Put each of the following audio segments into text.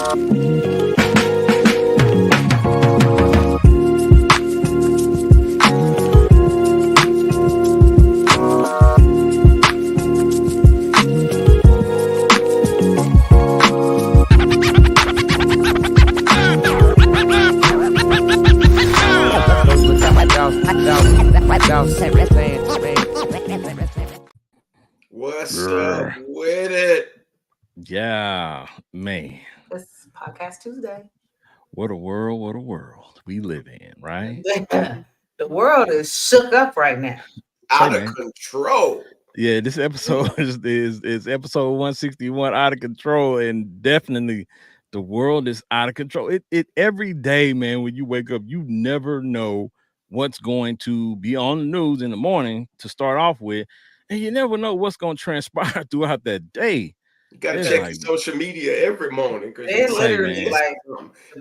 What's up with it? Yeah, man. It's Podcast Tuesday. What a world we live in, right? The world is shook up right now. Say, Out of man. control. Yeah, this episode is episode 161, out of control, and definitely the world is out of control. It every day, man, when you wake up, you never know what's going to be on the news in the morning to start off with, and you never know what's going to transpire throughout that day. You got to It's check like, your social media every morning because It you say, literally man. like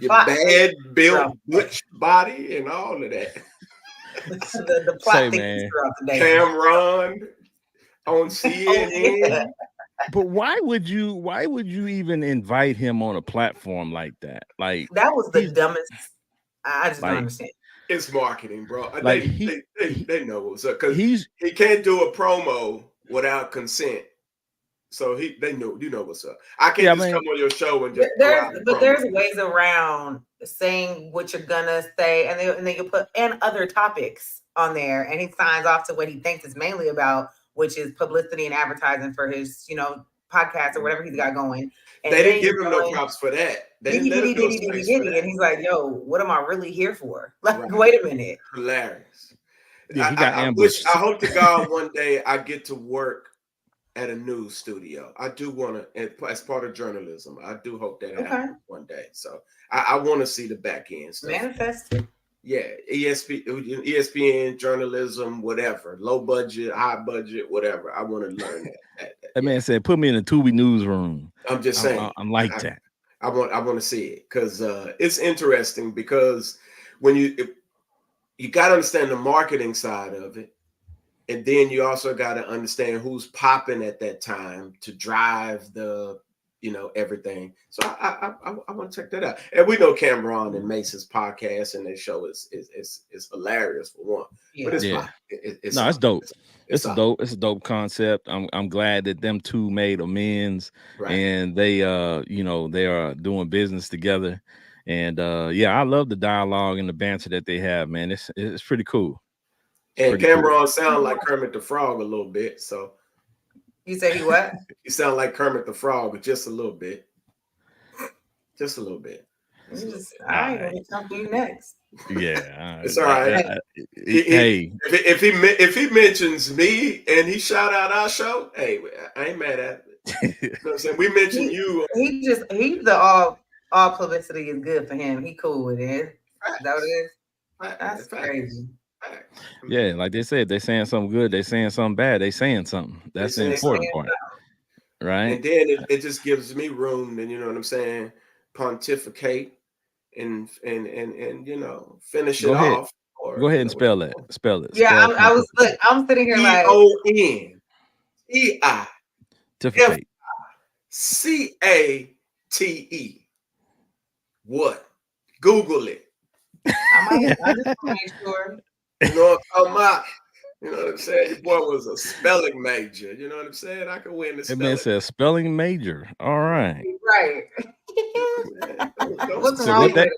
your plot bad built throughout butch body and all of that. the Say, plot thickens man. throughout the day. Cameron on Oh, CNN. yeah. But why would you even invite him on a platform like that? Like, That was the he's dumbest. I just don't like understand. It's marketing, bro. like They know what's up because he's he can't do a promo without consent. So they know what's up. I can't Yeah, I just mean, come on your show and just throw out a promo. There's ways around saying what you're gonna say, and then you put and other topics on there, and he signs off to what he thinks it's mainly about, which is publicity and advertising for his podcast or whatever he's got going. And They didn't then give you him go no in, props for that. They diddy didn't let him diddy no diddy diddy space for diddy, and that. he's like, "Yo, what am I really here for? Like, Right. wait a minute." Hilarious. yeah, he got I ambushed. hope to God one day I get to work at a news studio. I do want to, as part of journalism, I do hope that Okay, happens one day. So I want to see the back end stuff. manifest it. Yeah, ESPN, journalism, whatever, low budget, high budget, whatever. I want to learn that. That man said, "Put me in the Tubi newsroom." I'm just saying. I'm like that. I want to see it because it's interesting because when you got to understand the marketing side of it, and then you also got to understand who's popping at that time to drive the everything. So I want to check that out. And we know Cameron and Mace's podcast and their show is hilarious for one. Yeah. But it's Yeah. fine. It's No, fine. it's dope. It's a solid. dope concept. I'm glad that them two made amends, Right. and they they are doing business together. And yeah, I love the dialogue and the banter that they have, man. It's pretty cool. And pretty cool. Cameron sound like Kermit the Frog a little bit. So You said he what? you sound like Kermit the Frog just a little bit. Just a little bit. All right, let me talk to you next. Yeah, It's all right. Hey, if he mentions me and he shout out our show, hey, I ain't mad at it. You know what I'm saying? We mentioned you. He's the all publicity is good for him. He cool with it. Is that what it is? That's crazy. yeah, like they said, they saying something good, they saying something bad, they saying something. That's the important part, right? And then it just gives me room, and you know what I'm saying, pontificate and finish Go it ahead. off. Or, Go ahead and spell it. Spell it. Yeah, Spell I'm sitting here like EONTIFICATE. What? Google it. I just want to make sure. You know what I'm talking about? You know what I'm saying? Your boy was a spelling major. You know what I'm saying? I could win the That spelling. man says spelling major. All right. Right. What's so what that?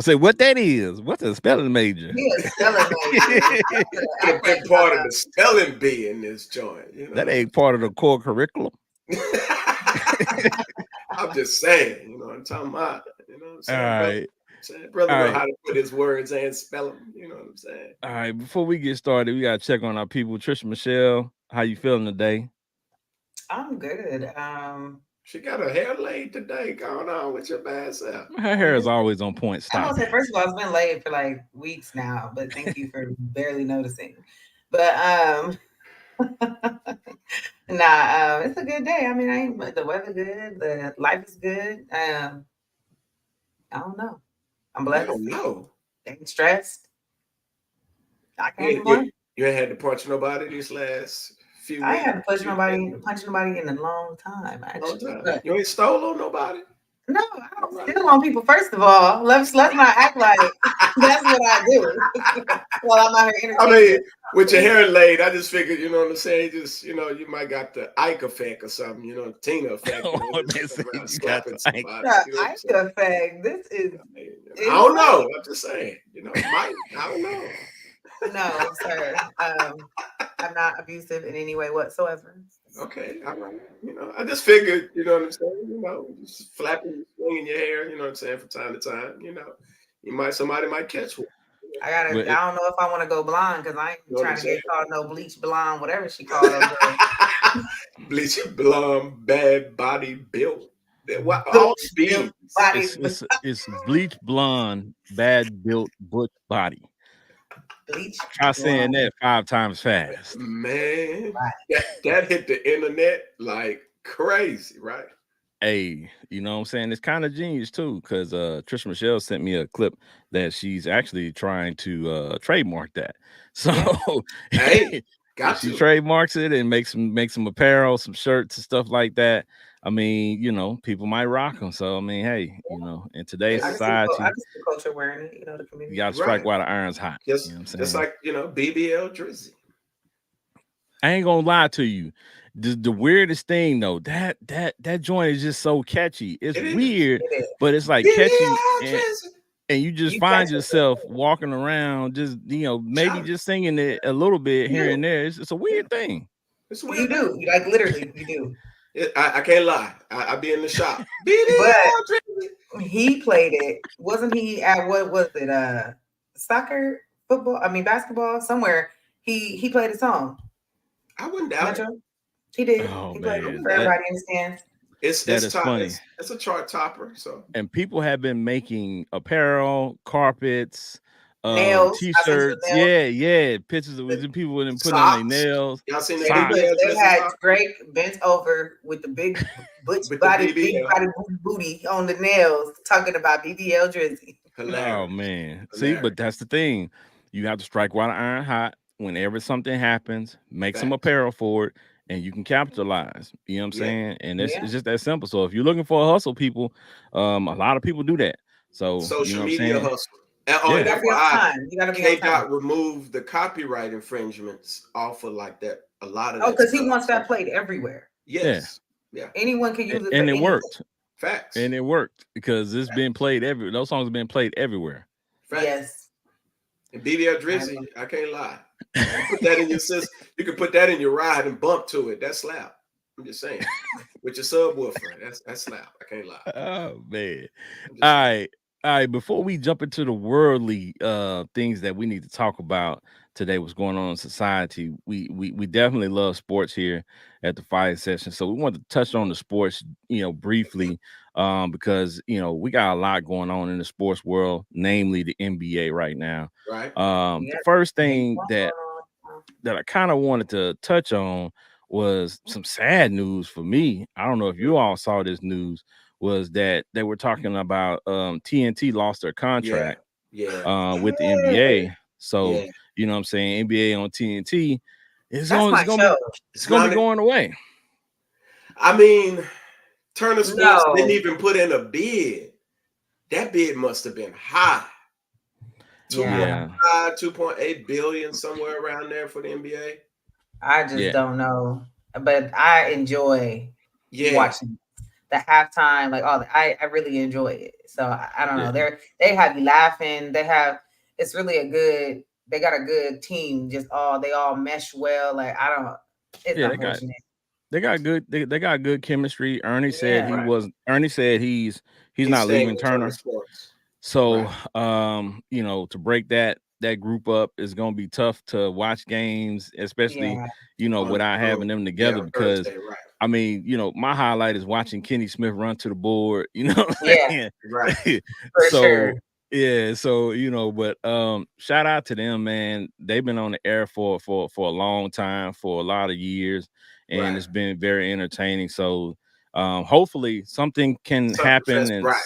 Say what that is. What's a spelling major? Yeah, spelling major. Could have been part of the spelling bee in this joint. You know? That ain't part of the core curriculum. I'm just saying, you know what I'm talking about. You know what I'm saying? All right. Brother know how to put his words and spell them. You know what I'm saying? All right. Before we get started, we gotta check on our people. Trisha Michelle, how you feeling today? I'm good. She got her hair laid today. Going on with your bad self. Her hair is always on point. I Stop. want to say, first of all, it's been laid for like weeks now, but thank you for barely noticing. But it's a good day. I mean, the weather good, the life is good. I don't know. I'm blessed. I don't know. Ain't stressed. I can't complain. You ain't had to punch nobody these last few weeks. I haven't punched nobody in a long time, actually. Long time. You ain't stole on nobody? No, I don't right. Still on people. First of all, let's not act like that's what I do while I'm out here I entertaining. mean, with your hair laid, I just figured, you know what I'm saying? Just, you might got the Ike effect or something, Tina effect, Oh, just man, walking say around you got slapping the Ike. somebody. The You know what I'm Ike saying? effect. This is I mean, I don't insane. know. I'm just saying, might. I don't know. No, sir. I'm not abusive in any way whatsoever. Okay, all right. I just figured, you know what I'm saying? Just flapping, swinging your hair, you know what I'm saying, from time to time, somebody might catch one. Well, I don't know if I want to go blonde because I You ain't know what I'm trying to saying? get called no bleach blonde, whatever she called those girls. Bleach blonde, bad body built. What all Butch built beans? body, it's bleach blonde, bad built butch body. bleach Try saying blonde that 5 times fast. Man, body. that hit the internet like crazy, right? Hey, you know what I'm saying? It's kind of genius too, because Trisha Michelle sent me a clip that she's actually trying to trademark that. So Yeah. Hey, if got she to. trademarks it and makes some apparel, some shirts and stuff like that, I mean, people might rock them. So I mean, hey, in today's I Hey, can see I society, can see the culture wearing it, the you community. got to strike right. while the iron's hot. You know what I'm Just saying? like, BBL Drizzy. I ain't gonna lie to you. The weirdest thing though, that joint is just so catchy. It's It is. weird, It is. but it's like catchy, BBL and Drizzy. you just You catch find yourself. yourself walking around, just maybe Shout just singing it a little bit You here do. and there. It's a Yeah, weird thing. it's a You weird thing. do. You, like literally, you do. I can't lie. I be in the shop. But BBL Drizzy. he played it. Wasn't he at what was it? Soccer, football, I mean basketball, somewhere. He played a song. I wouldn't doubt it. Metro. He did. Oh He played I it man, wouldn't for doubt that it. everybody in the stands. It's that it's is top. funny. It's a chart topper. So And people have been making apparel, carpets, Nails. I sent you the t-shirts. nails. Yeah, pictures of The- people and putting on their socks. nails, Y'all seen the socks. BBL they Drizzy had sock Drake bent over with the big butch with the body, big BBL? body booty on the nails, talking about BBL Drizzy. Oh Hilarious. man. See, Hilarious. but that's the thing. You have to strike while the iron hot. Whenever something happens, make some Facts. apparel for it and you can capitalize. You know what I'm Yeah. saying? And Yeah. it's just that simple. So if you're looking for a hustle, people, a lot of people do that. So you know Social what I'm media saying? hustle. And You Yeah. gotta be on FYI, time. You gotta be on K time. Dot removed the copyright infringements off of like that. A lot of Oh, that because he stuff. wants So that played everywhere. Yeah. yes. Yeah. Anyone can use it for And it anything. worked. Facts. And it worked because it's been played those songs have been played everywhere. Facts. Yes. And BBL Drizzy, I can't lie. You put that in your you can put that in your ride and bump to it. That slap. I'm just saying. With your subwoofer. That slap. I can't lie. Oh man. I'm All just saying. right. All right. Before we jump into the worldly things that we need to talk about today, what's going on in society, we definitely love sports here at the Fire Session. So we want to touch on the sports, briefly, because we got a lot going on in the sports world, namely the NBA right now. Right. The Yep. first Big thing one that going on. I kind of wanted to touch on was some sad news for me. I don't know if you all saw this news, was that they were talking about TNT lost their Yeah. contract Yeah. with the Yeah. NBA. So, Yeah. you know what I'm saying, NBA on TNT That's my show. it's gonna be going away. I mean, Turner Sports didn't No. even put in a bid. That bid must have been high. Yeah. 2.5, 2.8 billion, somewhere around there for the NBA. I just Yeah. don't know. But I enjoy Yeah. watching the halftime, like all that. I really enjoy it. So I don't know. Yeah. They have you laughing. It's really they got a good team. They all mesh well. Like I don't it's Yeah, unfortunate. they got good chemistry. Ernie said Yeah. he's He's not staying leaving with Turner Turner. Sports. So, Right. to break that group up is going to be tough to watch games, especially, Yeah. without having them together On because Thursday, right. I mean, my highlight is watching Kenny Smith run to the board, you know what I'm Yeah. saying? Right. For So, sure. yeah, so, but shout out to them, man. They've been on the air for a long time, for a lot of years, and Right. it's been very entertaining. So, hopefully something can Something happen and right.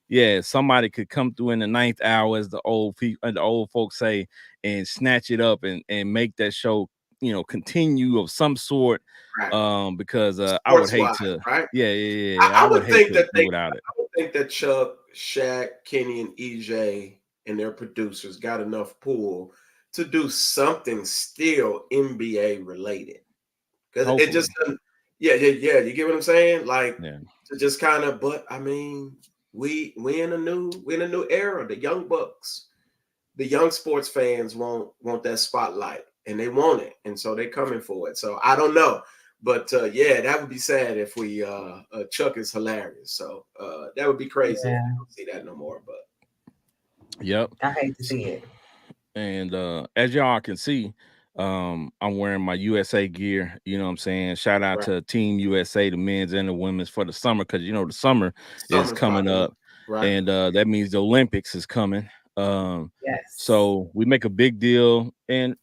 yeah, somebody could come through in the ninth hour, as the old people, the old folks say, and snatch it up and make that show, continue of some sort. Right. Because I would Sports hate wise, to, right? yeah, I I would would hate think to that do without it. think that Chuck, Shaq, Kenny, and EJ and their producers got enough pull to do something still NBA related. Because it just Hopefully. doesn't, yeah. You get what I'm saying? Like Yeah. to just kind of, but I mean, we in a new era. The young bucks, the young sports fans want that spotlight and they want it, and so they're coming for it. So I don't know. But yeah, that would be sad if we Chuck is hilarious. So that would be crazy if we Yeah, don't see that no more. But Yep. I hate to see it. And as y'all can see, I'm wearing my USA gear. You know what I'm saying? Shout out right, to Team USA, the men's and the women's for the summer, because the summer is summer's coming popping up. up, Right, and that means the Olympics is coming. Um, Yes. so we make a big deal, and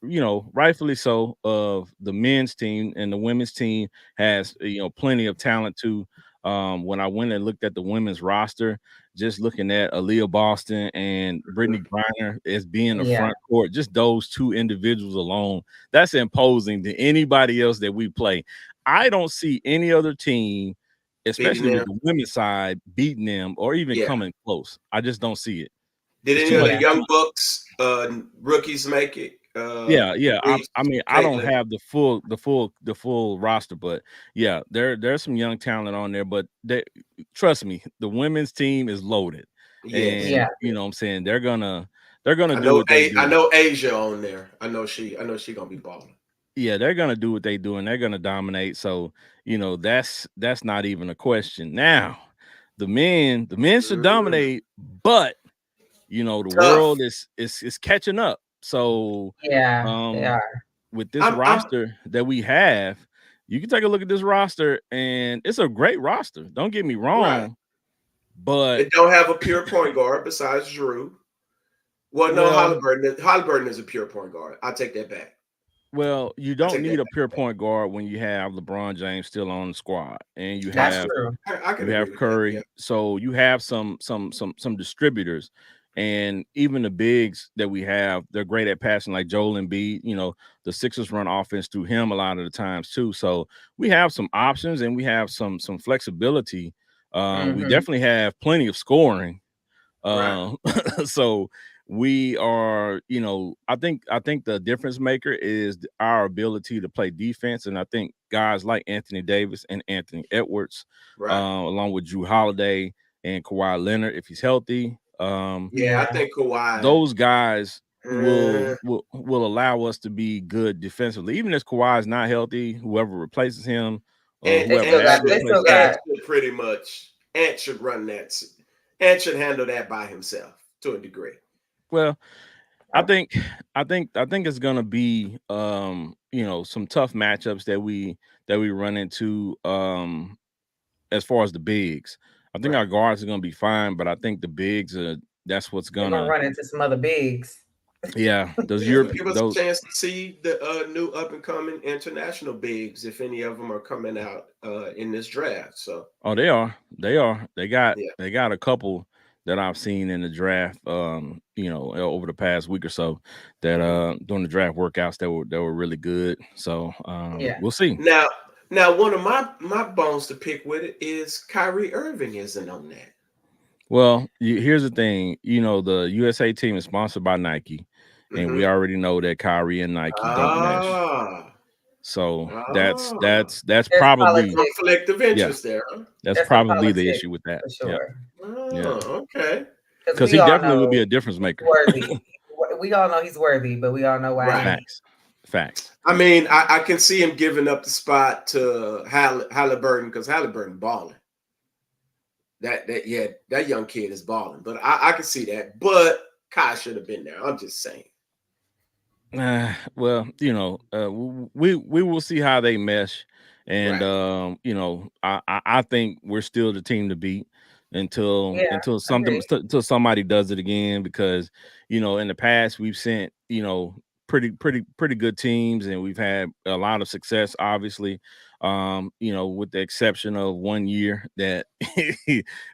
rightfully so, of the men's team, and the women's team has plenty of talent too. When I went and looked at the women's roster, just looking at Aaliyah Boston and Brittany Griner as being the Yeah. front court, just those two individuals alone, that's imposing to anybody else that we play. I don't see any other team, beating especially with them. the women's side, beating them or even Yeah. coming close. I just don't see it. Did It's any too of much the Yeah. young talent. bucks rookies make it? Yeah. Reese, I mean, I don't Caitlin. have the full roster, but yeah, there's some young talent on there. But trust me, the women's team is loaded, Yes, and Yeah. I'm saying they're gonna I do know. what they I do. know Asia on there. I know she gonna be balling. Yeah, they're gonna do what they do, and they're gonna dominate. So that's not even a question. Now, the men should Mm, dominate, but the tough. world is catching up. So Yeah. They um are. with this I'm. roster that we have, you can take a look at this roster, and it's a great roster. Don't get me Right. wrong, but It don't have a pure point guard besides Drew. Well, no, well, Halliburton is a pure point guard. I take that back. you I don't take that need a back. pure point guard when you have LeBron James still on the squad, and you That's have true. I can you agree have with that. Yeah. Curry. So you have some distributors, and even the bigs that we have, they're great at passing, like Joel Embiid. The Sixers run offense through him a lot of the times too. So we have some options, and we have some flexibility. We Hmm. definitely have plenty of scoring. Right. Um, so we are, I think the difference maker is our ability to play defense, and I think guys like Anthony Davis and Anthony Edwards, Right. along with Drew Holiday and Kawhi Leonard, if he's healthy, Yeah, I Yeah. think Kawhi. those guys will Uh, will allow us to be good defensively. Even if Kawhi is not healthy, whoever replaces him or and They whoever still and has got. to should They replace still him. and got. should pretty much Ant should run that. Ant should handle that by himself to a degree. Well, I Oh, think I think it's gonna be some tough matchups that we run into as far as the bigs. I think Right. our guards are gonna be fine, but I think the bigs that's what's they're gonna gonna run into some other bigs. yeah, those Yeah, Europe give us a those chance to see the new up and coming international bigs, if any of them are coming out in this draft. So oh they are. They are. They got yeah. they got a couple that I've seen in the draft over the past week or so that Mhm. during the draft workouts that were really good. So Yeah. we'll see. Now, one of my bones to pick with it is Kyrie Irving isn't on that. Well, here's the thing. The USA team is sponsored by Nike, and we Hmm. already know that Kyrie and Nike don't mesh. Ah, So that's ah, that's that's There's probably politics. conflict of yeah, interest there, huh? that's There's some probably the politics issue with that. for Yeah, sure. yeah, Oh, okay. Because because we he all definitely would be know a difference he's maker. worthy. We all know he's worthy, but we all know why he Right. ain't. Facts, facts. I mean, I can see him giving up the spot to Halliburton because Halliburton balling. That young kid is balling. But I can see that. But Kai should have been there. I'm just saying. Well, we will see how they mesh, and Right. I think we're still the team to beat until Yeah, until something agreed. until somebody does it again, because in the past we've sent pretty good teams, and we've had a lot of success, obviously, with the exception of one year that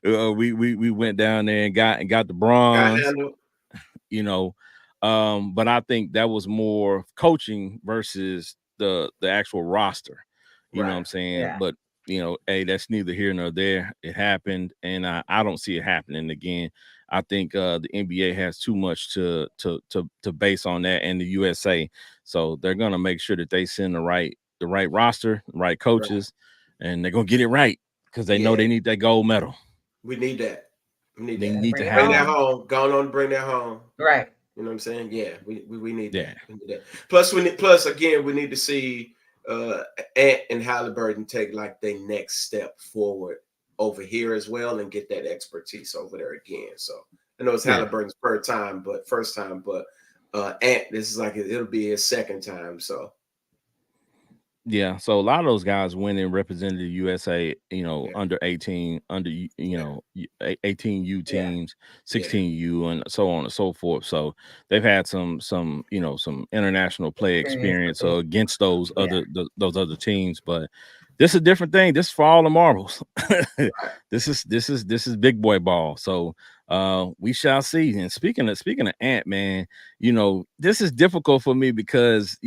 we went down there and got the Got bronze, handled. you know. But I think that was more coaching versus the actual roster. You know what Right. I'm saying? Yeah. But hey, that's neither here nor there. It happened, and I don't see it happening again. I think the NBA has too much to base on that, and the USA. So they're gonna make sure that they send the right roster, the right coaches, and they're gonna get it right because they know they need that gold medal. We need that. We need They that. need to Bring have that it. home. Go on, bring that home. Right. You know what I'm saying? Yeah, we need Yeah. that. We need that. Plus again, we need to see Ant and Halliburton take like their next step forward over here as well and get that expertise over there again. So I know it's Halliburton's first time, but Ant, this is like it'll be his second time. So yeah, so a lot of those guys went and represented the USA, under 18, under 18U teams, 16U, and so on and so forth. So they've had some international play experience against those other teams. But this is a different thing. This is for all the marbles. This is big boy ball. So we shall see. And speaking of Ant, man, this is difficult for me because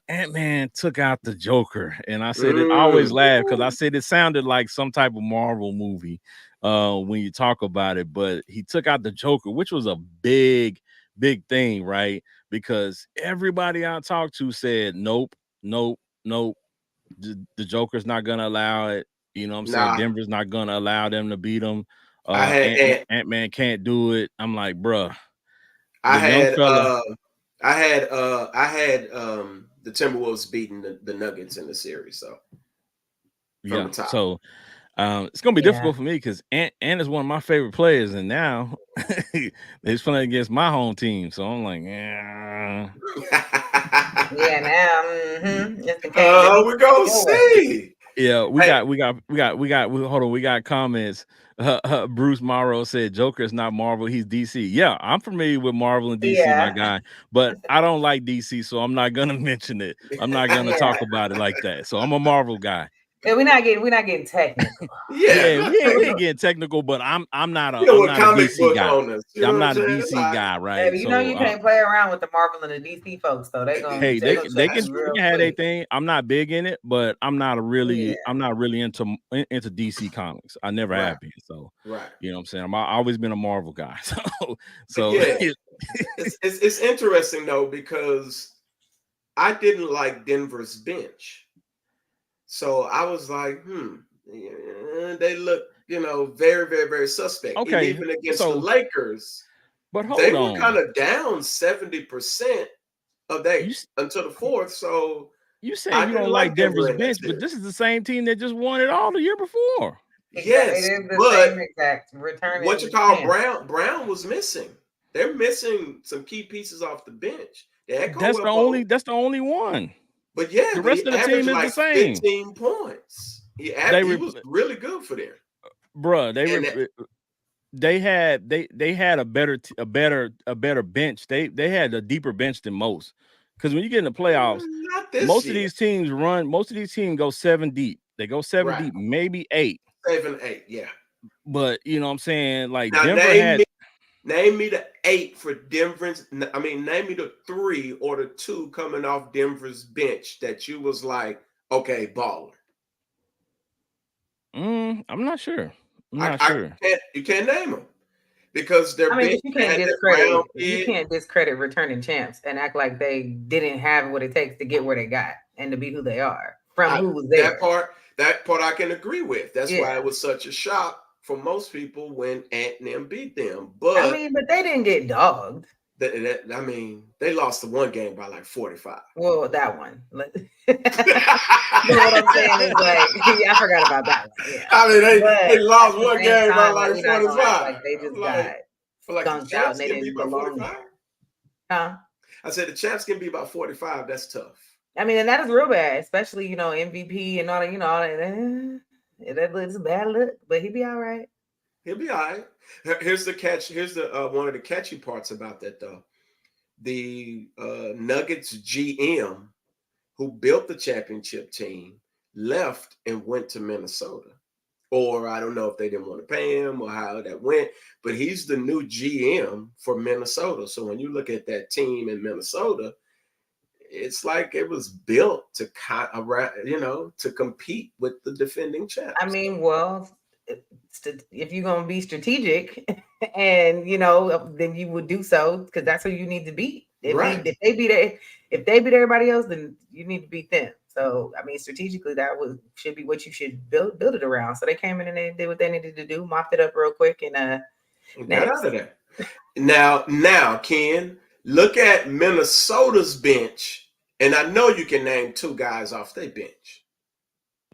Ant-Man took out the Joker, and I said it. I always laugh because I said it sounded like some type of Marvel movie when you talk about it, but he took out the Joker, which was a big thing, right? Because everybody I talked to said nope, the Joker's not gonna allow it. You know what I'm saying? Denver's not gonna allow them to beat them. Ant-Man can't do it. I'm like, bruh. I had the Timberwolves beating the Nuggets in the series. So yeah, so it's gonna be difficult for me because Ant is one of my favorite players, and now he's playing against my home team. So I'm like, yeah. Now we're gonna see. Yeah, we got. Hold on, we got comments. Bruce Morrow said Joker is not Marvel, he's DC. Yeah, I'm familiar with Marvel and DC, my guy, but I don't like DC, so I'm not gonna mention it. I'm not gonna talk about it like that. So I'm a Marvel guy. Yeah, we're not getting technical. we ain't getting technical, but I'm not a DC guy. I'm not a DC guy, right? Hey, you can't play around with the Marvel and the DC folks, though. They can have their thing. I'm not big in it, but I'm not really into DC comics. I never have been. So you know what I'm saying? I've always been a Marvel guy. So yeah. it's interesting though, because I didn't like Denver's bench. So I was like, they look, very, very, very suspect. Okay. And even against the Lakers, but they were kind of down 70% of that until the fourth. So you say you don't like Denver's bench, but this is the same team that just won it all the year before. Yes, it is the same exact return. What you call Brown was missing. They're missing some key pieces off the bench. That's the only one. But yeah, the rest of the team is like the same. 15 points. He was really good for them, bruh. They had a better bench. They had a deeper bench than most. Because when you get in the playoffs, most of these teams go 7 deep. They go 7 deep, maybe 8. 7, 8, yeah. But you know what I'm saying? Like now, Denver name me the 8 for Denver's. I mean, name me the 3 or the 2 coming off Denver's bench that you was like, okay, baller. I'm not sure. You can't name them because they're big. You can't discredit returning champs and act like they didn't have what it takes to get where they got and to be who they are who was there. That part I can agree with. That's why it was such a shock for most people when Ant and them beat them. But but they didn't get dogged. They lost the one game by like 45. Well, that one. What I'm saying is I forgot about that one. Yeah. They lost one game by like 45. Like they just got skunked out and they didn't belong there. Huh? I said the champs can be about 45. That's tough. And that is real bad, especially MVP and all that. All that. That's a bad look, but he'll be all right. He'll be all right. Here's the catch. Here's the one of the catchy parts about that though. The Nuggets GM who built the championship team left and went to Minnesota. Or I don't know if they didn't want to pay him or how that went, but he's the new GM for Minnesota. So when you look at that team in Minnesota, it's like it was built to to compete with the defending champs. I mean, well, if you're gonna be strategic, and then you would do so because that's who you need to beat. Right. If they beat everybody else, then you need to beat them. So I mean, strategically, should be what you should build it around. So they came in and they did what they needed to do, mopped it up real quick, and Got next. out of there. Now, Ken, look at Minnesota's bench, and I know you can name two guys off their bench.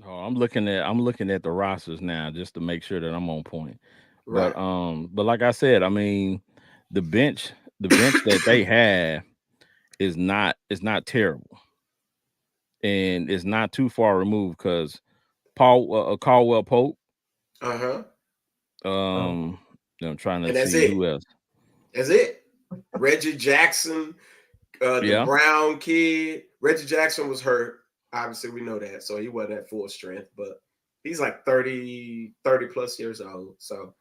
Oh, I'm looking at the rosters now just to make sure that I'm on point. Right. But like I said, I mean, the bench that they have is not terrible, and it's not too far removed because Caldwell Pope. Uh-huh. Um, I'm trying to And that's see who it. else. That's it. Reggie Jackson, the Yeah, Brown kid. Reggie Jackson was hurt. Obviously, we know that. So he wasn't at full strength, but he's like 30 plus years old. So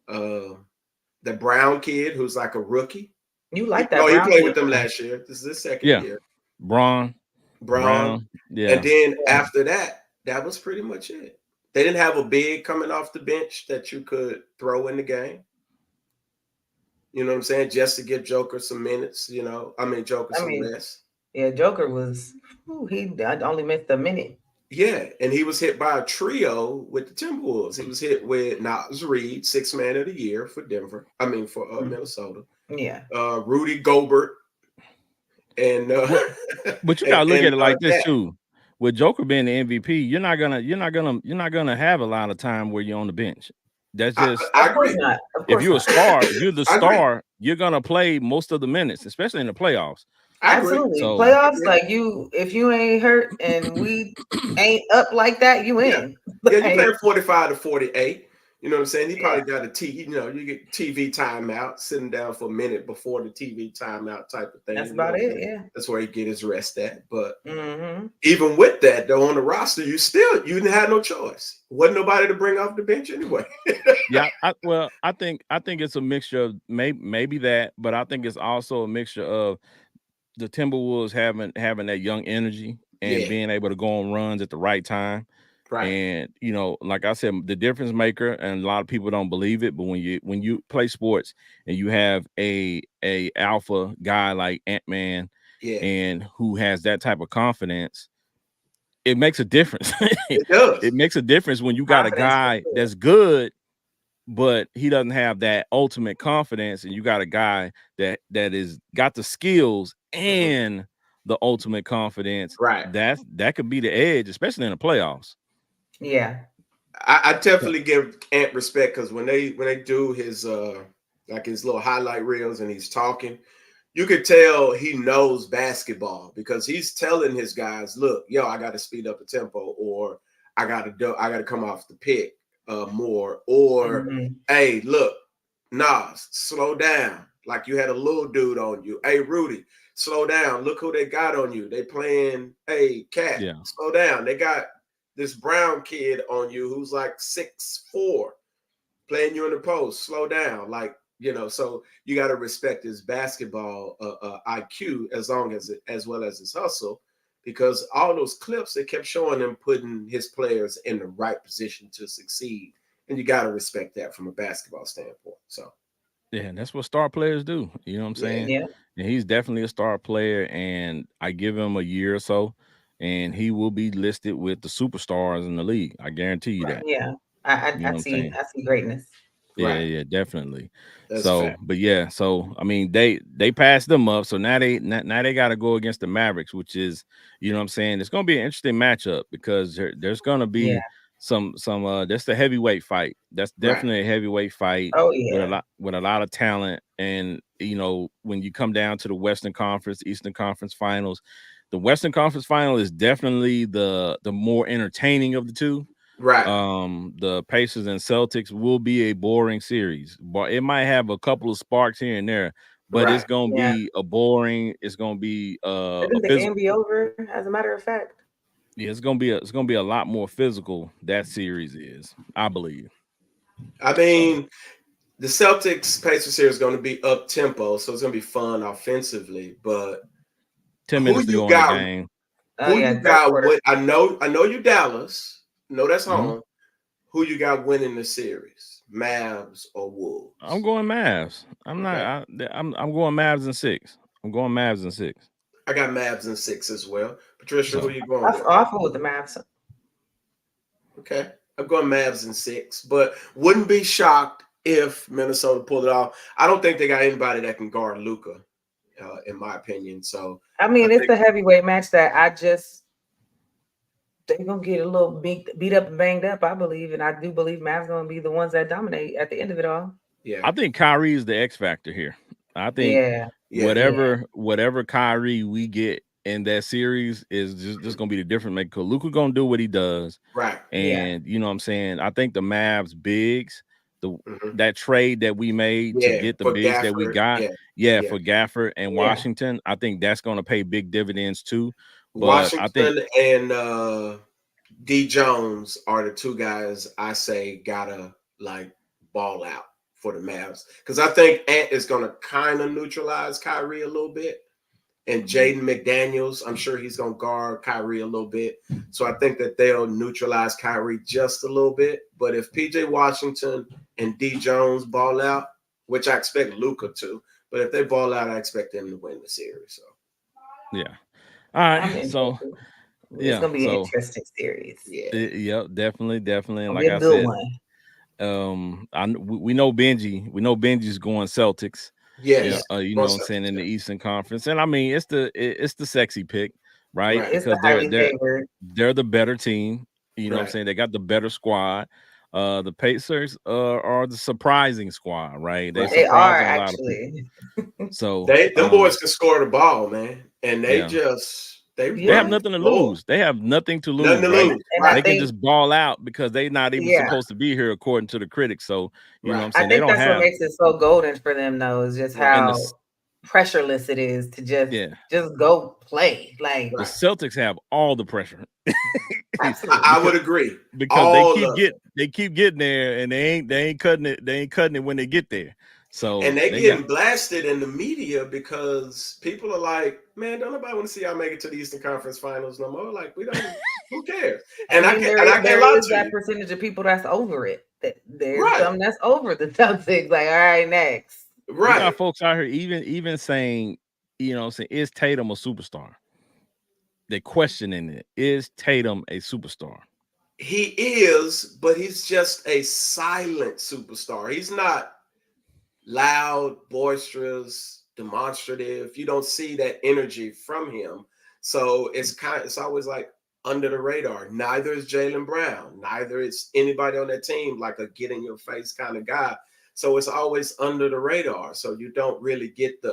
the Brown kid, who's like a rookie. You like No, that he Brown played kid? with them last year. This is his second yeah. year. Brown. Brown. Yeah. And then Yeah. after that, that was pretty much it. They didn't have a big coming off the bench that you could throw in the game. You know what I'm saying? Just to give Joker some minutes, Joker some rest. Yeah, Joker was. He only missed a minute. Yeah, and he was hit by a trio with the Timberwolves. He was hit with Nas Reed, 6th man of the year for Denver. I mean, for Minnesota. Yeah. Rudy Gobert, and But you gotta look at it like this that. too. With Joker being the MVP, you're not gonna have a lot of time where you're on the bench. That's just I Of course agree. not. Of if course you're a not. star, if you're the I agree. star, you're gonna play most of the minutes, especially in the playoffs. I agree. Absolutely. So- Playoffs, like if you ain't hurt and we ain't up like that, you in. Yeah, you playing 45 to 48. You know what I'm saying? He probably Yeah. got a you get TV timeout, sitting down for a minute before the TV timeout type of thing. That's about it. Yeah. That's where he get his rest at. But Mm-hmm. even with that, though, on the roster, you didn't have no choice. Wasn't nobody to bring off the bench anyway. Yeah, I think it's a mixture of maybe that, but I think it's also a mixture of the Timberwolves having that young energy and Yeah. being able to go on runs at the right time. Right. And like I said, the difference maker, and a lot of people don't believe it, but when you play sports and you have a alpha guy like Ant-Man, and who has that type of confidence, it makes a difference. It does. It makes a difference when you got a guy that's good, but he doesn't have that ultimate confidence, and you got a guy that is got the skills and the ultimate confidence. Right. That could be the edge, especially in the playoffs. Yeah. I definitely give Ant respect because when they do his like his little highlight reels and he's talking, you could tell he knows basketball because he's telling his guys, look, yo, I got to speed up the tempo, or I got to come off the pick more, or hey, look, Nas, slow down. Like you had a little dude on you. Hey, Rudy, slow down. Look who they got on you. They playing, hey, Cat, slow down. They got this Brown kid on you who's like 6'4", playing you in the post. Slow down. Like, so you got to respect his basketball IQ as well as his hustle, because all those clips, they kept showing him putting his players in the right position to succeed. And you got to respect that from a basketball standpoint. So, yeah, and that's what star players do. You know what I'm saying? Yeah. And he's definitely a star player, and I give him a year or so, and he will be listed with the superstars in the league. I guarantee you that. Yeah. I see greatness. Yeah, definitely. That's so, fact. but yeah, so I mean, they passed them up, so now they got to go against the Mavericks, which is, you know what I'm saying, it's going to be an interesting matchup because there's going to be some that's the heavyweight fight. That's definitely a heavyweight fight. Oh yeah, with a lot of talent. And when you come down to the Western Conference, Eastern Conference finals, the Western Conference final is definitely the more entertaining of the two. Right. The Pacers and Celtics will be a boring series, but it might have a couple of sparks here and there, but it's gonna be a boring. It's gonna be Isn't the game be over? As a matter of fact, yeah, it's gonna be a lot more physical. That series is, I believe. I mean, the Celtics Pacers series is going to be up tempo, so it's going to be fun offensively, but 10 Who minutes to you go in the got? game. Oh Who yeah, you third got? quarter. I know you Dallas. No, that's Mhm. home. Who you got winning the series? Mavs or Wolves? I'm going Mavs. I'm Okay. not. I'm going Mavs in 6. I'm going Mavs in 6. I got Mavs in 6 as well. Patricia, who So you going That's with? awful with the Mavs. Okay. I'm going Mavs in 6, but wouldn't be shocked if Minnesota pulled it off. I don't think they got anybody that can guard Luka, in my opinion. So I I mean, it's think, the heavyweight match that they're gonna get a little beat up and banged up, I believe, and I do believe Mavs gonna be the ones that dominate at the end of it all. yeah, I think Kyrie is the X factor here. I think Yeah, yeah, yeah, whatever Kyrie we get in that series is just gonna be the difference maker. Cause Luka gonna do what he does, right. yeah. and you know what I'm saying. I think the Mavs bigs, Mhm. that trade that we made to Yeah, get the for bigs that we Gafford. got, Yeah, yeah, yeah. for Gafford and Yeah. Washington, I think that's gonna pay big dividends too. But I think Washington and D Jones are the two guys I say gotta like ball out for the Mavs because I think Ant is gonna kind of neutralize Kyrie a little bit, and Jaden McDaniels, I'm sure he's gonna guard Kyrie a little bit. So I think that they'll neutralize Kyrie just a little bit. But if PJ Washington and D Jones ball out, which I expect Luca to, but if they ball out, I expect them to win the series. So yeah. All I'm right. So interested. It's yeah. gonna be an So interesting series. yeah, yep, definitely. And Gonna be like a I good said, one. we know Benji. We know Benji's going Celtics. Yeah, yes, you know what most I'm of saying, in the yeah. Eastern Conference. And I mean, it's the sexy pick, right? Right. It's the Because highly favored. they're the better team. You know what I'm Right. saying? They got the better squad. The Pacers are the surprising squad, right? They Right. They are surprising a lot of people. actually. So Them boys can score the ball, man, and yeah. they They have Yeah, run the nothing to floor. lose. They have nothing to Nothing lose, to right? lose. and I They Right. can think just ball out because they're not even yeah, supposed to be here according to the critics. So, you know what I'm Right. I saying? They think don't that's what have makes it so golden for them, though, is just Right. and how pressureless it is to yeah, just go play. Like the Right. Celtics have all the pressure absolutely. I would because agree. they All of it. keep getting there and they ain't cutting it when they get there. And So they they got getting blasted in the media because people are like, man, don't nobody want to see y'all make it to the Eastern Conference Finals no more. Like, we don't, who cares? I And mean, I can't there lie is to that you. percentage of people that's over it. There's Right. some that's over the Celtics. Like, all right, next. you Right. got folks out here even saying, you know what I'm saying, is Tatum a superstar? They're questioning it. Is Tatum a superstar? He is, but he's just a silent superstar. He's not loud, boisterous, demonstrative. You don't see that energy from him. So it's always like under the radar. Neither is Jaylen Brown. Neither is anybody on that team like a get in your face kind of guy. So it's always under the radar. So you don't really get the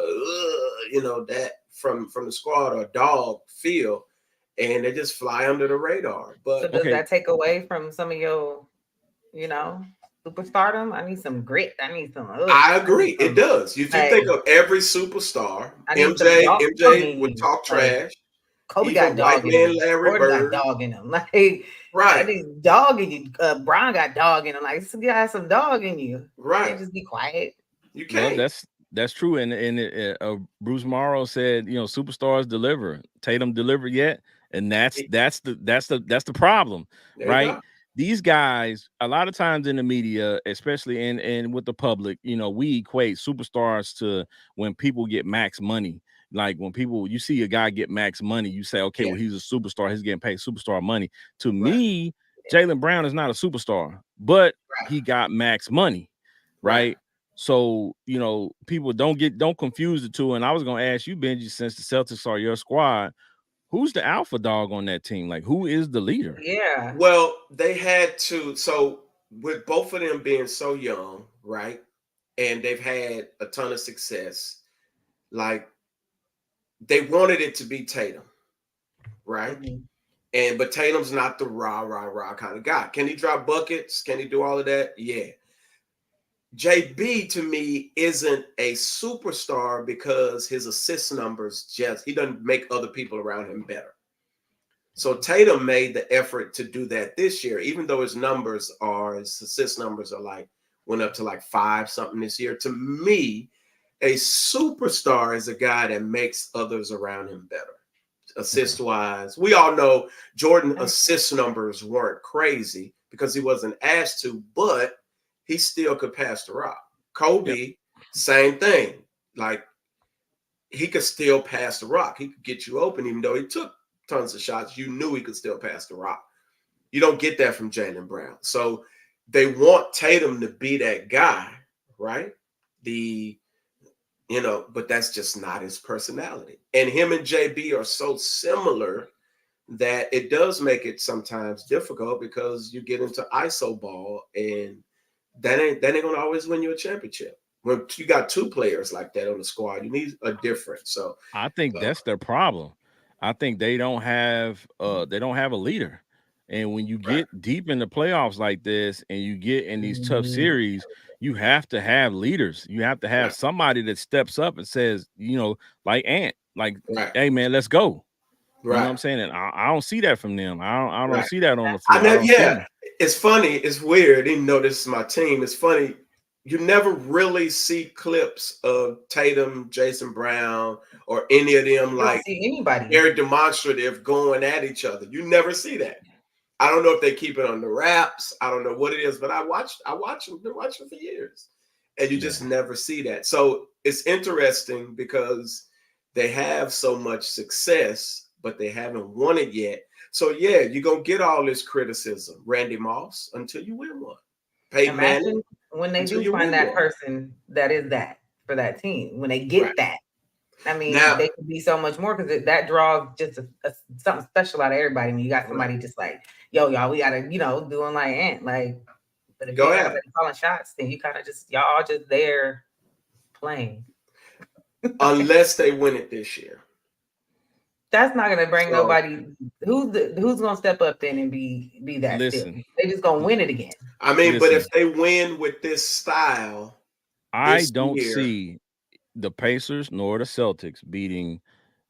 that from the squad or dog feel, and they just fly under the radar. So But does Okay, that take away from some of your, you know, superstardom? I need some grit. I need some. I I need agree. It some. does. If you Like think of every superstar, I need some dog MJ in would you. talk Like trash. Kobe Even got white dog in man him. Larry Jordan got Bird. dog in him. Like I Right. need dog in you. Brian got dog in him. Like you got some dog in you. You Right. can't just be quiet. You well, can't. that's true. Bruce Morrow said, you know, superstars deliver. Tatum delivered yet, and that's the problem, There you right? go. These guys, a lot of times in the media, especially in with the public, you know, we equate superstars to when people get max money. Like when you see a guy get max money, you say, okay, Yeah. well, he's a superstar. He's getting paid superstar money. To Right. me, Jaylen Brown is not a superstar, but Right. he got max money, Right. right? So, you know, people don't confuse the two. And I was gonna ask you, Benji, since the Celtics are your squad, who's the alpha dog on that team? Like, who is the leader? Yeah. Well, they had to. So with both of them being so young, right, and they've had a ton of success, like they wanted it to be Tatum, right? Mhm. But Tatum's not the rah kind of guy. Can he drop buckets? Can he do all of that? Yeah. JB to me isn't a superstar because his assist numbers he doesn't make other people around him better. So Tatum made the effort to do that this year, even though his assist numbers are like went up to like 5 something this year. To me, a superstar is a guy that makes others around him better. assist wise. We all know Jordan assist numbers weren't crazy because he wasn't asked to, but he still could pass the rock. Kobe, same thing. Like, he could still pass the rock. He could get you open, even though he took tons of shots. You knew he could still pass the rock. You don't get that from Jaylen Brown. So they want Tatum to be that guy, right? But that's just not his personality. And him and JB are so similar that it does make it sometimes difficult because you get into ISO ball, and that ain't gonna always win you a championship. When you got two players like that on the squad, you need a difference. So I think that's their problem. I think they don't have a leader. And when you get deep in the playoffs like this and you get in these tough series, you have to have leaders. You have to have somebody that steps up and says, like Ant, like, hey man, let's go. You know what I'm saying? And I don't see that from them. I don't see that on the floor. It's funny. It's weird. Even though this is my team, it's funny. You never really see clips of Tatum, Jason Brown, or any of them like very demonstrative going at each other. You never see that. I don't know if they keep it on the wraps. I don't know what it is, but I watch them. Been watching for years, and you just never see that. So it's interesting because they have so much success, but they haven't won it yet. So yeah, you're gonna get all this criticism, Randy Moss, until you win one. Peyton Manning. When they do find that person that is that for that team, when they get that, I mean, they could be so much more because that draws just something special out of everybody. When you got somebody just like, yo, y'all, we gotta, doing like Ant, like. But if you got somebody calling shots, then you kind of y'all just there playing. Unless they win it this year. That's not gonna bring nobody. Who's gonna step up then and be that? Listen, still? They just gonna win it again. I mean, but if they win with this style, I don't see the Pacers nor the Celtics beating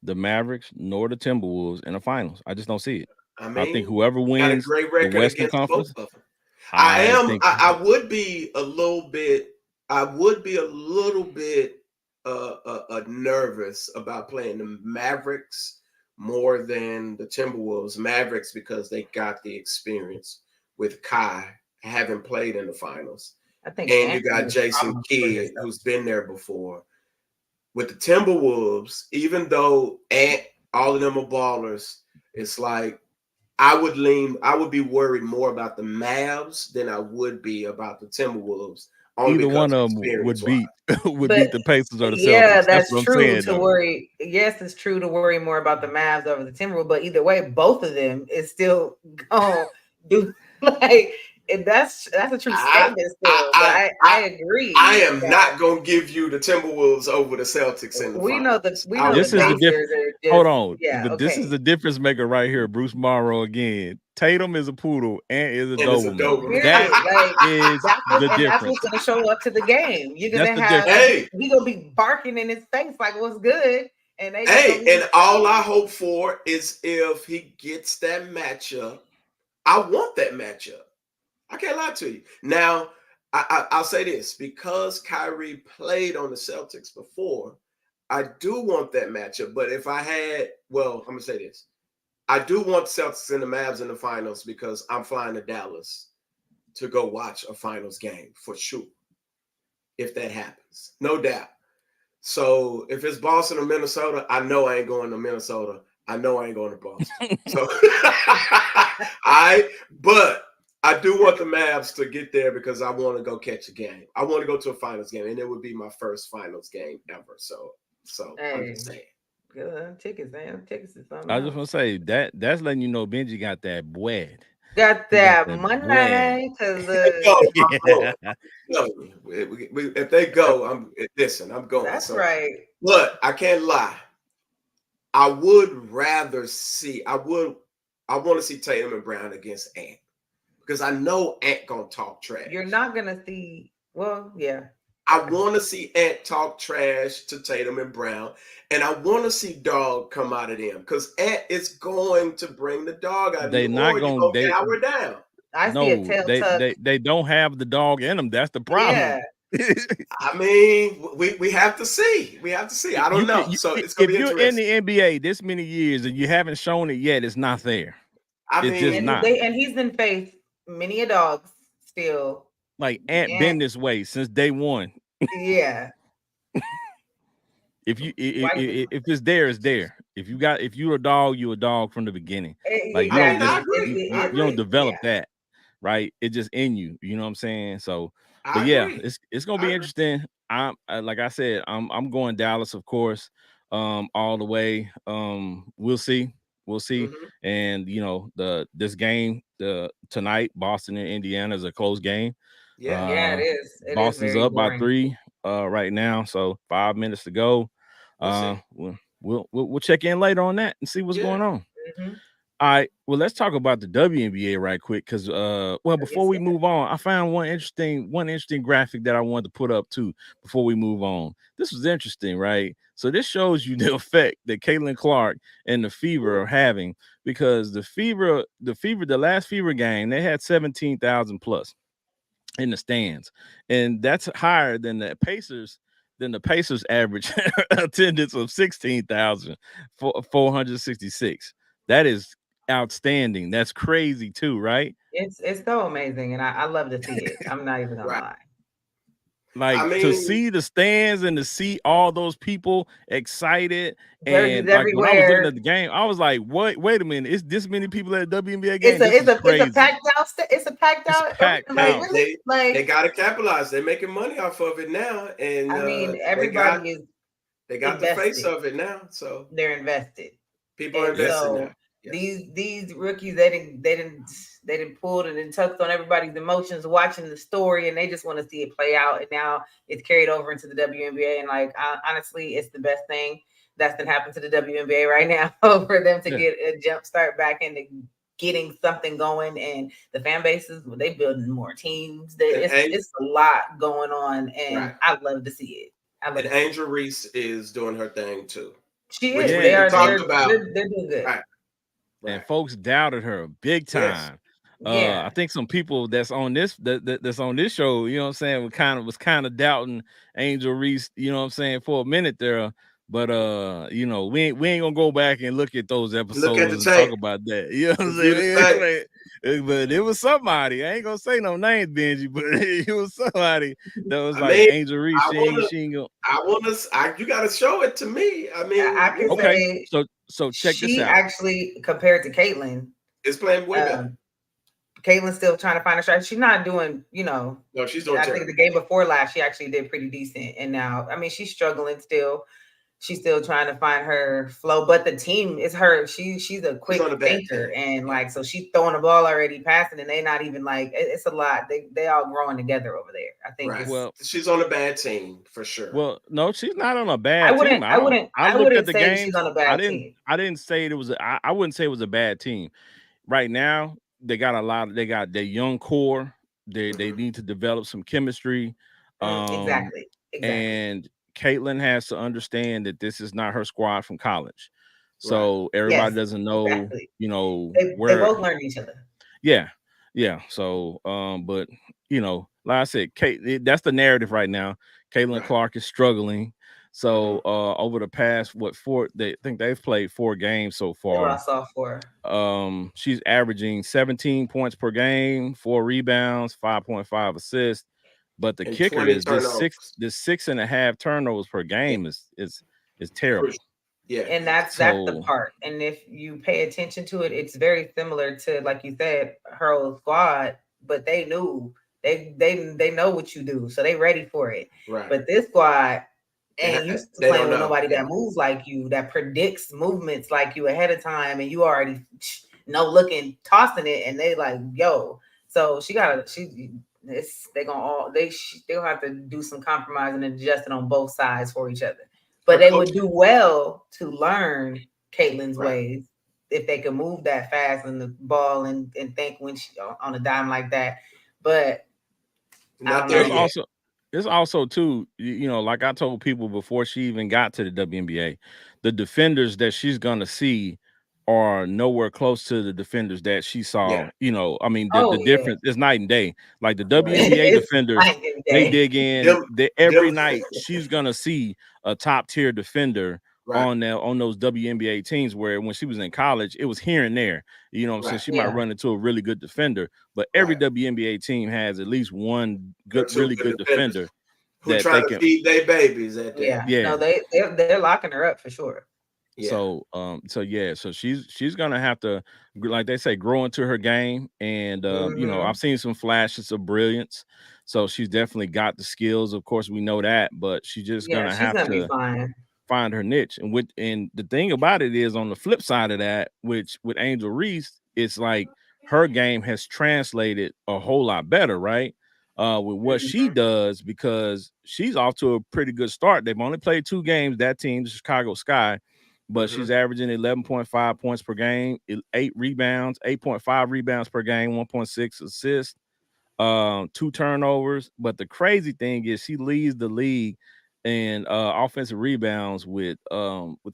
the Mavericks nor the Timberwolves in the finals. I just don't see it. I think whoever wins the Western Conference. I would be a little bit nervous about playing the Mavericks more than the Timberwolves. Mavericks because they got the experience with Kai having played in the finals. And you got Jason Kidd, who's been there before. With the Timberwolves, even though all of them are ballers, it's like I would be worried more about the Mavs than I would be about the Timberwolves. Either one of them would beat the Pacers or the Celtics. Yeah, that's true to worry. Yes, it's true to worry more about the Mavs over the Timberwolves, but either way, both of them is still gonna do like that's a true statement. Still, I agree. I am not gonna give you the Timberwolves over the Celtics in the finals. This is the difference. Hold on, this is the difference maker right here. Bruce Morrow again. Tatum is a poodle and is a Doberman. That is the difference. That's what's going to show up to the game. You're going to have you're going to be barking in his face like, "What's good?" And and all I hope for is if he gets that matchup. I want that matchup. I can't lie to you. Now, I'll say this because Kyrie played on the Celtics before. I do want that matchup, but if I had, I'm gonna say this. I do want Celtics and the Mavs in the finals because I'm flying to Dallas to go watch a finals game for sure. If that happens, no doubt. So if it's Boston or Minnesota, I know I ain't going to Minnesota. I know I ain't going to Boston. So but I do want the Mavs to get there because I want to go catch a game. I want to go to a finals game, and it would be my first finals game ever. So I'm just saying. Good tickets, man. Tickets is something. I just want to say that's letting you know Benji got that bread. Got that money because if they go, I'm going. That's right. But I can't lie. I would rather see. I want to see Tatum and Brown against Ant because I know Ant gonna talk trash. You're not gonna see. Well, yeah. I want to see Ant talk trash to Tatum and Brown, and I want to see dog come out of them because Ant is going to bring the dog out. They're not going to power down. I see a they don't have the dog in them. That's the problem. Yeah, I mean, we have to see. We have to see. I don't know. So it's gonna If be you're in interesting. the NBA this many years and you haven't shown it yet, it's not there. I It's just And mean, not. he's been faced many a dogs still. Like Ant And been this way since day one. yeah, If you white people. if it's there, it's there. If you're a dog, you're a dog from the beginning. Like you I don't mean, I just Exactly. agree. I you don't agree. develop Yeah. that, right? It just in you. You know what I'm saying? So, but I yeah, agree. it's gonna I be agree. interesting. Like I said, I'm going Dallas, of course, all the way. We'll see. Hmm. And you know this game the tonight, Boston and Indiana is a close game. Yeah. Yeah, it Uh, is. It is Boston's very up by boring. 3 right now, so 5 minutes to go. We'll see. We'll check in later on that and see what's Yeah. going on. Hmm. All right. Well, let's talk about the WNBA right quick because before Yes, we yeah. move on, I found one interesting graphic that I wanted to put up too before we move on. This was interesting, right? So this shows you the effect that Caitlin Clark and the Fever are having because the last Fever game, they had 17,000 plus in the stands, and that's higher than the Pacers average attendance of 16,466. That is outstanding. That's crazy too, right? It's so amazing, and I love to see it. I'm not even gonna Right. lie. I Like to mean, see the stands and to see all those people excited. Jerseys And like when I was looking everywhere. at the game, I was like, wait a minute, it's this many people at a WNBA It's game? a This is it's a crazy. packed out. It's a packed It's out packed arena. Like hey, house. really, they like got to capitalize. They're making money off of it now, and I mean, they got everybody is they got the face invested. of it now. So They're invested. people are And Yeah. invested now. so Yes. these rookies, they didn't pulled and tucked on everybody's emotions watching the story, and they just want to see it play out. And now it's carried over into the WNBA, and like honestly, it's the best thing that's been happening to the WNBA right now for them to Yeah. get a jump start back into getting something going. And the fan bases, they building more teams. And It's a lot going on, and right. I love to see it. I love And to see it. Angel Reese is doing her thing too, She which is. Yeah. They we are. talked They're about. they're, they're doing good. Right. And Right. folks doubted her big Yes. time. I Yeah. think some people that's on that's on this show, you know what I'm saying, was kind of doubting Angel Reese, you know what I'm saying, for a minute there. But you know, we ain't gonna go back and look at those Look at the episodes and talk tape. about that. You know what I'm Review the tape. saying? But it was somebody. I ain't gonna say no names, Benji, but it was somebody that was I like mean, Angel Reese. I want to. She ain't gonna. I want to. You got to show it to me. I I mean, can Okay, say so check this she out. actually compared to Caitlyn. it's playing way better. Caitlyn's still trying to find a strategy. She's not doing, No, she's doing I think terrible. the game before last, she actually did pretty decent. And now, I mean, she's struggling still. She's still trying to find her flow, but the team is her. She's a quick on a bad thinker, team. and Yeah. like so she's throwing the ball already, passing, and they not even like it's a lot. They all growing together over there. I think Right. it's. Well, She's on a bad team for sure. Well, no, she's not on a I bad wouldn't. team. I wouldn't. I I looked at wouldn't the say she's games. on a bad team. I didn't say it was I wouldn't say it was a bad team. Right now, they got their young core. They Mhm. need to develop some chemistry. Um Exactly. Exactly. and Caitlin has to understand that this is not her squad from college. Right. So everybody Yes. doesn't know, Exactly. you know, They where both learn each other. yeah, yeah. So, but you know, like I said, that's the narrative right now. Caitlin Right. Clark is struggling. Mhm. So, over the past they think they've played 4 games so They far. lost all four. She's averaging 17 points per game, 4 rebounds, 5.5 assists. But the And kicker 20 is turnovers. this 6.5 turnovers per game is Crucial. terrible. Yeah. And that's the So part. And if you pay attention to it, it's very similar to, like you said, her old squad, but they knew they know what you do, so they ready for it. Right. But this squad ain't used to They don't playing with know. nobody Yeah. that moves like you, that predicts movements like you ahead of time, and you already no looking, tossing it, and they like, yo. So they gonna they'll have to do some compromising and adjusting on both sides for each other. But Her they coach. would do well to learn Caitlin's Right. ways if they could move that fast in the ball and think when she on a dime like that. But I Not don't there it's know. yet. also it's also too, you know, like I told people before she even got to the WNBA, the defenders that she's gonna see are nowhere close to the defenders that she Yeah. saw. You know, I mean, Oh the yeah, difference is night and day. Like the Right. WNBA it's defenders, night and they day. dig in. Them, Every them, night she's gonna see a top tier defender right, on those WNBA teams. Where when she was in college, it was here and there. You know what I'm saying? right, She might Yeah, run into a really good defender, but every right. WNBA team has at least one Or good, two really good good defenders defender who that trying they to can. feed their babies at that. yeah. No, Yeah. they're locking her up for sure. Yeah, So yeah, so she's gonna have to, like they say, grow into her game. And you know, Hmm. I've seen some flashes of brilliance. So she's definitely got the skills. Of course, we know that, but she's just Yeah, gonna she's have gonna be to fine. find her niche. And the thing about it is, on the flip side of that, which with Angel Reese, it's like her game has translated a whole lot better, right? With what she hmm, does, because she's off to a pretty good start. They've only played 2 games, that team, the Chicago Sky, but hmm, she's averaging 11.5 points per game, 8 rebounds, 8.5 rebounds per game, 1.6 assists, 2 turnovers. But the crazy thing is she leads the league in offensive rebounds with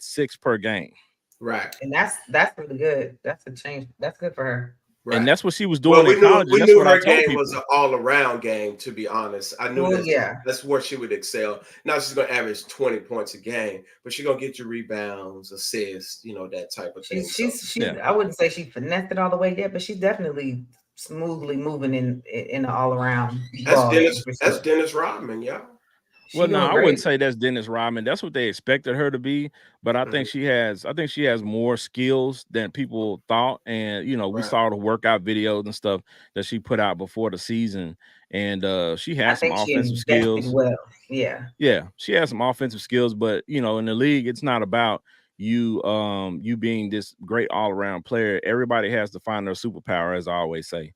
6 per game. right, And that's really good. That's a change. That's good for her. And right. that's what she was Well, doing in college. And we that's knew what I her told game was people. an all around game. To be honest, I knew Well, yeah, that's where she would excel. Now she's gonna average 20 points a game, but she's gonna get you rebounds, assists, that type of thing. So she's. Yeah. I wouldn't say she finessed it all the way yet, but she's definitely smoothly moving in an all around ball game for That's sure. Dennis Rodman, y'all. She Well, no, doing I wouldn't great. say that's Dennis Rodman. That's what they expected her to be, but Mhm. I think she has more skills than people thought. And you know, we Right. saw the workout videos and stuff that she put out before the season, and she I has some think she offensive invested skills. well. Yeah, Yeah, she has some offensive skills, but you know, in the league, it's not about you being this great all-around player. Everybody has to find their superpower, as I always say.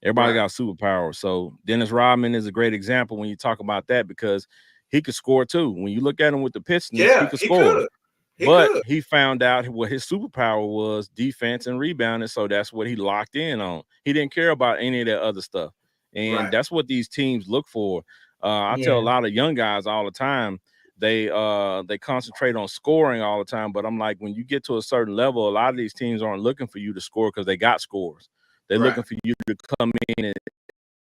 Everybody Right. got superpower. So Dennis Rodman is a great example when you talk about that, because he could score too. When you look at him with the Pistons, he Yeah, could he score. could. He But could. he found out what his superpower was: defense and rebounding. So that's what he locked in on. He didn't care about any of that other stuff. And Right. that's what these teams look for. I tell a yeah, lot of young guys all the time, they concentrate on scoring all the time. But I'm like, when you get to a certain level, a lot of these teams aren't looking for you to score because they got scores. They're Right. looking for you to come in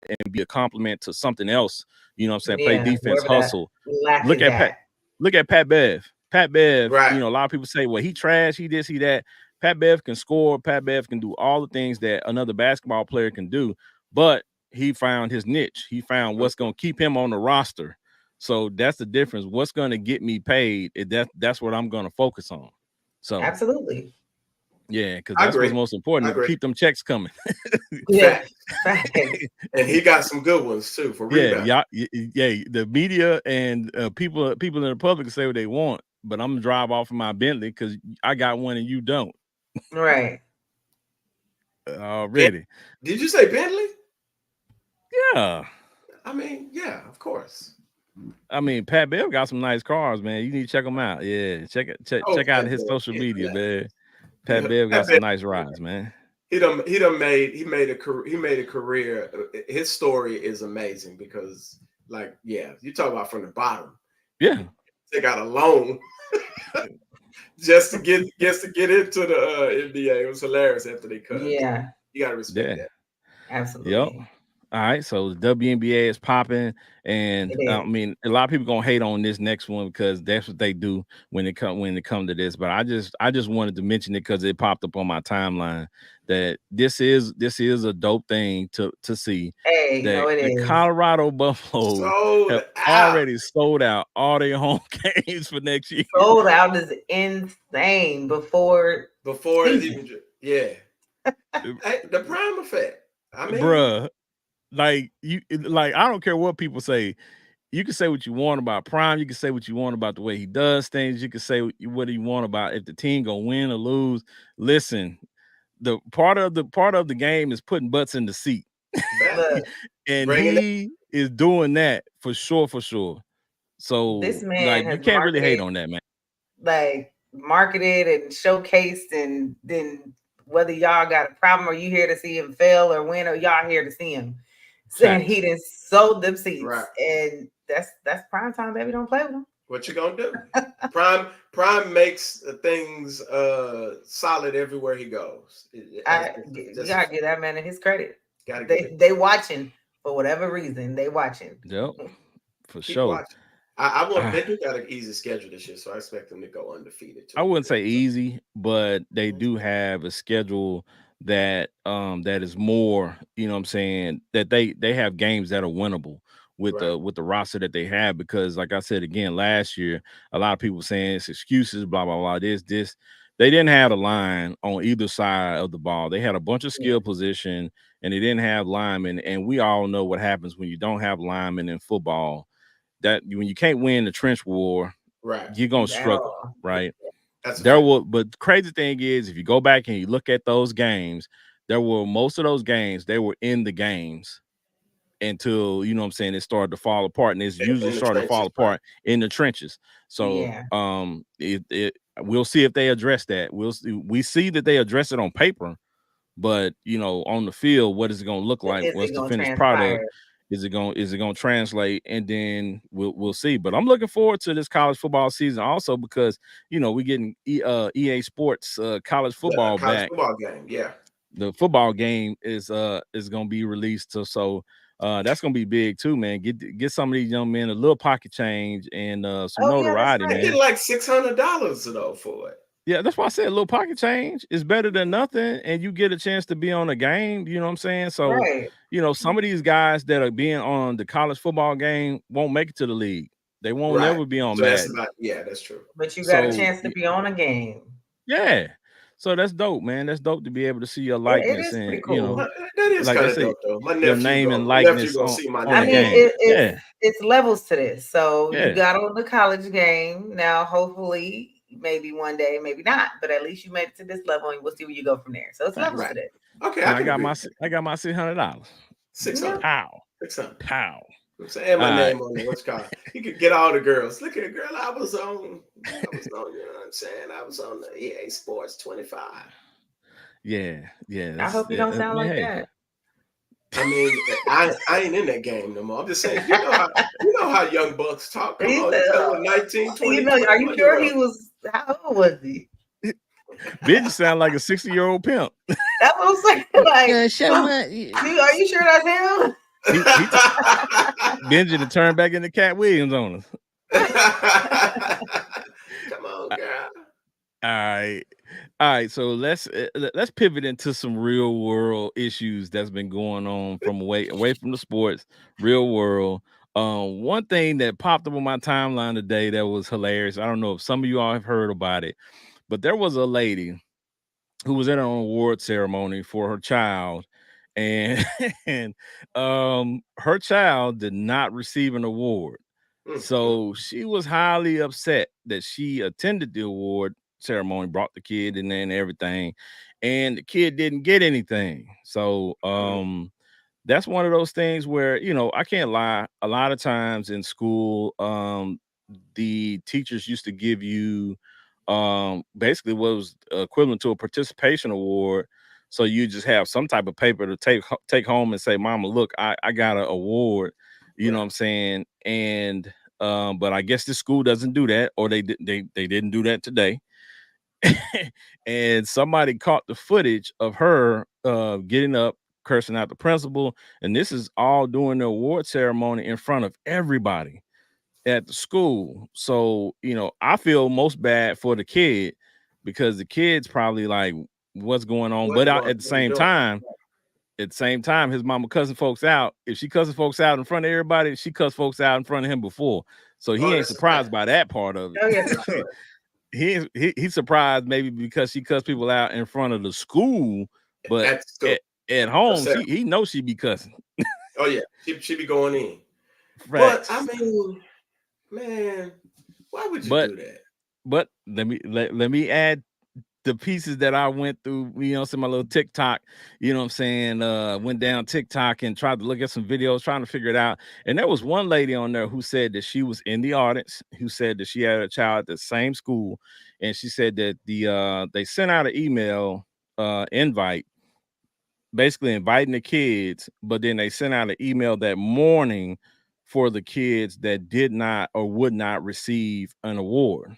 and be a complement to something else. You know what I'm saying? Play yeah. defense, Wherever that hustle. lack Look is at Pat. at. Look at Pat Bev. Pat Bev, Right. you know, a lot of people say, well, he trash, he this, he that. Pat Bev can score. Pat Bev can do all the things that another basketball player can do, but he found his niche. He found what's going to keep him on the roster. So that's the difference. What's going to get me paid? That's what I'm going to focus on. So Absolutely. yeah, because I that's what's agree. most I important, to agree. keep them checks coming. Yeah, Fact. facts. And he got some good ones too for Yeah, rebound. yeah. The media and people in the public say what they want, but I'm gonna drive off of my Bentley because I got one and you don't Right. Yeah. already. Did you say Bentley? Yeah, I mean, yeah, of course. I mean, Pat Bell got some nice cars, man. You need to check them out. Yeah, check out Okay, his well, social yeah, media, yeah. man. Pat Yeah, Bell I got some bet nice rides, man. he made a career. He made a career. His story is amazing because, like, yeah, you talk about from the bottom. Yeah, They got a loan just to get into the NBA. It was hilarious after they cut. Yeah, You gotta respect yeah, that. yep. absolutely. All right, so the WNBA is popping, and It I is. mean, a lot of people gonna hate on this next one because that's what they do when it come to this. But I just wanted to mention it because it popped up on my timeline that this is a dope thing to see, Hey, you know that it the is. Colorado Buffaloes Sold have out already sold out all their home games for next year, Sold out is insane before before it season. even. Yeah, hey, the prime effect. I mean, bruh. Like I don't care what people say. You can say what you want about Prime. You can say what you want about the way he does things. You can say what you want about if the team gonna win or lose. Listen, the part of the game is putting butts in the seat, fact. Look, and Bringing it. he is doing that for sure, for sure. this So man like, you has can't really hate on that, man. marketed and showcased, and then whether y'all got a problem or you here to see him fail or win, or y'all here to see him. And he Facts. done sold them seats. Right. And that's prime time, baby. Don't play with him. What you gonna do? Prime makes things solid everywhere he goes. You gotta give that man his credit. Gotta give They it. they watching for whatever reason. They watching. Yep, for Keep sure. watching. I want Ah, they do got an easy schedule this year, so I expect them to go undefeated I too. wouldn't say easy, but they Mhm. do have a schedule that is more, you know what I'm saying, that they have games that are winnable Right, with the roster that they have, because like I said again last year, a lot of people saying it's excuses, blah blah blah, this. They didn't have a line on either side of the ball. They had a bunch of Yeah. skill position and they didn't have linemen. And we all know what happens when you don't have linemen in football. That when you can't win the trench war, right. you're gonna At struggle, all. right? That's a There fact. will, but the crazy thing is, if you go back and you look at those games, there were most of those games, they were in the games until, you know what I'm saying, it started to fall apart. And it's usually In the started to fall trenches, right? apart in the trenches. So Yeah. it we'll see if they address that. We see that they address it on paper, but you know, on the field, what is it gonna look like? Is What's it the gonna finished product? transpire? Is it gonna translate? And then we'll see. But I'm looking forward to this college football season also, because you know we're getting EA Sports college The football college back. football game, yeah. The football game is gonna be released. So that's gonna be big too, man. Get some of these young men a little pocket change and some Oh yeah, that's notoriety, They right. get man. like $600 though for it. Yeah, that's why I said a little pocket change is better than nothing, and you get a chance to be on a game. You know what I'm saying? So, Right. you know, some of these guys that are being on the college football game won't make it to the league. They won't Right. never be on So that's Madden. about, yeah, that's true. But you got a So, chance to be on a game. yeah. So that's dope, man. That's dope to be able to see your It likeness is and, pretty you know, cool. That is like they kind of say, dope though. your name and My nephew likeness gonna see my on I the name mean, on game. it. Yeah. it's levels to this. So you Yeah. got on the college game. Now, hopefully, maybe one day, maybe not, but at least you made it to this level, and we'll see where you go from there. So it's levels Facts. to Right. this. Okay, I And can agree with that. I got my $600. Yeah. 600. Pow. 600. Pow. I'm saying All my right. name on it. What's it called? You could get all the girls. Look at the girl I was on. You know what I'm saying? I was on the EA Sports 25. Yeah. Yeah. I That's hope you don't I sound mean, like hey. that. I mean, I ain't in that game no more. I'm just saying, you know how young bucks talk. Come He on, said, you tell with 19, you 20, know, are you 21 sure year he old. was? How old was he? Benji sound like a 60-year-old pimp. That's what I'm saying. Like, Show my are you sure that's him? he Benji to turn back into Cat Williams on us. Come on, girl. All right. All right, so let's pivot into some real world issues that's been going on from away from the sports, real world. One thing that popped up on my timeline today that was hilarious. I don't know if some of you all have heard about it, but there was a lady who was at an award ceremony for her child, and and her child did not receive an award. So she was highly upset that she attended the award ceremony, brought the kid in there and everything, and the kid didn't get anything. So that's one of those things where, you know, I can't lie. A lot of times in school, the teachers used to give you basically what was equivalent to a participation award. So you just have some type of paper to take home and say, Mama, look, I got an award, you know what Right. I'm saying? And but I guess the school doesn't do that, or they didn't do that today. And somebody caught the footage of her getting up, cursing out the principal, and this is all during the award ceremony in front of everybody at the school. So, you know, I feel most bad for the kid because the kid's probably like, what's going on? But at the What you same doing? time, his mama cussing folks out. If she cussing folks out in front of everybody, she cussed folks out in front of him before. So he Oh, ain't that's a fact. surprised by that part of Oh yeah, for it. sure. He's surprised maybe because she cussed people out in front of the school, but At school. at home, Herself. he knows she be cussing. Oh yeah, she be going in. But I Facts. mean, man, why would you But do that? let me add the pieces that I went through, you know, some my little TikTok, you know what I'm saying? Went down TikTok and tried to look at some videos, trying to figure it out. And there was one lady on there who said that she was in the audience, who said that she had a child at the same school, and she said that they sent out an email invite, basically inviting the kids, but then they sent out an email that morning for the kids that did not or would not receive an award.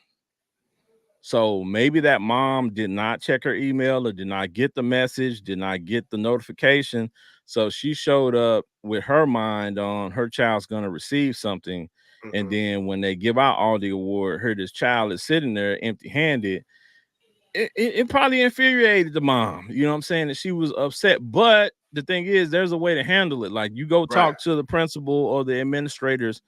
So maybe that mom did not check her email or did not get the message, did not get the notification. So she showed up with her mind on her child's going to receive something. And Mhm. then when they give out all the award, her this child is sitting there empty handed. It probably infuriated the mom. You know what I'm saying? That she was upset. But the thing is, there's a way to handle it. Like you go Right. talk to the principal or the administrators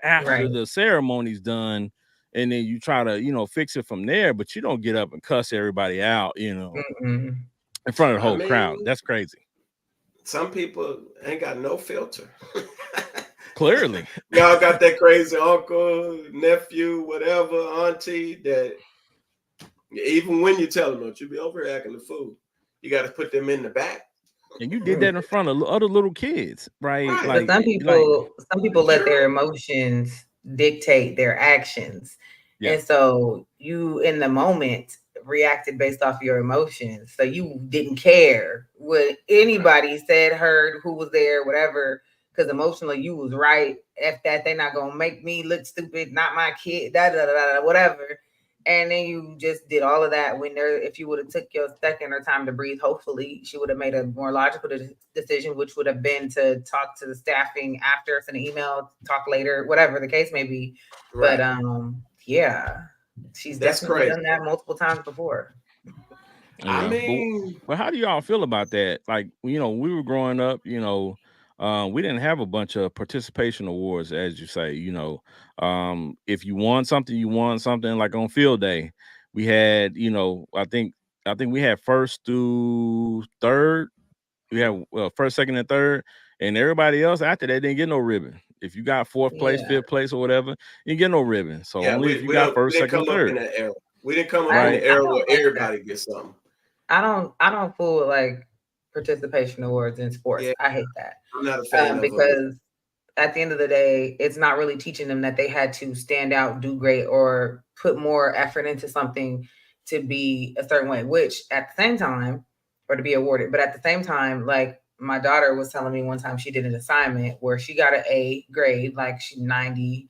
after Right. the ceremony's done, and then you try to, fix it from there, but you don't get up and cuss everybody out, Mm-mm. in front of the I whole crowd. mean, That's crazy. some people ain't got no filter. Clearly. Y'all got that crazy uncle, nephew, whatever, auntie that even when you tell them, don't you be over here acting the fool. You got to put them in the back. And you did that in front of other little kids, right? Right. But Like, like, some people let their Sure. emotions dictate their actions. yeah. And so you in the moment reacted based off your emotions. So you didn't care what anybody said, heard, who was there, whatever, because emotionally you was right. If that they're not gonna make me look stupid, not my kid, whatever. And then you just did all of that when there, if you would have took your second or time to breathe, hopefully she would have made a more logical decision, which would have been to talk to the staffing after, send an email, talk later, whatever the case may be. But Right. yeah, she's That's definitely crazy. done that multiple times before. I Yeah, mean, but how do y'all feel about that? Like, we were growing up, we didn't have a bunch of participation awards, as you say. If you won something, you won something. Like on field day, we had, I think we had first through third. We had first, second, and third, and everybody else after that didn't get no ribbon. If you got fourth place, Yeah, fifth place, or whatever, you get no ribbon. So yeah, only if we you we got don't we first, didn't second, come and up in third, that era. We didn't come up in I right? the I era where don't like that. everybody gets something. I don't fool with like participation awards in sports. Yeah, I hate that. I'm not a fan of them. Because at the end of the day, it's not really teaching them that they had to stand out, do great, or put more effort into something to be a certain way, which at the same time, or to be awarded. But at the same time, like my daughter was telling me one time she did an assignment where she got an A grade, like she 90%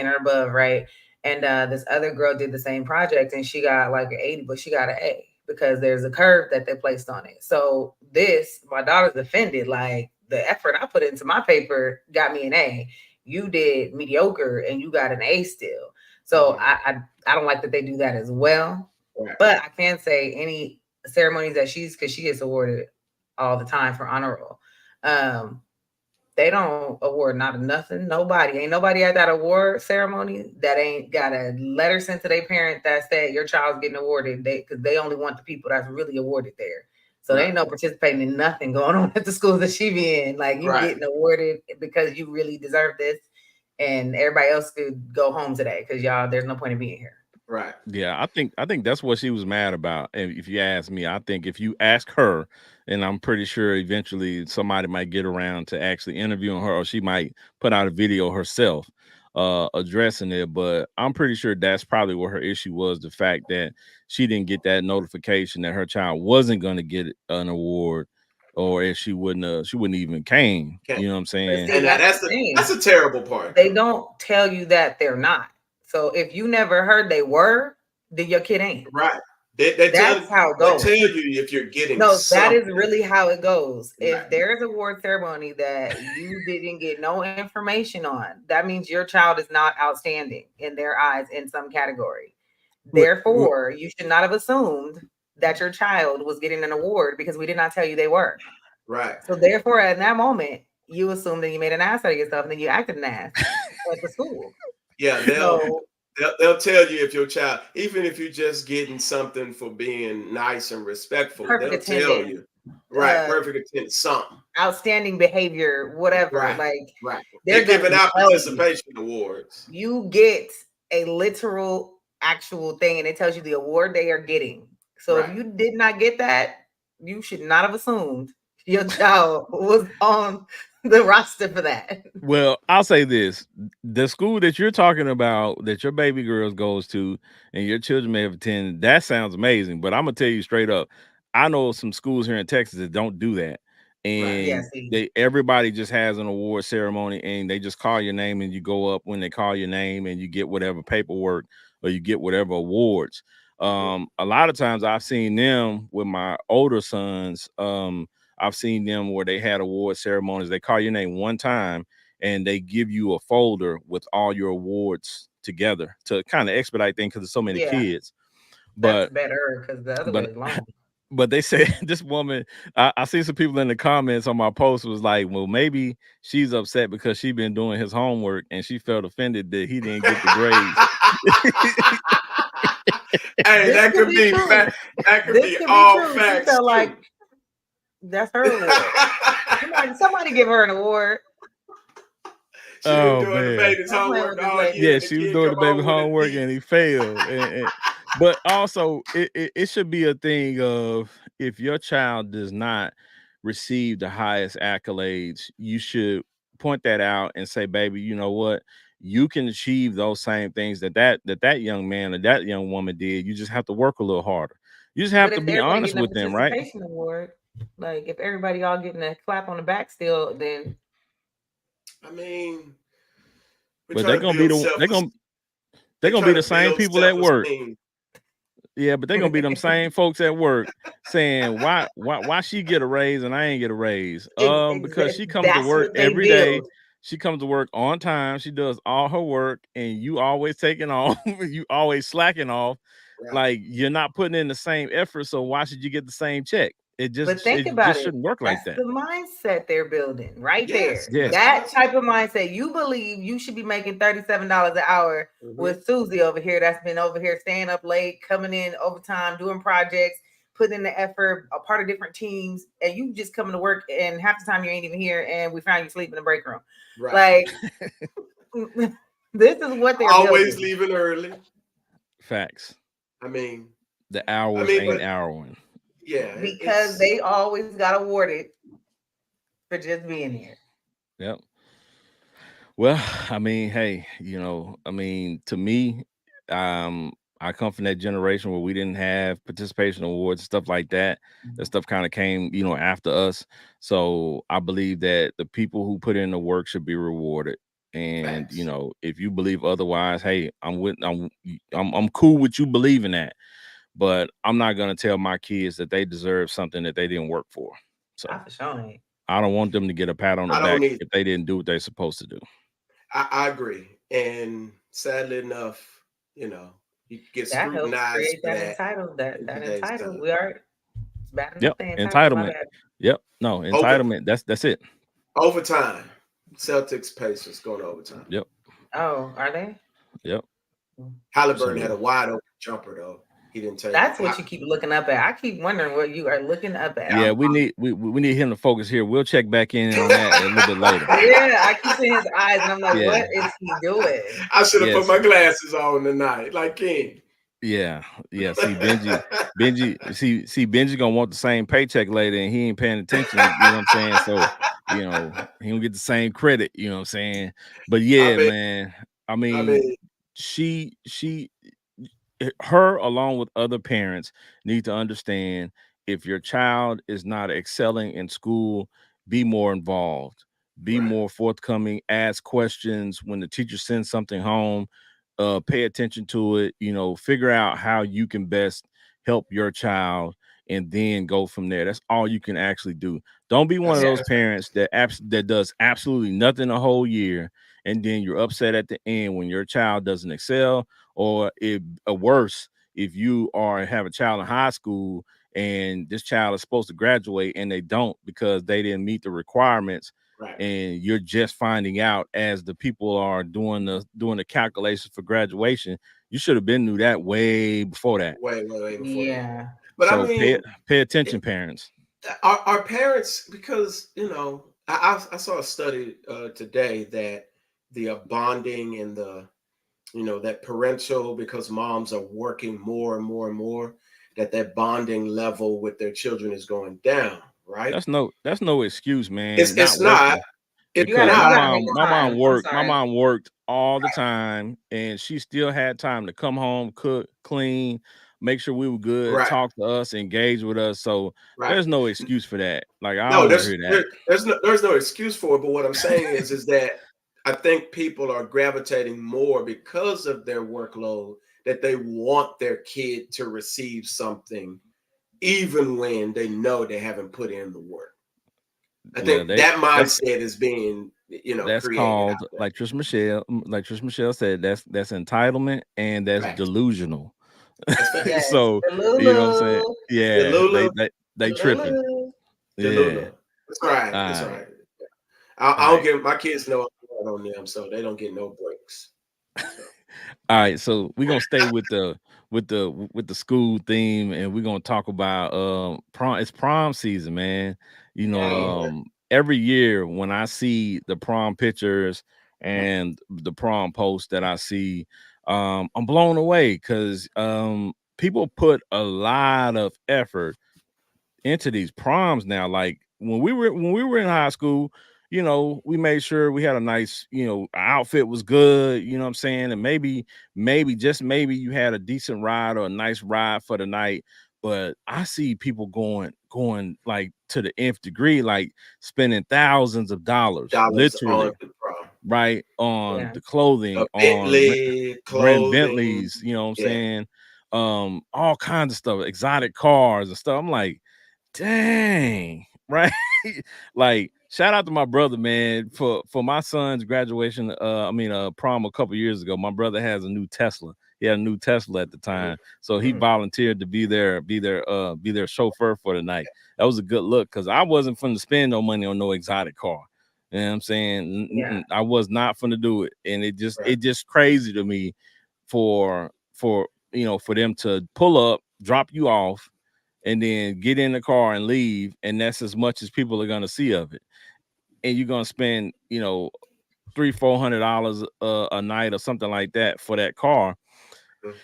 or above, right? And this other girl did the same project and she got like an 80, but she got an A because there's a curve that they placed on it. So this, my daughter's offended, like the effort I put into my paper got me an A. You did mediocre and you got an A still. So Mhm. I don't like that they do that as well. Right. But I can say any ceremonies that because she gets awarded all the time for honor roll. Um, they don't award not nothing. Nobody ain't nobody at that award ceremony that ain't got a letter sent to their parent that said your child's getting awarded. Because they only want the people that's really awarded there. So they Right. ain't no participating in nothing going on at the school that she be in. Like you Right. getting awarded because you really deserve this, and everybody else could go home today because y'all there's no point in being here. Right. Yeah, I think that's what she was mad about. And if you ask me, I think if you ask her, and I'm pretty sure eventually somebody might get around to actually interviewing her, or she might put out a video herself addressing it. But I'm pretty sure that's probably what her issue was, the fact that she didn't get that notification that her child wasn't going to get an award, or if she wouldn't even came. Okay. You know what I'm But saying? see, And now that's that's the that's thing. a terrible part. They don't tell you that they're not. So if you never heard they were, then your kid ain't. Right. They tell That's how it they tell goes. you if you're getting No, that is something. really how it goes. Right. If there's a award ceremony that you didn't get no information on, that means your child is not outstanding in their eyes in some category. Well, Therefore, you should not have assumed that your child was getting an award because we did not tell you they were. Right. So therefore, in that moment, you assumed that you made an ass out of yourself and then you acted an ass at the school. Yeah, So they'll tell you if your child, even if you're just getting something for being nice and respectful, perfect they'll tell attendance, you. Right, uh, perfect attendance, something. outstanding behavior, whatever. Right, Like right. they're They're gonna giving out tell you. participation awards. You get a literal actual thing and it tells you the award they are getting. So if Right. you did not get that, you should not have assumed your child was on the roster for that. Well, I'll say this: the school that you're talking about, that your baby girls goes to, and your children may have attended, that sounds amazing. But I'm gonna tell you straight up, I know some schools here in Texas that don't do that. Right. Yeah, and see. everybody just has an award ceremony, and they just call your name, and you go up when they call your name, and you get whatever paperwork or you get whatever awards. A lot of times I've seen them with my older sons. I've seen them where they had award ceremonies. They call your name one time, and they give you a folder with all your awards together to kind of expedite things because there's so many Yeah, kids. that's But better because the other way but is long. but they said this woman, I see some people in the comments on my post was like, well, maybe she's upset because she been doing his homework and she felt offended that he didn't get the grades. Hey, This that could could be be true. that could This be could be all true. She facts felt like too. that's her award. Somebody give her an award. She been Oh doing the man. baby's Stop playing homework with this all lady. year, Yeah, and the she was kid doing come the baby home with a homework D. and he failed. But also, it should be a thing of if your child does not receive the highest accolades, you should point that out and say, baby, you know what? You can achieve those same things that young man or that young woman did. You just have to work a little harder. You just have But to if be everybody honest getting a with them, right? participation award, like if everybody all getting a clap on the back still, then I mean, we're But trying they're to gonna be build the self. they're They're gonna be trying the to same build people at work. self-esteem. Yeah, but they're gonna be them same folks at work saying, why she get a raise and I ain't get a raise? Because she comes to that's work what they every day. build. She comes to work on time. She does all her work, and you always taking off. You always slacking off. Right. Like you're not putting in the same effort. So why should you get the same check? But think It about just it. shouldn't work like That's that. the mindset they're building right Yes, there. Yeah. That type of mindset. You believe you should be making $37 an hour with Susie over here that's been over here staying up late, coming in overtime, doing projects, putting in the effort, a part of different teams, and you just coming to work and half the time you ain't even here and we found you sleeping in the break room. right. Like this is what they're Always building. leaving early. Facts. I mean, The hours but ain't hourling. yeah, Because they always got awarded for just being here. Yep. Well, I mean, hey, to me, I come from that generation where we didn't have participation awards, stuff like that. That stuff kind of came, after us. So I believe that the people who put in the work should be rewarded. And facts. if you believe otherwise, hey, I'm cool with you believing that. But I'm not gonna tell my kids that they deserve something that they didn't work for. So I for sure ain't. I don't want them to get a pat on the I don't back need. if they didn't do what they're supposed to do. I agree, and sadly enough, you get That helps scrutinized create for that that entitled. in That today's entitled. time. We are it's bad enough Yep, they entitled. My entitlement. bad. Yep, no Over entitlement. That's it. overtime, Celtics Pacers going to overtime. Yep, Oh, are they? yep. Halliburton had So a wide open jumper though. He didn't take. That's what you keep looking up at. I keep wondering what you are looking up at. yeah, we need him to focus here. We'll check back in on that a little bit later. Yeah, I keep seeing his eyes, and I'm like, Yeah, what is he doing? I should have put yes, my glasses on tonight, like King. yeah. See Benji gonna want the same paycheck later, and he ain't paying attention. You know what I'm saying? So he don't get the same credit. You know what I'm saying? But I yeah, mean, man. I I mean, mean, she her along with other parents need to understand if your child is not excelling in school, be more involved, be right, more forthcoming, ask questions when the teacher sends something home, pay attention to it, figure out how you can best help your child and then go from there. That's all you can actually do. Don't be one of that's Yeah. those that's parents that does absolutely nothing the whole year and then you're upset at the end when your child doesn't excel, or if worse, if you have a child in high school and this child is supposed to graduate and they don't because they didn't meet the requirements, right. and you're just finding out as the people are doing the calculations for graduation. You should have been knew that way before that. Way before that. Yeah. But I So mean, pay attention, parents. our parents, because I saw a study today that the bonding and the that parental, because moms are working more and more and more, that bonding level with their children is going down, right? That's no excuse, man. Not It's not. working. It's Because You my not. gotta make mom, my time. mom I'm worked. My sorry. mom worked all the time, and she still had time to come home, cook, clean, make sure we were good, Right. talk to us, engage with us. So Right. there's no excuse for that. Like I No, don't want to hear that. there's no excuse for it. But what I'm saying is that I think people are gravitating more because of their workload that they want their kid to receive something, even when they know they haven't put in the work. I Yeah, think that that's mindset is being, that's created out called, there. like Trish Michelle said, that's entitlement and that's Facts. delusional. That's facts. Yes, So the you know what I'm saying? Lulu, Yeah, Delulu, they the tripping. Lulu. Yeah. Delulu. That's right. All That's right. right. All I don't right. get my kids know I'm hard on them, so they don't get no breaks. So All right, so we're gonna stay with the school theme, and we're gonna talk about prom. It's prom season, man. You know, Yes. every year when I see the prom pictures and the prom posts that I see, I'm blown away because people put a lot of effort into these proms now. Like when we were in high school, we made sure we had a nice, outfit was good, you know what I'm saying? And maybe just maybe you had a decent ride or a nice ride for the night. But I see people going like to the nth degree, like spending thousands of dollars, dollars on literally, the prom. right, on Yeah. the A clothing, on Bentley, rent clothing. Bentleys, you know what I'm Yeah. saying? All kinds of stuff, exotic cars and stuff. I'm like, dang, right? Like, shout out to my brother, man, for my son's graduation. Prom a couple years ago. My brother has a new Tesla. He had a new Tesla at the time, so he Mhm. volunteered to be their chauffeur for the night. That was a good look because I wasn't finna spend no money on no exotic car. You know what I'm saying? Yeah. I was not finna do it, and Right. it just crazy to me for them to pull up, drop you off, and then get in the car and leave, and that's as much as people are gonna see of it. And you're gonna spend, $300-400 a night or something like that for that car. Mhm.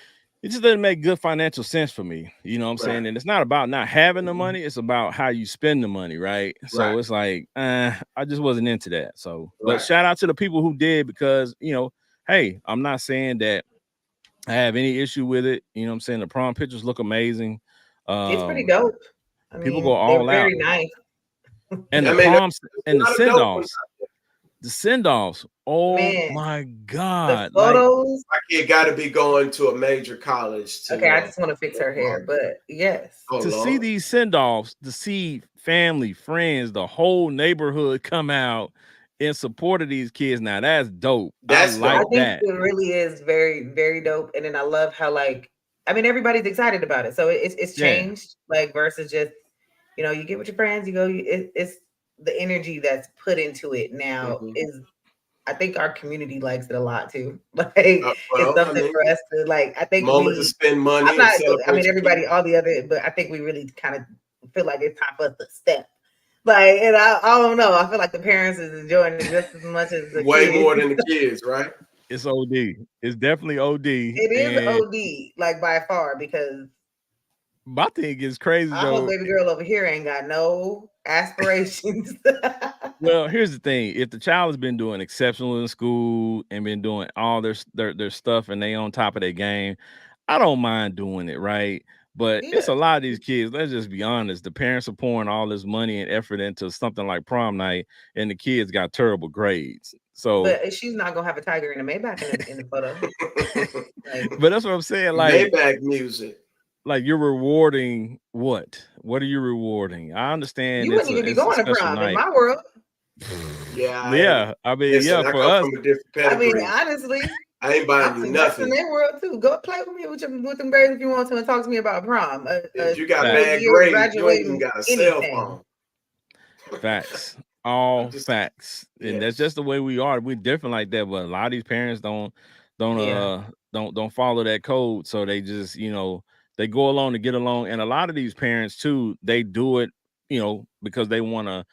It just doesn't make good financial sense for me. You know what I'm Right. saying? And it's not about not having the money, it's about how you spend the money, right? Right. So it's like, I just wasn't into that. So, but Right. shout out to the people who did because, hey, I'm not saying that I have any issue with it. You know what I'm saying? The prom pictures look amazing. It's pretty Um, dope. I People go mean, they're all out. very nice. And the I mean, proms there's and a lot of dope ones. the send-offs. Oh Man, my the God. Like, photos. My kid got to be going to a major college Okay, to I just want to fix her hair, but yes. oh to see Lord. these send-offs, to see family, friends, the whole neighborhood come out in support of these kids. Now that's dope. I That's I like dope. think that. it really is very, very dope. And then I love how I mean everybody's excited about it. So it's Yeah. changed like versus just you get with your friends, you go. It's the energy that's put into it now Mhm. is. I think our community likes it a lot too. Like it's Well, I something mean, for us to like. I think moment to we. spend I'm money and not. I celebrate mean, your kid. everybody, all the other, but I think we really kind of feel like it's time for us to step. Like, and I don't know. I feel like the parents is enjoying it just as much as the Way kids. more than the kids, right? It's OD. It's definitely OD. It is And OD, like by far, because my thing is crazy I hope though. baby girl over here ain't got no aspirations. Well, here's the thing: if the child has been doing exceptional in school and been doing all their stuff, and they on top of their game, I don't mind doing it, right? But Yeah, it's a lot of these kids. Let's just be honest: the parents are pouring all this money and effort into something like prom night, and the kids got terrible grades. So, but she's not gonna have a tiger in a Maybach in the photo. Like but that's what I'm saying. Maybach music. Like you're rewarding what? What are you rewarding? I understand you wouldn't even be it's a going to special prom in night. my world. Yeah, Yeah, I mean, listen, yeah, I for come us, from a different I mean, pedigree. honestly, I ain't buying I'm you that's in nothing. their world too. Go play with me with them grades if you want to, and talk to me about prom. If A you got facts, fifth bad year grades, you ain't even graduating got a cell anything. phone. facts, I'm all just facts, and that's yes. just the way we are. We're different like that, but a lot of these parents don't Yeah, don't follow that code, so they just they go along to get along, and a lot of these parents too, they do it because they want to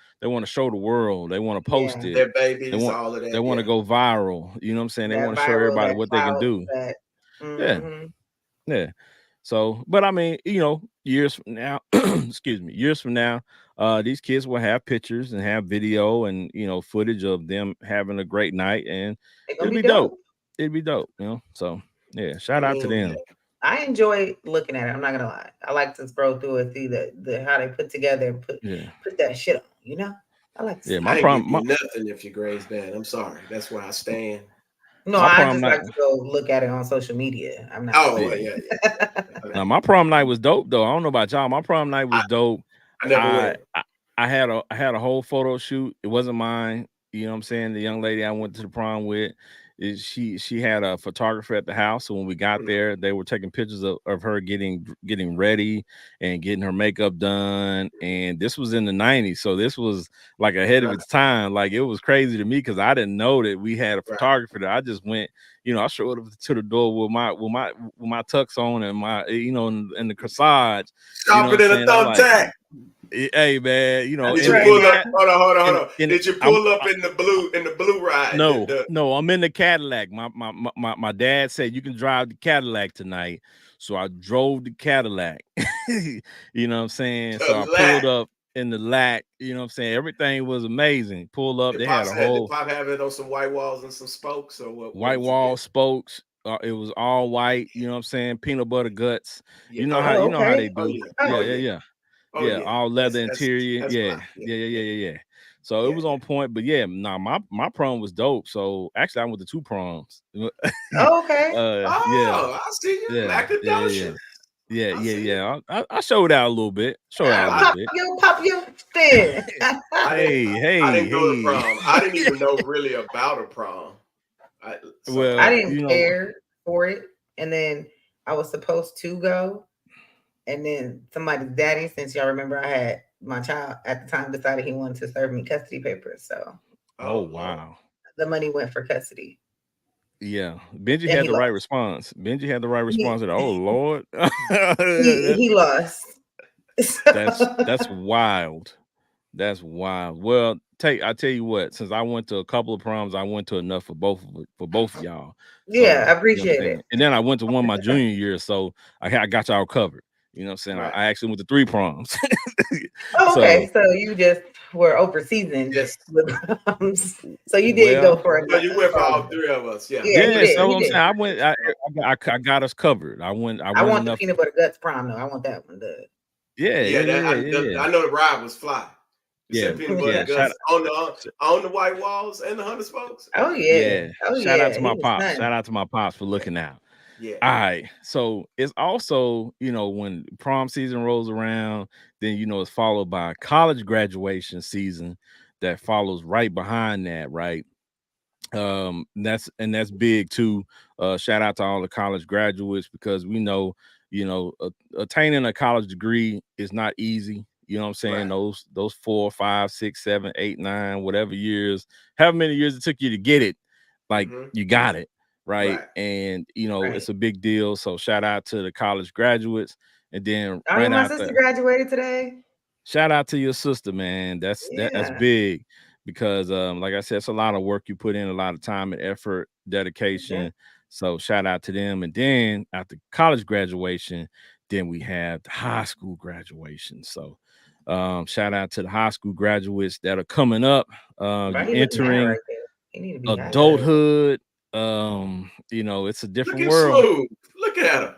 show the world, they want to post yeah. it, Their they babies, want all of they that. want to Yeah. go viral. You know what I'm saying? They That want to show viral, everybody that what they can clout, do. that. Yeah. Mm-hmm. Yeah. So, but I mean, years from now, excuse me, years from now, these kids will have pictures and have video and footage of them having a great night, and They're gonna it'll be be dope. dope. It'll be dope. So yeah, I shout out to mean, them. I enjoy looking at it. I'm not gonna lie. I like to scroll through and see the how they put together and put Yeah, that shit on. You know, I like to yeah. see My I it. ain't give problem, you nothing if your grades bad. I'm sorry. That's where I stand. No, my I prom just night. like to go look at it on social media. I'm not Oh, like. well, Yeah. yeah. Now my prom night was dope though. I don't know about y'all. My prom night I, was dope. I never I, went. I I had a whole photo shoot. It wasn't mine. You know what I'm saying? The young lady I went to the prom with, she had a photographer at the house. So when we got Mhm. there, they were taking pictures of her getting ready and getting her makeup done. And this was in the 90s. So this was like ahead of Right, its time. Like it was crazy to me because I didn't know that we had a right. photographer there. I just went, I showed up to the door with my tux on and my, in the corsage. You know what I'm Sharper than a saying? I'm like, thumbtack. hey man, That's Did you in right the pull up? now. cat Hold on. in Did you I'm pull up in the blue ride? no, no, I'm in the Cadillac. My dad said you can drive the Cadillac tonight. So I drove the Cadillac. You know what I'm saying? So I the pulled lack. up in the lack, you know what I'm saying? Everything was amazing. Pulled up, they had a Did whole Pop have it on some white walls and some spokes, or what white did you wall get? spokes. It was all white, you know what I'm saying? Peanut butter guts. Yeah. Oh, You know how they okay. Oh do. yeah. Oh, Oh Yeah, yeah, yeah. yeah. Oh Yeah, yeah. all leather interior. That's Yeah, fly. Yeah. yeah, yeah, yeah, Yeah. yeah, yeah. So it Yeah. was on point, but yeah, nah, my prom was dope. So actually, I went to two proms. okay. Yeah, Oh, I see you. yeah, yeah, yeah, yeah, Macadocious. yeah, I yeah, see you. yeah. I showed out a little bit. Showed out a little I, Pop bit. your spin. I didn't Hey, I hey, didn't go to hey. prom. I didn't even know really about a prom. I Well, didn't care for it, and then I was supposed to go, and then somebody's daddy, since y'all remember, I had my child at the time, decided he wanted to serve me custody papers, so oh oh Lord. wow. the money went for custody, Yeah, Benji and had he the right lost. response. Benji had the right response. He And, oh Lord, he lost. that's wild. That's wild. Well, I tell you what, since I went to a couple of proms, I went to enough for both of y'all. Yeah, I So you know what appreciate I'm saying. it. And then I went to one my junior year, so I got y'all covered. You know what I'm saying. Right. I actually went to three proms. Oh, So okay, so you just were over seasoned Yes. with drums. So you did go well, for So you went for all a three of us. Yeah. yeah, he yeah. did. So He I'm did. saying I got us covered. I I went want the enough. peanut butter guts prom though. I want that one. The Yeah, Yeah, yeah, yeah, yeah, yeah, yeah. I know the ride was fly. You Yeah, said peanut butter yeah. guts on the white walls and the hunter spokes. oh Okay. yeah, Yeah. oh Shout out yeah, to he my was pops. fun. Shout out to my pops for Yeah. looking out. Yeah. All right. So it's also, when prom season rolls around, then it's followed by college graduation season that follows right behind that, right? That's big too. Shout out to all the college graduates because we know, attaining a college degree is not easy. You know what I'm saying? Right. Those 4, 5, 6, 7, 8, 9, whatever years, however many years it took you to get it, like Mm-hmm. you got it. Right. Right. And Right. it's a big deal. So shout out to the college graduates. And then Oh, yeah, right my out sister there, graduated today. shout out to your sister, man. That's Yeah, big because like I said, it's a lot of work you put in, a lot of time and effort, yeah. dedication. So shout out to them. And then after college graduation, then we have the high school graduation. So shout out to the high school graduates that are coming up. Right, You he looking mad entering right there. He need to be higher. adulthood. It's a Look different at world. Smooth. Look at him.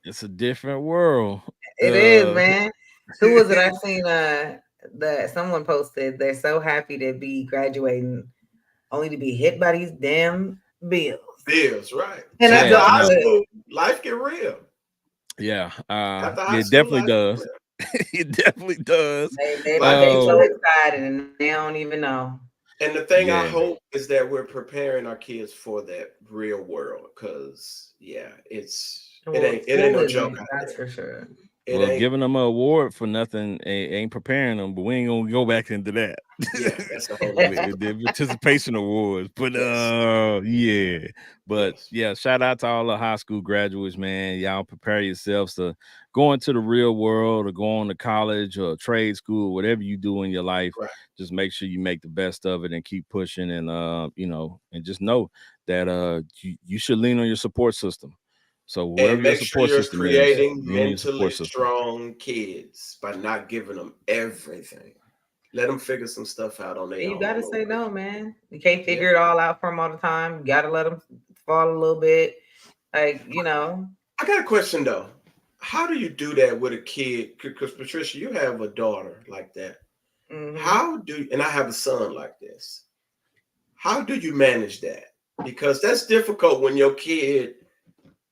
It's a different world. It is, man. Who was it? I seen that someone posted. They're so happy to be graduating, only to be hit by these damn bills. Bills, right. And I After Yeah, just high no. look. school, life get real. Yeah, After high it school, definitely life get does. real. It definitely does. Life They gets so Um, real. excited and they don't even know. And the thing I yeah, hope is that we're preparing our kids for that real world. Cause yeah, Well, it ain't school no joke isn't, out that's there. for sure. It well, ain't. giving them an award for nothing ain't preparing them, but we ain't gonna go back into that. Yeah, that's a whole nother story. The participation awards, but Yes. yeah, but Yes. yeah, shout out to all the high school graduates, man. Y'all prepare yourselves to go into the real world or go on to college or trade school, whatever you do in your life. Right. Just make sure you make the best of it and keep pushing, and and just know that you should lean on your support system. So wherever And your make sure support you're system is, creating lean on your mentally support system. strong kids by not giving them everything. Let them figure some stuff out on their You own gotta a little say bit. no, man. You can't Yeah. figure it all out for them all the time. You gotta let them fall a little bit. Like, I got a question though. How do you do that with a kid? Because Patricia, you have a daughter like that. Hmm. How do and I have a son like this. How do you manage that? Because that's difficult when your kid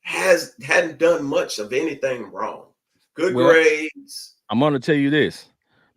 hadn't done much of anything wrong. Good Well, grades. I'm gonna tell you this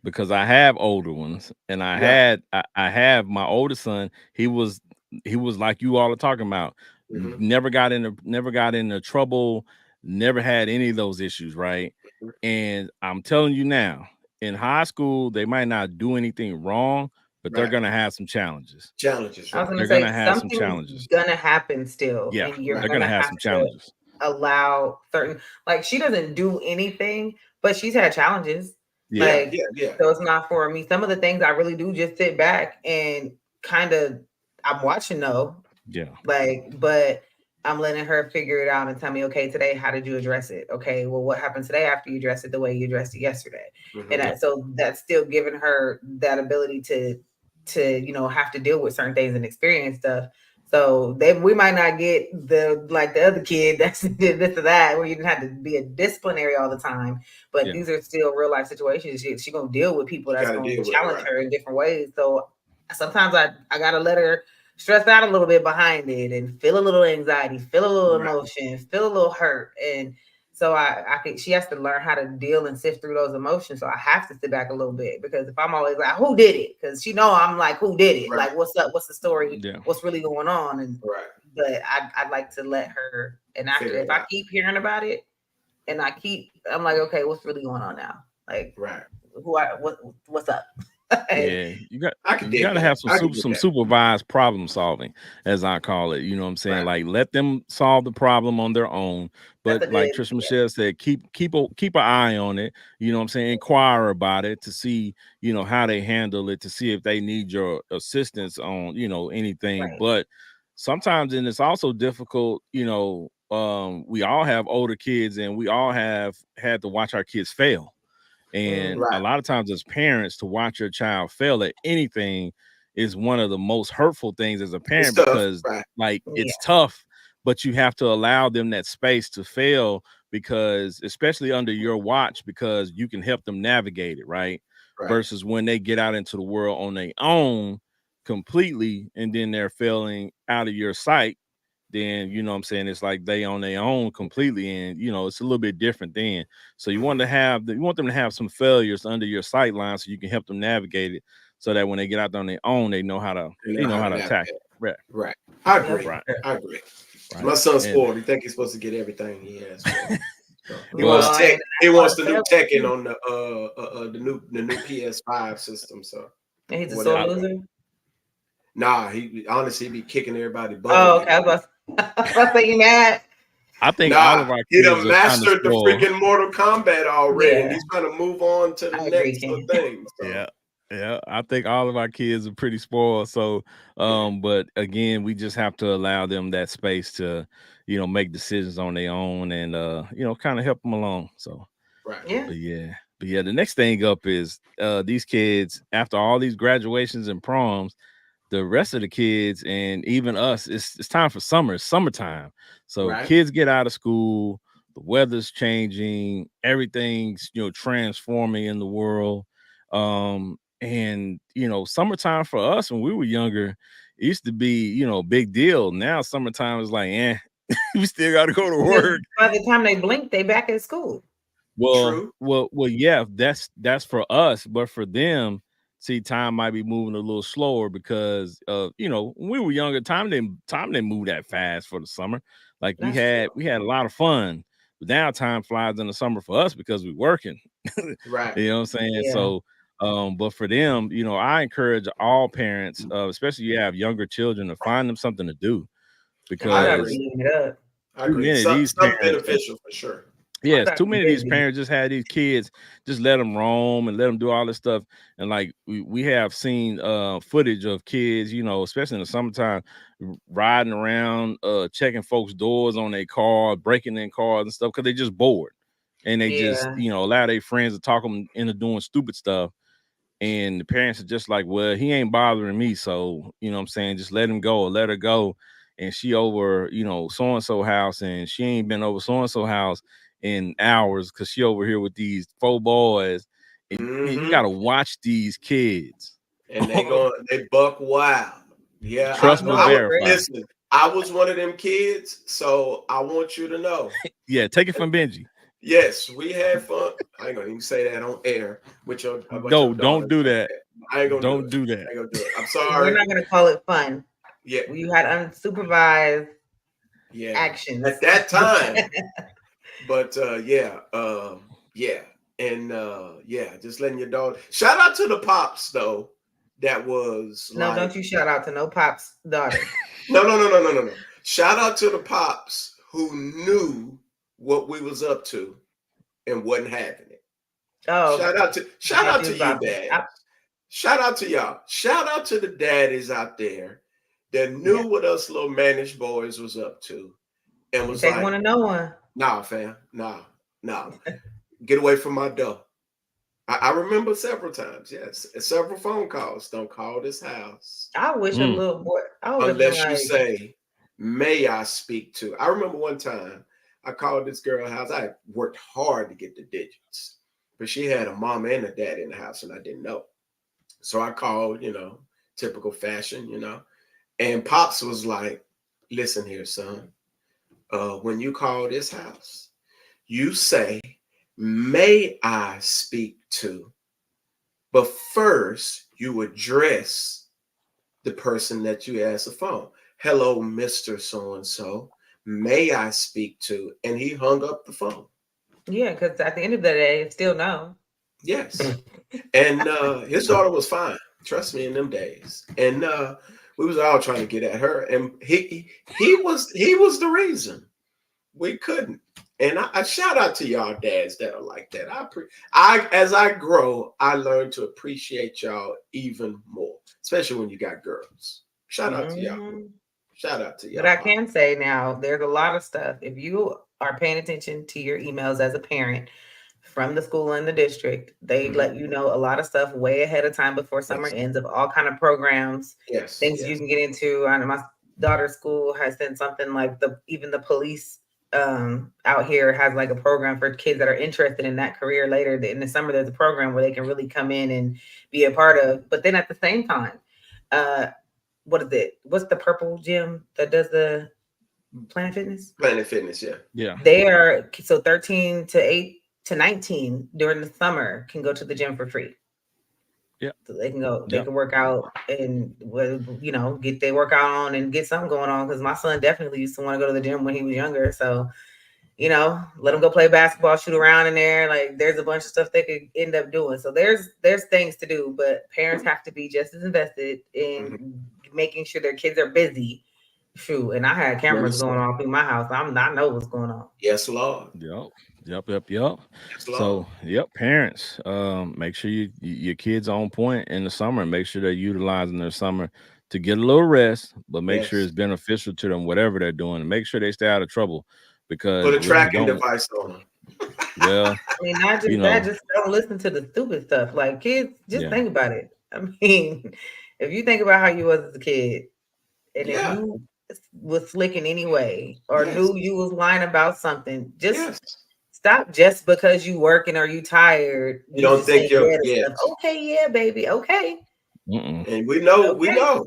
because I have older ones, and Yeah. I have my oldest son. He was like you all are talking about. Hmm. Never got into trouble. Never had any of those issues, right? And I'm telling you now, in high school, they might not do anything wrong, but they're Right. gonna have some challenges. Challenges, I was right. gonna They're say gonna have some something's challenges. gonna happen still, Yeah, and you're Right. they're gonna gonna have have some to challenges. allow certain, like, she doesn't do anything, but she's had challenges. Yeah, Yeah, Like, yeah, yeah. so it's not for me. Some of the things I really do just sit back and kind of, I'm watching though, yeah, like, but I'm letting her figure it out and tell me, okay, today, how did you address it? Okay, well, what happened today after you addressed it the way you addressed it yesterday? And Hmm. yeah, so that's still giving her that ability to have to deal with certain things and experience stuff. So we might not get the, like, the other kid that's did this or that, where you didn't have to be a disciplinary all the time. But yeah. these are still real life situations. She gonna deal with people You that's got to gonna deal with it, challenge right? her in different ways. So sometimes I gotta let her stress out a little bit behind it and feel a little anxiety, feel a little Right. emotion, feel a little hurt. And so she has to learn how to deal and sift through those emotions. So I have to sit back a little bit, because if I'm always like, who did it? Because she know I'm like, who did it? Right. Like, what's up? What's the story? Yeah. What's really going on? And Right. but I'd like to let her, and after, Figure if it I out. keep hearing about it and I'm like, okay, what's really going on now? Like, Right. what's up? And Yeah, I could you dig got to that. have I could get some that. supervised problem solving, as I call it. You know what I'm saying? Right. Like let them solve the problem on their own. that's But a like good, Trisha yeah, Michelle said, keep an eye on it. You know what I'm saying? Inquire about it to see how they handle it, to see if they need your assistance on anything. right. But sometimes, and it's also difficult. We all have older kids, and we all have had to watch our kids fail. And Mm, a Right. lot of times, as parents, to watch your child fail at anything is one of the most hurtful things as a It's parent tough. because, Right. like, yeah, it's tough, but you have to allow them that space to fail because, especially under your watch, because you can help them navigate it, right? Right. Versus when they get out into the world on their own completely and then they're failing out of your sight, then what I'm saying, it's like they on their own completely, and it's a little bit different then. So Hmm. you want them to have some failures under your sight line so you can help them navigate it, so that when they get out there on their own, they know how to You know how to attack navigate. it. Right, Right. I yep. agree. right, I agree. right. My son's And spoiled. He think he's supposed to get everything he asks for. So he well, wants Well, tech. and He that's wants why the I new tell Tekken him, on the new PS5 system. So he's a sore whatever. I, loser. Nah, he honestly be kicking everybody butt when Oh, he. okay. I was about to say, you mad? I think all Nah, of our he kids done are kind of mastered the spoiled. freaking Mortal Kombat already, and Yeah, he's trying to move on to the I agree, next Ken. thing. So Yeah. Yeah, I think all of our kids are pretty spoiled. So, yeah, but again, we just have to allow them that space to, make decisions on their own and kind of help them along. So, right. Yeah, but yeah, the next thing up is these kids after all these graduations and proms, the rest of the kids and even us, it's time for summer. It's summertime. So Right. kids get out of school, the weather's changing, everything's transforming in the world. And summertime for us when we were younger, it used to be, a big deal. Now summertime is like, we still gotta go to because work. by the time they blink, they back at school. True. Yeah, that's for us, but for them, see, time might be moving a little slower because when we were younger, time didn't move that fast for the summer. Like we That's true. had we had a lot of fun, but now time flies in the summer for us because we're working. Right. You know what I'm saying? Yeah, So, but for them, I encourage all parents, especially you have younger children, to find them something to do and I I gotta agree. because be living it up. I too agree. many of these Some parents beneficial for sure. I yes, gotta too be many of these busy. parents just had these kids, just let them roam and let them do all this stuff. And like we have seen footage of kids, especially in the summertime, riding around, checking folks' doors on their car, breaking in cars and stuff because they just bored. And they just, Yeah, allow their friends to talk them into doing stupid stuff. And the parents are just like, well, he ain't bothering me. So, what I'm saying, just let him go or let her go. and she over, so and so house, and she ain't been over so and so house in hours because she over here with these 4 boys, and you got to watch these kids, and they buck wild. Yeah, trust but verify. listen. I was one of them kids, so I want you to know. Yeah, take it from Benji. Yes, we had fun. I ain't gonna even say that on air with your No, don't do that. I ain't gonna don't do that. I ain't gonna do it. I'm We're sorry. not gonna call it fun. Yeah, you had unsupervised actions at that time. But yeah, and just letting your dog. Shout out to the pops though. That was no. Don't you shout out to no pop's daughter. No. Shout out to the pops who knew what we was up to and wasn't having it. Oh, shout out to you, dad. Shout out to y'all. Shout out to the daddies out there that knew what us little managed boys was up to and was like, want to know one. Nah, fam, nah. Get away from my door. I remember several times, yes, several phone calls. Don't call this house. I wish a little boy. Unless you say, may I speak to? I remember one time I called this girl house. I worked hard to get the digits, but she had a mom and a dad in the house, and I didn't know. So I called, typical fashion, and Pops was like, listen here, son. When you call this house, you say, may I speak to? But first, you address the person that you ask the phone. Hello, Mr. So-and-so. May I speak to? And he hung up the phone. Yeah, because at the end of the day, it's still no. Yes. And his daughter was fine. Trust me, in them days. And we was all trying to get at her. And he was the reason we couldn't. And I shout out to y'all dads that are like that. As I grow, I learn to appreciate y'all even more, especially when you got girls. Shout out to y'all. Shout out to y'all. But I can say now, there's a lot of stuff. If you are paying attention to your emails as a parent from the school and the district, they let you know a lot of stuff way ahead of time before summer ends of all kind of programs, things you can get into. I know my daughter's school has sent something like even the police out here has like a program for kids that are interested in that career later in the summer. There's a program where they can really come in and be a part of. But then at the same time, what is it? What's the purple gym that does the Planet Fitness? Planet Fitness, yeah. They are so 13 to 8 to 19 during the summer can go to the gym for free. Yeah, so they can go. They can work out and get their workout on and get something going on. Because my son definitely used to want to go to the gym when he was younger. So, let him go play basketball, shoot around in there. Like there's a bunch of stuff they could end up doing. So there's things to do, but parents have to be just as invested in making sure their kids are busy. True, and I had cameras going on through my house. I know what's going on. Yes, Lord. Yep. So, parents, make sure your kids are on point in the summer and make sure they're utilizing their summer to get a little rest, but make sure it's beneficial to them, whatever they're doing, and make sure they stay out of trouble. Because put a tracking device on them. Well, I mean, not just that, just don't listen to the stupid stuff. Like kids, just think about it. I mean, if you think about how you was as a kid, and if you was slick in any way or knew you was lying about something, just stop just because you working or you tired. You don't think you're okay, yeah, baby, okay. And we know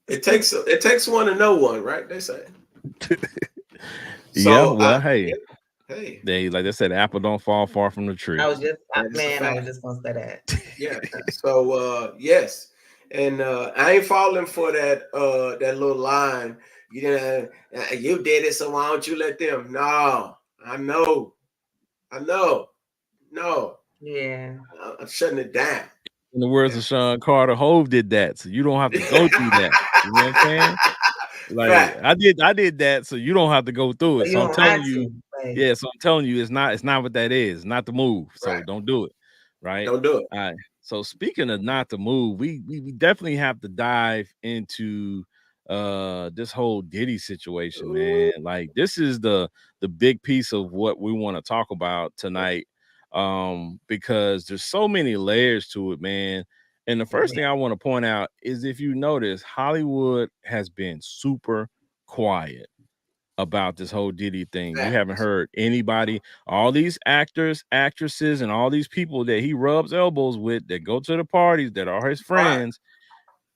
it takes one to know one, right? They say. So, hey, they like they said, apple don't fall far from the tree. I was just gonna say that. Yeah. So yes. And I ain't falling for that little line. You did it, so why don't you let them? No, I know. No. Yeah. I'm shutting it down. In the words of Sean Carter, Hove did that, so you don't have to go through that. You know what I'm saying? Like I did that, so you don't have to go through it. So I'm telling you, so I'm telling you, it's not what that is. Not the move. So don't do it. Right? Don't do it. All right. So speaking of not to move, we definitely have to dive into this whole Diddy situation, man. Like this is the big piece of what we want to talk about tonight. Because there's so many layers to it, man. And the first thing I want to point out is if you notice, Hollywood has been super quiet about this whole Diddy thing. You haven't Facts. heard anybody, all these actors, actresses, and all these people that he rubs elbows with that go to the parties that are his Quiet. friends.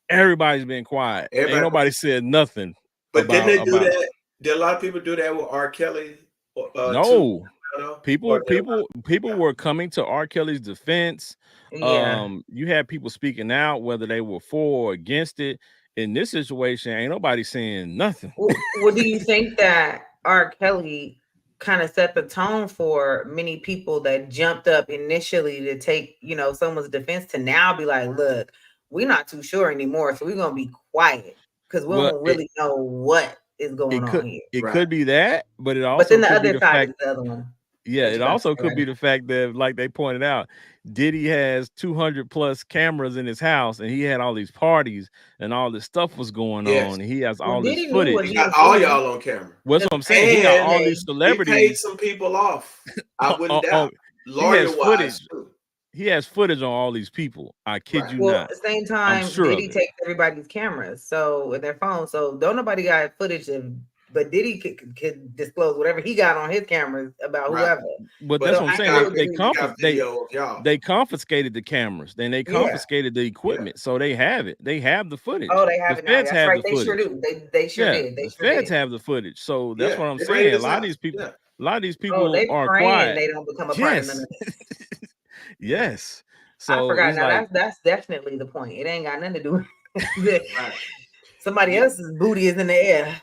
Everybody's been quiet. Ain't Everybody. nobody said nothing But didn't they do about that? Did a lot of people do that with R. Kelly too? no. You know? People Or did a lot people people of, were coming to R. Kelly's defense. Yeah. You had people speaking out whether they were for or against it. In this situation, ain't nobody saying nothing. Well, do you think that R. Kelly kind of set the tone for many people that jumped up initially to take, someone's defense to now be like, look, we're not too sure anymore, so we're gonna be quiet because we Well, don't really know what is going it could on here. it right. could be that, but it But also then the could be other the side fact. is the other one. Yeah, What you it about to also say could right be the fact that, like they pointed out, Diddy has 200 plus cameras in his house, and he had all these parties, and all this stuff was going Yes. on, and he has Well, all this Diddy knew what footage. He he got was all doing. y'all on camera. What's what I'm saying? He got And all these he paid celebrities. some people off. I wouldn't On, doubt. he has Lawyer wise footage. too. He has footage on all these people. I kid Right. you Well, not. at the same I'm time, sure Diddy of it. takes everybody's cameras, so with their phones. So don't nobody got footage of, but Diddy could disclose whatever he got on his cameras about Right. whoever. But But that's So what I'm I saying. get got, what you're he got video of y'all. They confiscated the cameras, then they Yeah. confiscated the equipment, so they have it. They have the footage. Oh, they have The it now. feds That's have right. the They sure footage. do. They sure Yeah, did. They the sure feds did. have the footage. So that's Yeah. what I'm They raided saying. A his lot of house. these people, Yeah. a lot of these Oh, people they are praying quiet. they don't become a part of none Yes. of this. Yes. I So forgot. it's Now like, that's definitely the point. It ain't got nothing to do with Right. somebody Yeah. else's booty is in the air.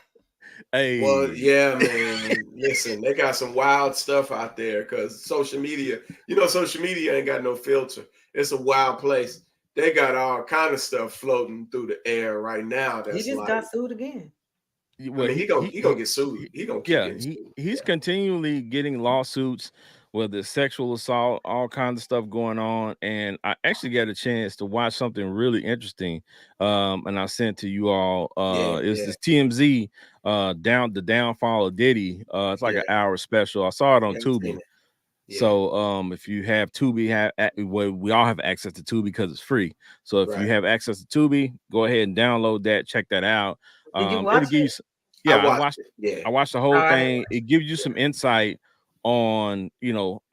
Well, hey, yeah, man. Listen, they got some wild stuff out there because social media, social media ain't got no filter. It's a wild place. They got all kind of stuff floating through the air right now. He That's just like, got sued again. I well, mean, he gonna get sued. He gonna keep yeah, getting sued. he's Yeah. continually getting lawsuits, whether it's sexual assault, all kinds of stuff going on. And I actually got a chance to watch something really interesting. And I sent to you all. Yeah. It's Yeah. this TMZ the downfall of Diddy. It's like Yeah. an hour special. I saw it on Yeah. I've seen Tubi. it. Yeah. So if you have Tubi, well, we all have access to Tubi because it's free. So if you Right. have access to Tubi, go ahead and download that, check that out. Did you It'll watch give you it? yeah, I watched it. Yeah. I watched the Oh, whole I didn't. thing. It gives you some insight on,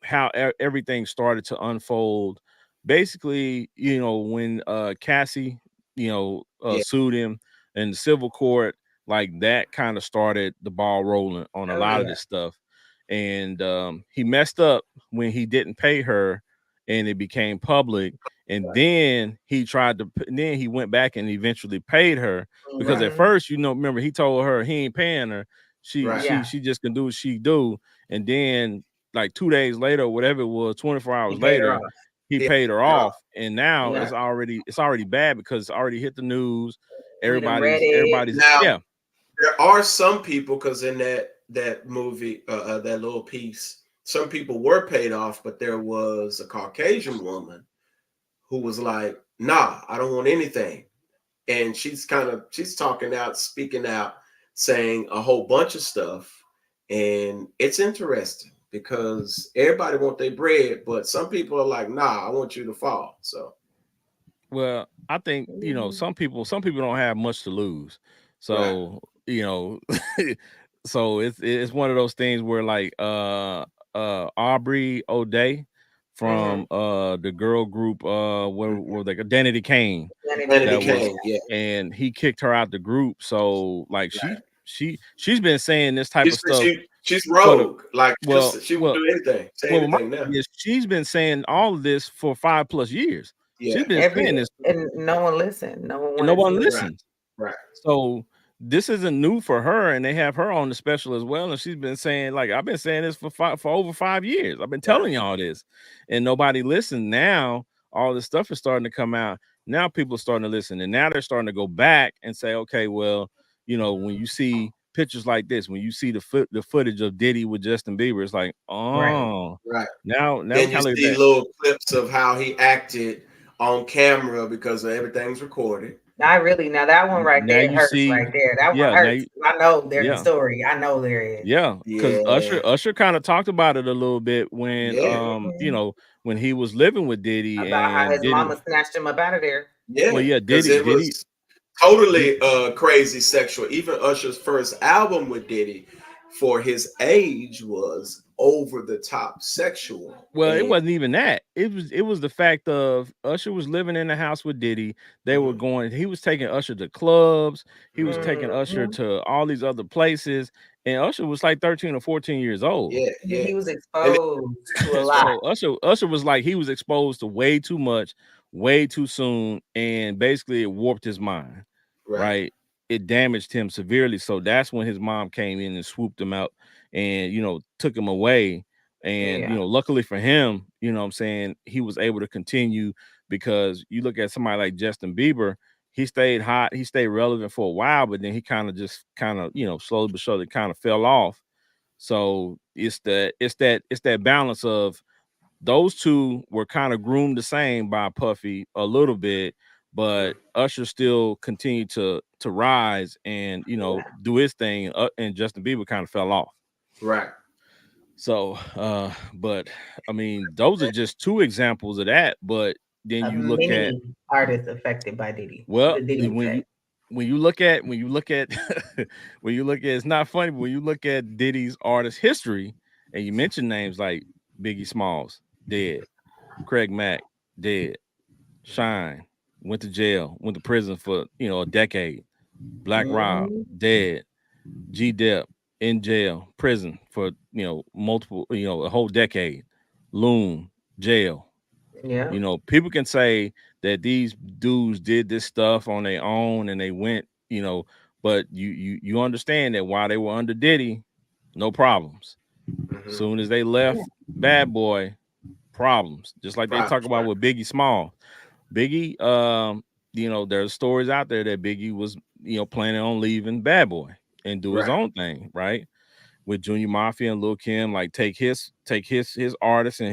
how everything started to unfold. Basically, when Cassie, Yeah. sued him in the civil court, like that kind of started the ball rolling on a Oh lot of yeah. this stuff. And he messed up when he didn't pay her and it became public. And then then he went back and eventually paid her because at Mhm. first, remember he told her he ain't paying her. She Right. Yeah. she just can do what she do. And then like 2 days later, or whatever it was, 24 He hours paid her later, off. he Yeah. paid her off. And now Yeah. it's already bad because it's already hit the news. We done read it. Everybody's Now yeah. there are some people because in that movie, that little piece, some people were paid off, but there was a Caucasian woman who was like, "Nah, I don't want anything," and she's talking out, speaking out, saying a whole bunch of stuff, and it's interesting because everybody want their bread, but some people are like, "Nah, I want you to fall." So Well, I think, some people don't have much to lose. right, So, so it's one of those things where like Aubrey O'Day Mhm. from the girl group where were they Identity Kane Identity Kennedy that Kane. was Kane, yeah, and he kicked her out the group. So like right. she's been saying this type of She's stuff she's for the rogue, like well she will well do anything, say well my anything now. thing is she's been saying all of this for 5+ years. She's Yeah, been saying this And no one listened. No one and no wanted to one listen. right, listens. right, So this isn't new for her, and they have her on the special as well. And she's been saying, like, I've been saying this for over 5 years. I've been right. telling y'all this, and nobody listened. Now all this stuff is starting to come out. Now people are starting to listen, and now they're starting to go back and say, okay, well, when you see pictures like this, when you see the footage of Diddy with Justin Bieber, it's like, Right. oh, Right. now we Then you kind of look at see that. little clips of how he acted on camera because everything's recorded. Not really. Now that one right Now there you hurts see, right there. That one yeah, now hurts. I know there's a yeah. story. I know there is. Yeah, because Yeah. Usher kind of talked about it a little bit when Yeah. when he was living with Diddy About how and his Diddy. mama snatched him up out of there. Well, Yeah. yeah, Because it Diddy. was totally crazy sexual. Even Usher's first album with Diddy, for his age, was over the top sexual. Well, it And wasn't even that. It was the fact of Usher was living in the house with Diddy. They were mhm, going. He was taking Usher to clubs. He was mhm. taking Usher Mhm. to all these other places. And Usher was like 13 or 14 years old. Yeah, Yeah, yeah. he was And exposed to a lot. So Usher was like he was exposed to way too much, way too soon, and basically it warped his mind. right. Right, it damaged him severely. So that's when his mom came in and swooped him out, and took him away. And Yeah. luckily for him, what I'm saying, he was able to continue, because you look at somebody like Justin Bieber. He stayed hot, he stayed relevant for a while, but then he kind of slowly but surely kind of fell off. So it's that balance of those two were kind of groomed the same by Puffy a little bit, Mhm, but Usher still continued to rise and Yeah. do his thing, and Justin Bieber kind of fell off. right. So, but I mean, those are just two examples of that. But then Of you look at, many artists affected by Diddy, well, the Diddy when you effect. when you look at when you look at, it's not funny, but when you look at Diddy's artist history, and you mention names like Biggie Smalls, dead; Craig Mack, dead; Shine, went to jail, went to prison for a decade; Black Rob, Hmm. dead; G Dep, in jail, prison for multiple, a whole decade; Loon, jail. Yeah. People can say that these dudes did this stuff on their own and they went, but you understand that while they were under Diddy, no problems. Mhm. Soon as they Yeah. left Bad Boy, problems. Just like they talk Props, about right. with Biggie Small. Biggie, there's stories out there that Biggie was, planning on leaving Bad Boy and do his Right. own thing, right? With Junior Mafia and Lil Kim, like take his artists and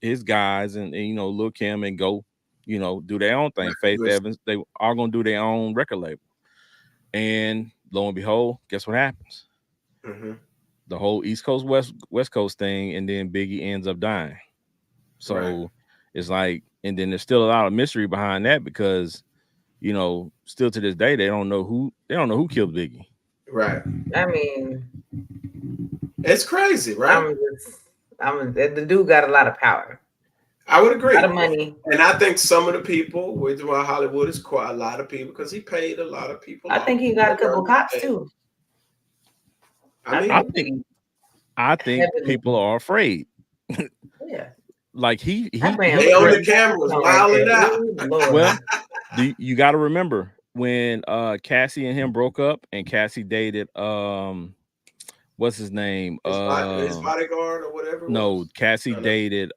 his guys, and Lil Kim, and go, do their own thing. Faith Right. Evans, they are gonna do their own record label. And lo and behold, guess what happens? Mm-hmm. The whole East Coast West Coast thing, and then Biggie ends up dying. Right. So it's like, and then there's still a lot of mystery behind that, because still to this day they don't know who killed Biggie. Right. I mean, It's crazy, right? I'm just, the dude got a lot of power, I would a lot agree. of money. And I think some of the people, with why Hollywood is quite a lot of people, because he paid a lot of people I off. think he got a couple cops Understand. too. I I I think mean, think he I think heavily, people are afraid. yeah. Like he That he man he they was on threatened. the putting cameras cameras on right wilding there. out. Ooh, Lord. Well, you got to remember when Cassie and him broke up, and Cassie dated what's his name? His bodyguard or whatever it No, was. Cassie I know. dated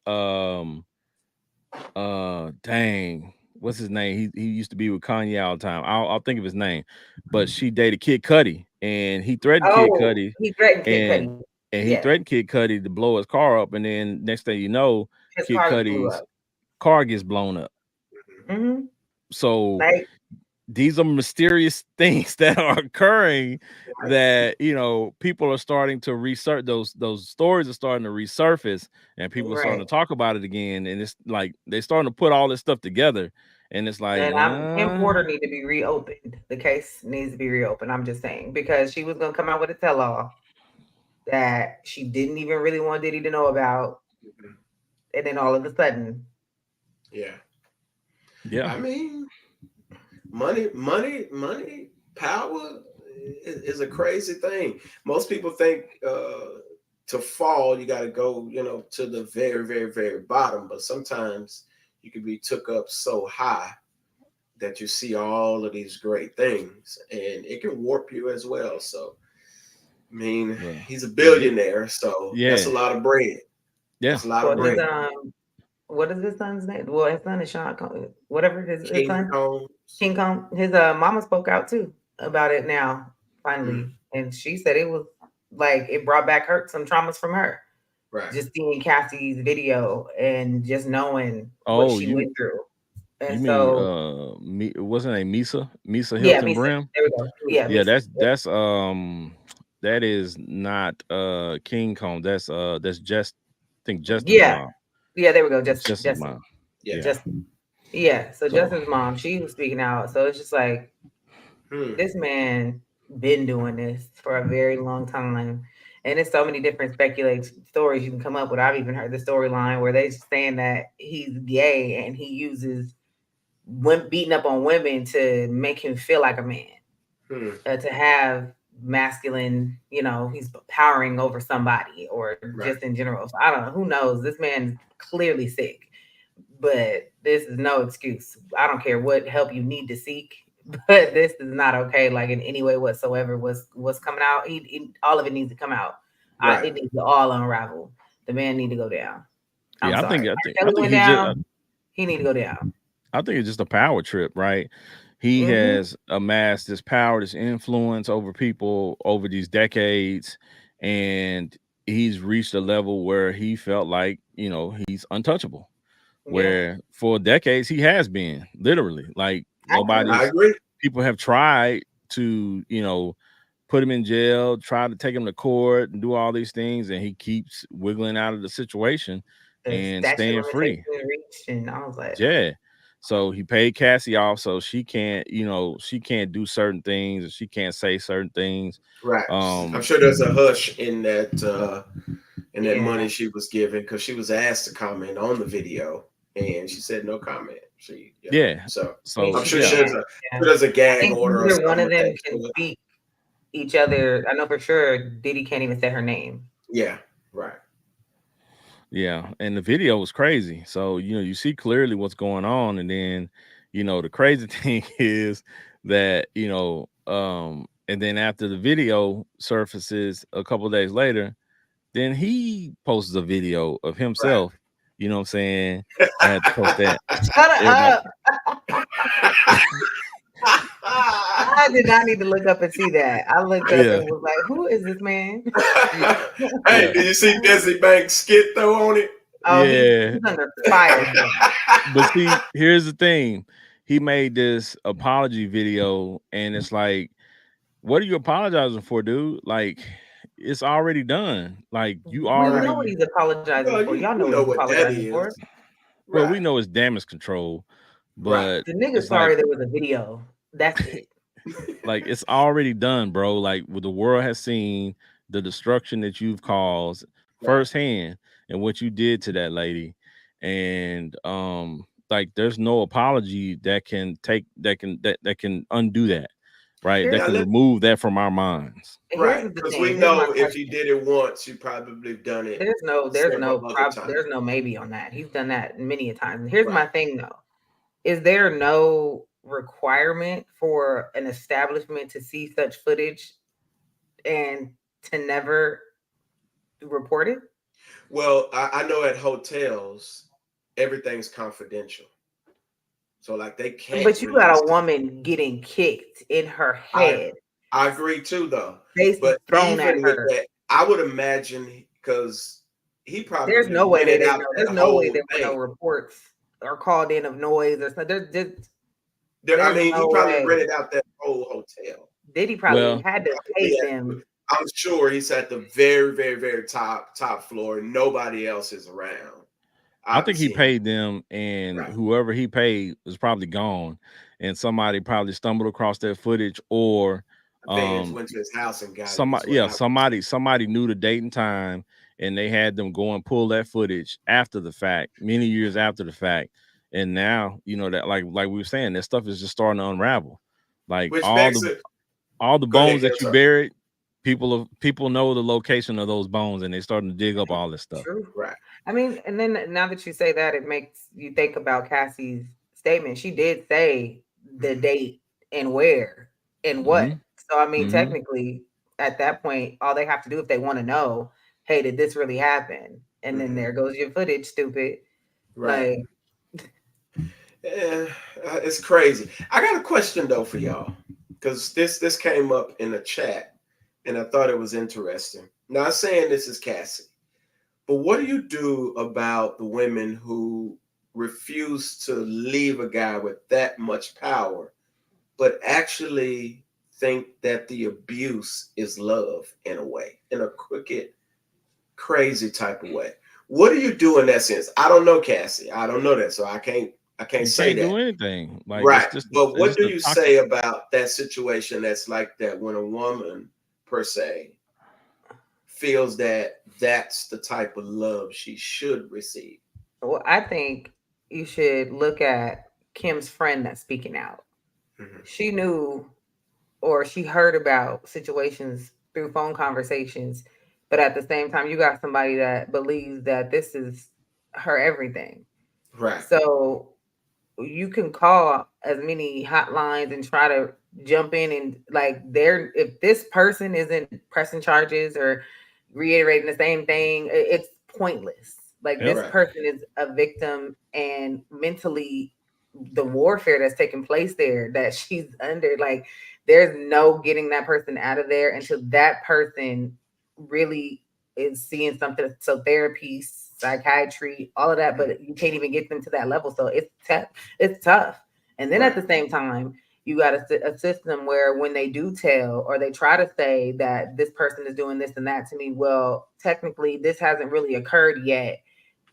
dang, what's his name? He used to be with Kanye all the time. I'll think of his name. But she dated Kid Cudi, and he threatened Kid Oh, Cudi, he threatened Kid and Cudi. he Yes, threatened Kid Cudi to blow his car up, and then next thing you know, his Kid car blew Cudi's up. car gets blown up. Hmm. So Like, these are mysterious things that are occurring, Right. that people are starting to research. Those stories are starting to resurface, and people are starting right. to talk about it again, and it's like they're starting to put all this stuff together, and it's like And Kim Porter need to be reopened. The case needs to be reopened. I'm just saying, because she was gonna come out with a tell-all that she didn't even really want Diddy to know about, Mhm. and then all of a sudden, Yeah. yeah, I mean, money, power is a crazy thing. Most people think to fall, you got to go, to the very, very, very bottom. But sometimes you can be took up so high that you see all of these great things, and it can warp you as well. So, I mean, well, he's a yeah, billionaire, so that's a yeah, lot of bread. yeah. That's a lot of well, his bread. what is his son's name? Well, his son is Sean, whatever his King son, Kong. King Kong. His mama spoke out too about it now, Mm, finally, and she said it was like it brought back some traumas from her, right. just seeing Cassie's video and just knowing what Oh, she you went through, you and mean so wasn't it Misa yeah, Hilton Misa. Brim? There we go. Yeah, Yeah, Misa. that is not King Kong. That's just, I think, Justin's Yeah, mom. yeah, there we go. That's Justin's Justin, mom. Yeah. Yeah. Justin. Yeah, so So Justin's mom, she was speaking out. So it's just like This man been doing this for a very long time. And there's so many different speculated stories you can come up with. I've even heard the storyline where they're saying that he's gay and he uses beating up on women to make him feel like a man, to have masculine, he's powering over somebody or just in general. So I don't know. Who knows? This man's clearly sick, but this is no excuse. I don't care what help you need to seek, but this is not okay, like in any way whatsoever. What's coming out, all of it needs to come out. It needs to all unravel. The man need to go down. I'm sorry. I think he down. He need to go down. I think it's just a power trip, right? He has amassed this power, this influence over people over these decades, and he's reached a level where he felt like, he's untouchable. Where for decades he has been, literally, like people have tried to, put him in jail, try to take him to court and do all these things, and he keeps wiggling out of the situation and staying free. And I was like, so he paid Cassie off so she can't, she can't do certain things and she can't say certain things. Right. I'm sure there's a hush in that money she was given, because she was asked to comment on the video and she said no comment. So I'm sure there's a gag order. Either one of them can speak each other. I know for sure Diddy can't even say her name. Yeah, right. Yeah, and the video was crazy. So, you see clearly what's going on. And then, the crazy thing is that, and then after the video surfaces a couple of days later, then he posts a video of himself. Right. You know what I'm saying? I had to post that. Shut up. I did not need to look up and see that. I looked up and was like, who is this man? Hey, did you see Desi Banks' skit though on it? Oh, he's under fire. But see, here's the thing. He made this apology video, and it's like, what are you apologizing for, dude? Like, it's already done. Like, you already know what he's apologizing for. Y'all know what he's apologizing for. Well, we know it's damage control, but the nigga's sorry there was a video. That's it. Like, it's already done, bro. Like, what the world has seen, the destruction that you've caused firsthand, and what you did to that lady, and like, there's no apology that can undo that, right? That can remove that from our minds, right? Because we know if you did it once, you probably done it. There's no maybe on that. He's done that many a times. Here's my thing though: is there no requirement for an establishment to see such footage and to never report it? Well, I know at hotels everything's confidential, so like they can't. But you got a woman getting kicked in her head. I agree too, though. But thrown at her. That, I would imagine, because he probably there's no way there were no reports or called in of noise or something. He probably rented out that whole hotel. Diddy probably had to pay them. I'm sure he's at the very, very, very top floor. Nobody else is around. I think he paid them, and whoever he paid was probably gone, and somebody probably stumbled across that footage, or went to his house and got somebody knew the date and time, and they had them go and pull that footage after the fact, many years after the fact. And now, that like we were saying, that stuff is just starting to unravel. Like, all the bones that you buried, people know the location of those bones, and they're starting to dig up all this stuff. True. Right. I mean, and then now that you say that, it makes you think about Cassie's statement. She did say the date and where and what. So I mean, technically, at that point, all they have to do if they want to know, hey, did this really happen? And then there goes your footage, stupid. Right. It's crazy. I got a question though for y'all, because this came up in the chat, and I thought it was interesting. Not saying this is Cassie, but what do you do about the women who refuse to leave a guy with that much power, but actually think that the abuse is love in a way, in a crooked, crazy type of way? What do you do in that sense? I don't know Cassie. I don't know that, so I can't I can't You say can't that. do anything. Like Right. But it's what just do a you toxic. say about that situation that's like that when a woman per se feels that that's the type of love she should receive? Well, I think you should look at Kim's friend that's speaking out. Mhm. She knew or she heard about situations through phone conversations, but at the same time, you got somebody that believes that this is her everything. Right. So you can call as many hotlines and try to jump in and like there if this person isn't pressing charges or reiterating the same thing, it's pointless. Like Yep. this Right. person is a victim and mentally the warfare that's taking place there that she's under, like there's no getting that person out of there until that person really is seeing something. So therapy, psychiatry, all of that, but you can't even get them to that level. So it's tough. And then at Right. the same time, you got a system where when they do tell or they try to say that this person is doing this and that to me, well, technically this hasn't really occurred yet.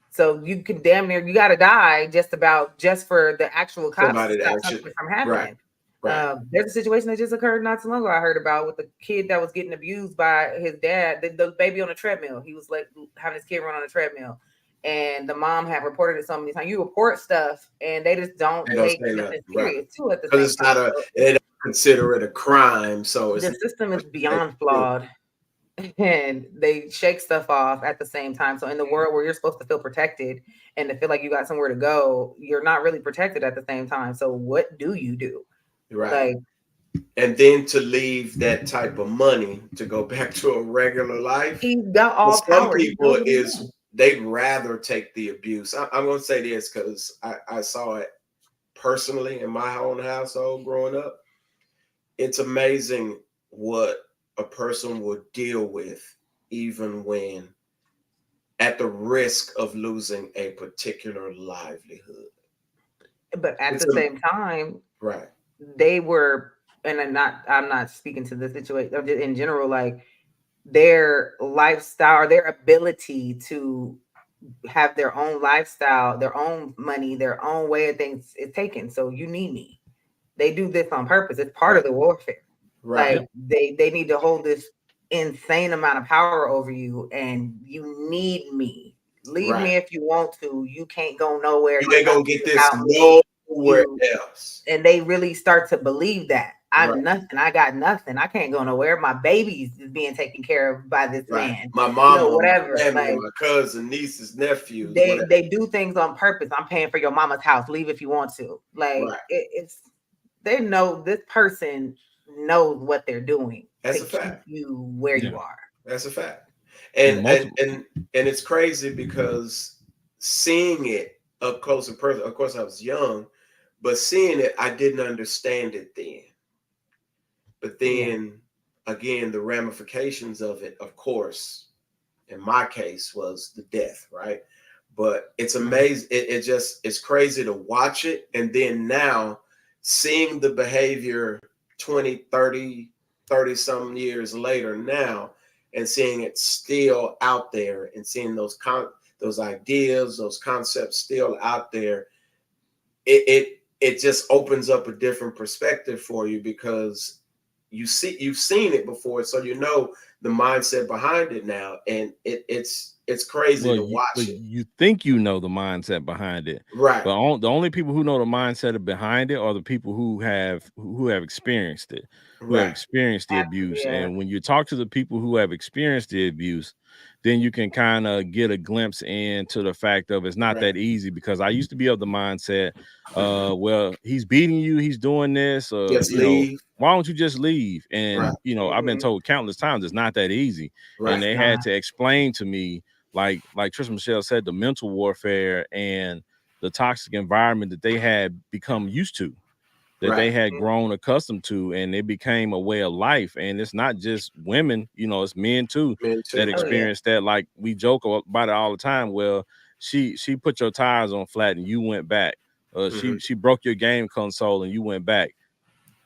So you can damn near you got to die just for the actual cops to Somebody that stop actually something from right. happening. Right. There's a situation that just occurred not too long ago. I heard about with the kid that was getting abused by his dad, the baby on a treadmill. He was like having his kid run on a treadmill, and the mom had reported it so many times. You report stuff, and they just don't They don't take say nothing nothing. Right. serious too. At the Because same it's not time, a so they don't consider it a crime. So it's the not system is like beyond flawed, and they shake stuff off at the same time. So in the world where you're supposed to feel protected and to feel like you got somewhere to go, you're not really protected at the same time. So what do you do? right. Like And then to leave that type of money to go back to a regular life. he's got For all some power. He knows people what he's is doing. they'd rather take the abuse. I'm going to say this because I saw it personally in my own household growing up. It's amazing what a person would deal with even when at the risk of losing a particular livelihood. But at It's the same time, right. they were, and I'm not speaking to the situation I'm just in general, like their lifestyle or their ability to have their own lifestyle, their own money, their own way of things is taken. So you need me. They do this on purpose. It's part Right. of the warfare. Right. Like they need to hold this insane amount of power over you, and you need me. Leave Right. me if you want to. You can't go nowhere You ain't gonna get this without me. nowhere You else. and they really start to believe that Right. I'm nothing. I got nothing. I can't go nowhere. My babies is being taken care of by this Right. man. My mama, my Whatever. family, Like my cousin, nieces, nephews, they whatever. they do things on purpose. I'm paying for your mama's house. Leave if you want to. Like Right. it's they know this person knows what they're doing That's to a keep fact. you where Yeah. you are. That's a fact. And And and multiple. and and it's crazy because seeing it up close and personal, of course I was young, but seeing it, I didn't understand it then. But Yeah. then again, the ramifications of it, of course, in my case, was the death, right? But it's Mhm. amazing. It just it's crazy to watch it. And then now seeing the behavior 20, 30, 30 some years later now, and seeing it still out there and seeing those ideas, those concepts still out there, it just opens up a different perspective for you because you've seen it before, so you know the mindset behind it now, and it's crazy Well, to watch it. you think you know the mindset behind it, Right. but the only people who know the mindset behind it are the people who have experienced it, who have Right. experienced the abuse. Yeah. And when you talk to the people who have experienced the abuse, then you can kind of get a glimpse into the fact of it's not Right. that easy. Because I used to be of the mindset, well, he's beating you, he's doing this, Just leave. why don't you just leave? Right. And I've been Mhm. told countless times it's not that easy, and Right. It's they had not. to explain to me, like Trisha Michelle said, the mental warfare and the toxic environment that they had become used to, that they Right. had grown accustomed to, and it became a way of life. And it's not just women, it's men too Me that too. Oh Yeah. yeah. experience that. Like we joke about it all the time. Well, she put your tires on flat and you went back. Hmm. She broke your game console and you went back.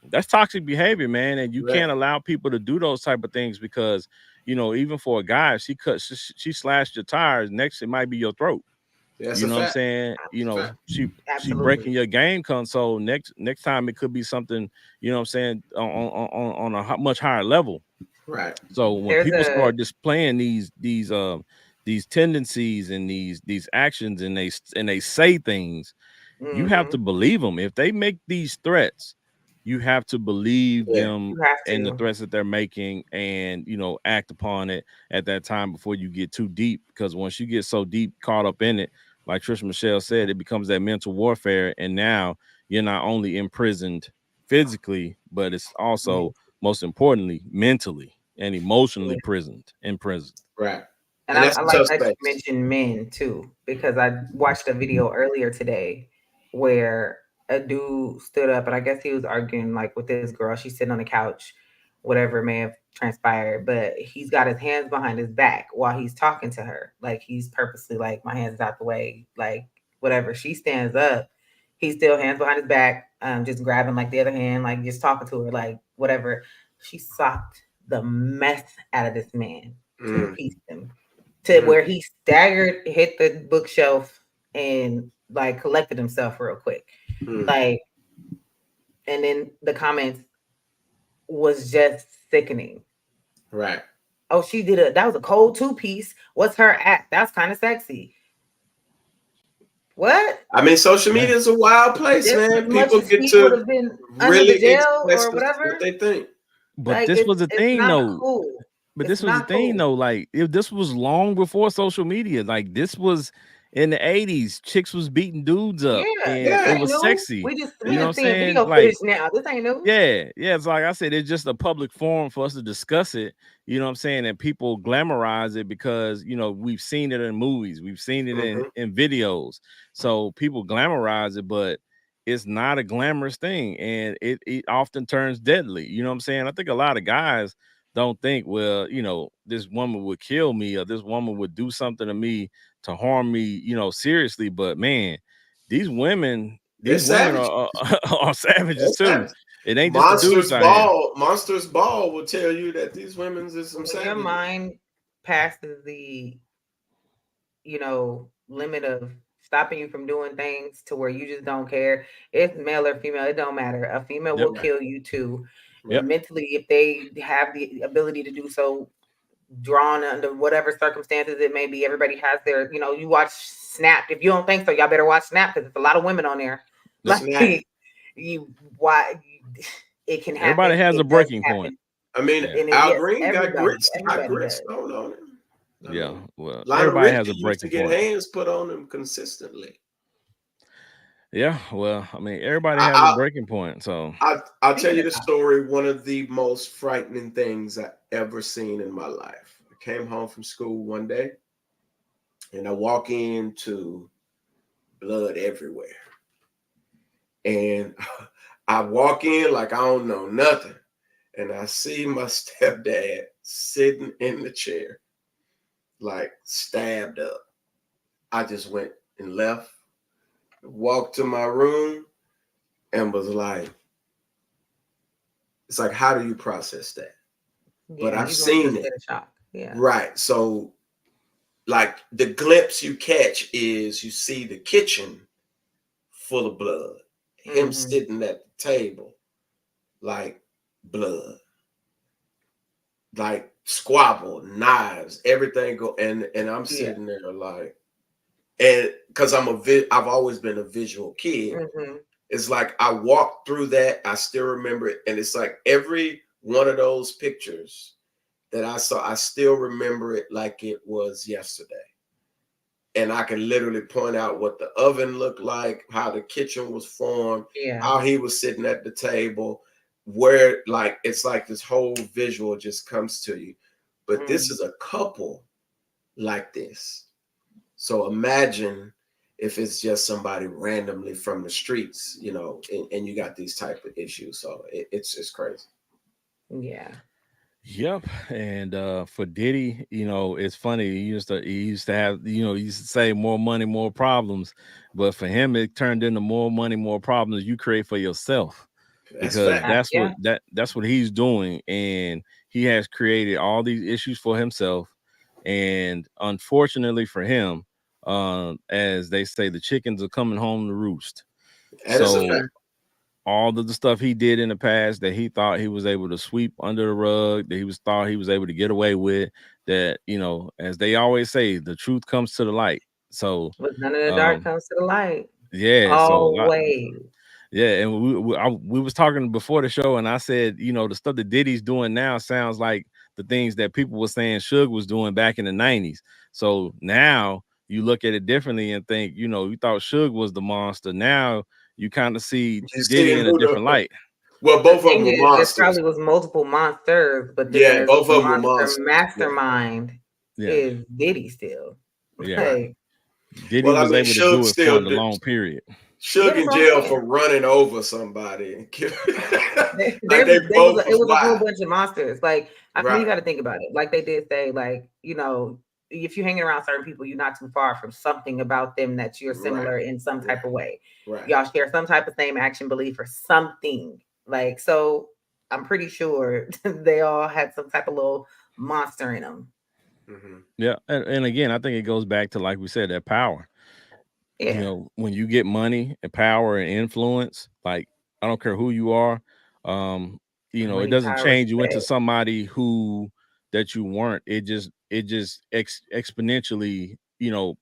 That's toxic behavior, man. And you Right. can't allow people to do those type of things because, even for a guy, if she slashed your tires, next it might be your throat. That's You a know what I'm fact. saying? You know, Fact. she Absolutely. breaking your game console. Next time it could be something, you know what I'm saying, on a much higher level. Right. So when There's people a start displaying these tendencies and these actions, and they say things, you have to mhm, believe them. If they make these threats, you have to believe Yeah. them you have and the to. threats that they're making, and act upon it at that time before you get too deep. Because once you get so deep caught up in it, like Trisha Michelle said, it becomes that mental warfare, and now you're not only imprisoned physically, but it's Yeah. also, most importantly, mentally and emotionally imprisoned. Right. And And I, that's I a like tough that you space. mentioned men too, because I watched a video earlier today where a dude stood up, and I guess he was arguing like with this girl. She's sitting on the couch, whatever may have transpired, but he's got his hands behind his back while he's talking to her. Like he's purposely like, my hands out the way, like whatever. She stands up, he's still hands behind his back, just grabbing like the other hand, like just talking to her, like whatever. She socked the mess out of this man, Mm, two-pieced him to mm, where he staggered, hit the bookshelf, and like collected himself real quick. mm. Like, and then the comments was just sickening. Right. Oh, she did that was a cold two-piece. What's her act? That's kind of sexy. What? I mean, social Yeah. media is a wild place, Just as man. much People as get he would to have been under the really jail express or what whatever. they think. But Like this was the it's thing, not though. cool. But It's this was the not thing, cool. though. Like, if this was long before social media, like this was in the 80s, chicks was beating dudes Yeah, up, and this it Yeah. ain't was new. sexy. We You know what I'm just seeing saying? video Like, footage now. This ain't new. yeah. It's like I said, it's just a public forum for us to discuss it. You know what I'm saying? And people glamorize it because we've seen it in movies, we've seen it in Hmm. videos. So people glamorize it, but it's not a glamorous thing, and it often turns deadly. You know what I'm saying? I think a lot of guys don't think, well, this woman would kill me, or this woman would do something to me to harm me, seriously. But man, these women, They're savage. are savages They're too. savage. It ain't just the dudes out here. Monsters Ball will tell you that these women's is some When your savages. mind passes the limit of stopping you from doing things to where you just don't care, it's male or female, it don't matter. A female Yep. will Right. kill you too, Yep. Right. mentally, if they have the ability to do so, drawn under whatever circumstances it may be. Everybody has their, you watch Snapped. If you don't think so, y'all better watch Snapped, because there's a lot of women on there. Yep. Like Snap. you why it can Everybody happen, has a it does breaking point. happen. I mean, Yeah. And it, Al yes, Green got everybody grits, everybody does. thrown on him. I Yeah. mean, Well, Lionel everybody has Richie a used to breaking get point. hands put on him consistently. Yeah. Well, I mean, everybody has a I, breaking point. So I'll tell Speaking you of the story. One of the most frightening things I ever seen in my life. I came home from school one day, and I walk into blood everywhere, and I walk in like I don't know nothing, and I see my stepdad sitting in the chair, like stabbed up. I just went and left, walked to my room, and was like, it's like, how do you process that? But Yeah, I've you go into a seen it. state of shock. Yeah. Right. So, like, the glimpse you catch is you see the kitchen full of blood, him Mm-hmm. sitting at the table, like blood, like squabble, knives, everything go, and I'm Yeah. sitting there like, and because I've always been a visual kid. Mm-hmm. It's like I walked through that. I still remember it. And it's like every one of those pictures that I saw, I still remember it like it was yesterday. And I can literally point out what the oven looked like, how the kitchen was formed, Yeah. how he was sitting at the table, where like it's like this whole visual just comes to you. But this Mm. is a couple like this. So imagine if it's just somebody randomly from the streets, and you got these type of issues. So it's crazy. Yeah. yep. And for Diddy, it's funny. He used to have, he used to say more money, more problems. But for him, it turned into more money, more problems you create for yourself. That's Because fact. Yeah. that's what he's doing. And he has created all these issues for himself. And unfortunately for him, as they say, the chickens are coming home to roost. That is a So fact. Mm, all of the stuff he did in the past that he thought he was able to sweep under the rug, that thought he was able to get away with, that as they always say, the truth comes to the light. So but none of the dark um comes to the light. yeah, so a lot. Always. Yeah, and we was talking before the show, and I said, the stuff that Diddy's doing now sounds like the things that people were saying Suge was doing back in the 90s. So now you look at it differently and think, you thought Suge was the monster. Now you kind of see You Diddy seeing in a who different the light. well, The both of them thing were is, there monsters. probably was multiple monsters, but then Yeah, the both of them were monster monsters. Yeah. mastermind Yeah, is Diddy still. yeah. Right. Like, Diddy Well, I was mean, able to Suge do it for still a did. long period. yeah, Suge that's in what I'm jail saying. for running over somebody. Like There they was both it was was a whole wild. bunch of monsters. Like, I mean, you Right. got to think about it. Like they did say, like, if you're hanging around certain people, you're not too far from something about them that you're Right. similar in some Right. type of way. Right. Y'all share some type of same action belief or something. Like, so I'm pretty sure they all had some type of little monster in them. Mm-hmm. Yeah, and again, I think it goes back to, like we said, that power. Yeah, When you get money and power and influence, like, I don't care who you are, it money, doesn't power, change you into respect. somebody who that you weren't. It just exponentially,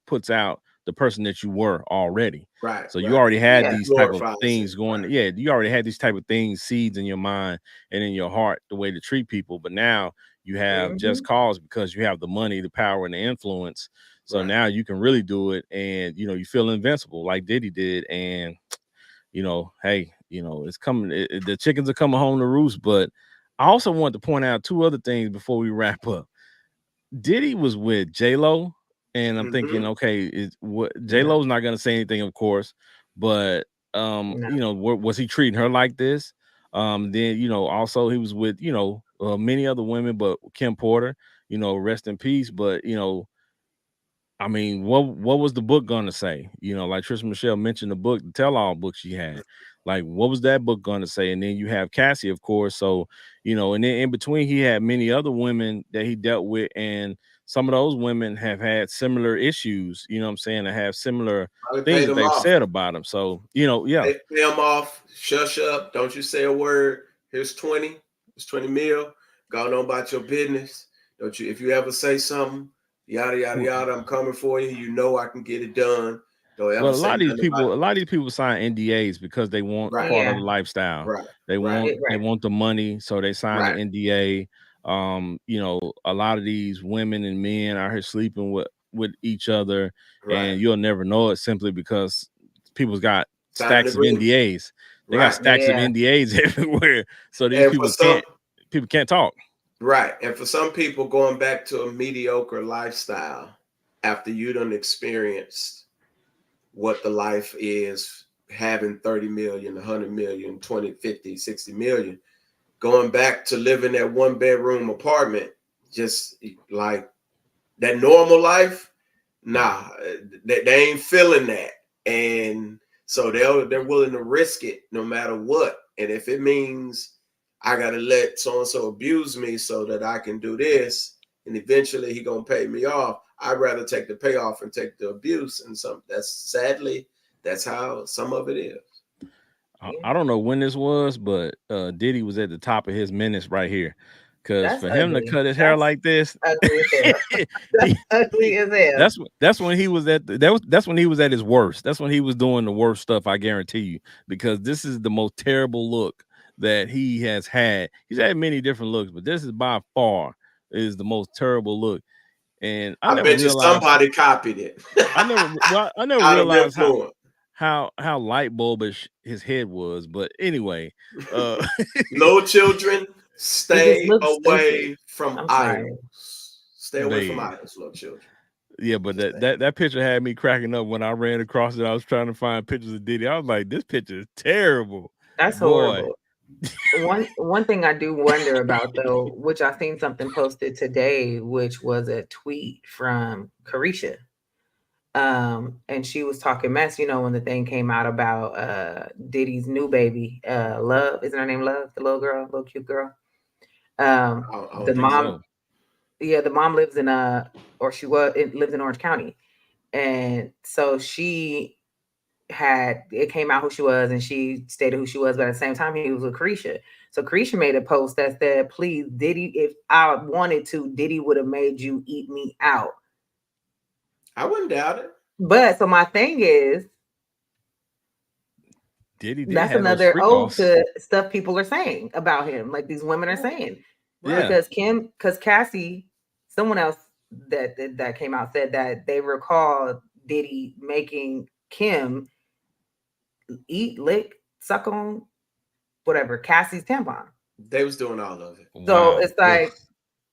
puts out the person that you were already. Right. So you Right. already had Yeah. these type of Glorifies it. things going. Right. Yeah, you already had these type of things, seeds in your mind and in your heart, the way to treat people. But now you have just Hmm. cause because you have the money, the power, and the influence. So Right. now you can really do it, and you feel invincible like Diddy did. And hey, it's coming. The chickens are coming home to roost. But I also want to point out two other things before we wrap up. Diddy was with J Lo, and I'm thinking, Mm-hmm. okay, is what J Yeah. Lo's not going to say anything, of course, but No. was he treating her like this? Then also he was with many other women, but Kim Porter, rest in peace. But I mean, what was the book gonna say? Like Trisha Michelle mentioned the book, the tell-all book she had. Like, what was that book gonna say? And then you have Cassie, of course. So, and then in between, he had many other women that he dealt with, and some of those women have had similar issues. You know what I'm saying? To have similar Probably things paid that them they've off. said about him. So, yeah, Pay them off. Shush up. Don't you say a word. Here's 20. It's 20 mil. Go on about your business. Don't you? If you ever say something, yada yada yada, I'm coming for you. You know I can get it done. Don't well, ever say nothing about a it. lot of these people sign NDAs because they want Right. part of Yeah. the lifestyle. Right. They Right. want they Right. want the money, so they sign the Right. NDA. A lot of these women and men are here sleeping with each other, Right. and you'll never know it simply because people's got Signing stacks of agreement. NDAs. They got Right. stacks of Yeah. NDAs everywhere, so these And for some, people can't talk. right. And for some people, going back to a mediocre lifestyle after you done experienced what the life is having 30 million, 100 million, 20, 50, 60 million, going back to living that one bedroom apartment, just like that normal life, nah, they ain't feeling that. And so they're willing to risk it no matter what. And if it means I gotta let so and so abuse me so that I can do this, and eventually he gonna pay me off, I'd rather take the payoff and take the abuse. And that's how some of it is. Yeah. I don't know when this was, but Diddy was at the top of his minutes right here. Because That's for him to ugly. cut his hair That's like this, ugly as hell. That's he, ugly as hell. that's when he was at that's when he was at his worst. That's when he was doing the worst stuff, I guarantee you. Because this is the most terrible look that he has had. He's had many different looks, but this is by far is the most terrible look. And I I never bet you realized somebody copied it I never out of realized influence. how light bulbish his head was. But anyway, uh No children, He just stay looks stupid. away from I'm sorry. idols. Stay away from babe. idols, little children. Yeah, but Just that picture had me cracking up when I ran across it. I was trying to find pictures of Diddy. I was like, this picture is terrible. That's Boy. horrible. One thing I do wonder about though, which I seen something posted today, which was a tweet from Carisha. And she was talking mess, when the thing came out about Diddy's new baby, Love. Isn't her name Love? The little girl, little cute girl. I I The don't think think mom, so. so. yeah, the mom lives in or she lives in Orange County. And so it came out who she was, and she stated who she was, but at the same time he was with Carisha. So Carisha made a post that said, please, Diddy, if I wanted to, Diddy would have made you eat me out. I wouldn't doubt it. But so my thing is, Diddy did that's have those another freak ode offs. to stuff people are saying about him, like these women are saying. Yeah. Because Cassie, someone else that came out said that they recall Diddy making Kim eat, lick, suck on, whatever, Cassie's tampon. They was doing all of it. So Wow. it's like,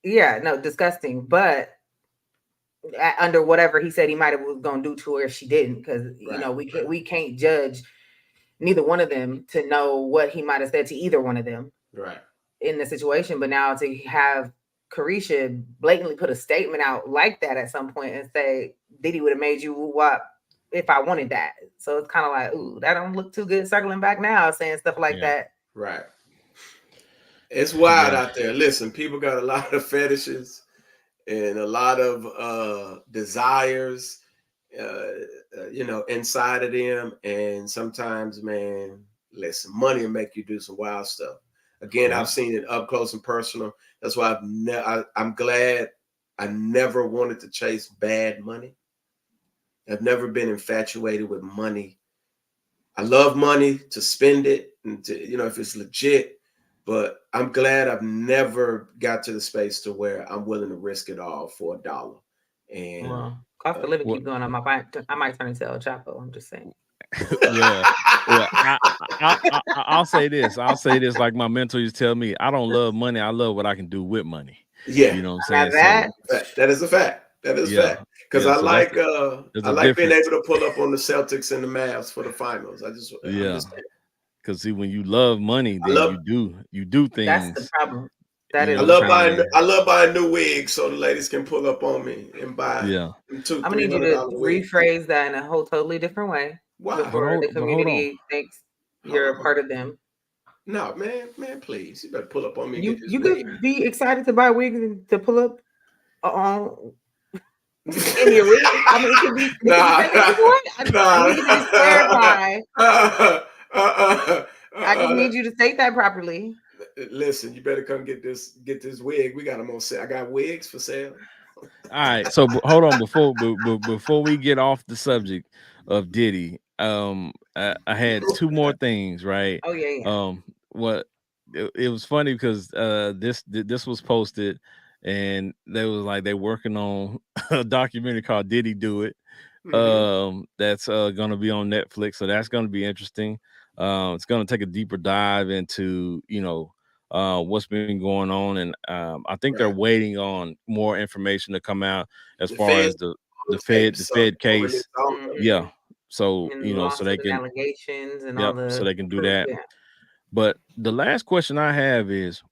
yeah, no, disgusting. But under whatever he said he might have was gonna do to her if she didn't, because you know we can't judge neither one of them to know what he might have said to either one of them Right. in the situation. But now to have Carisha blatantly put a statement out like that at some point and say Diddy would have made you wop if I wanted that. So it's kind of like, ooh, that don't look too good circling back now saying stuff like that. Right. It's wild out there. Listen, people got a lot of fetishes and a lot of desires, you know, inside of them. And sometimes, man, listen, money will make you do some wild stuff. Again, I've seen it up close and personal. That's why I'm glad I never wanted to chase bad money. I've never been infatuated with money. I love money to spend it and to, you know, if it's legit. But I'm glad I've never got to the space to where I'm willing to risk it all for $1. And well, cost of living keep going up. I might turn into El Chapo. I'm just saying. well, I'll say this. I'll say this like my mentor used to tell me, I don't love money. I love what I can do with money. Yeah. You know what I'm saying? That is a fact. That is a fact. Because I like being able to pull up on the Celtics and the Mavs for the finals. I'm just because see, when you love money, then you do things. That's the problem. That is. I love buying new wigs so the ladies can pull up on me and buy. I'm gonna need you to rephrase that in a whole totally different way. Why? Before the community thinks you're a part of them. No, man, please. You better pull up on me. You could be excited to buy wigs and to pull up on in your wig. I mean, it could be. I need you to just clarify. I just need you to state that properly. Listen, you better come get this wig. We got them on sale. I got wigs for sale. All right, so hold on before we get off the subject of Diddy. I had two more things, right? Oh yeah. What it was funny because this was posted, and they was like they working on a documentary called Diddy Do It. That's gonna be on Netflix, so that's gonna be interesting. It's gonna take a deeper dive into, you know, what's been going on, and I think they're waiting on more information to come out as far as the Fed case. Yeah. So, and you know, so they can allegations and all the so they can do that. Yeah. But the last question I have is,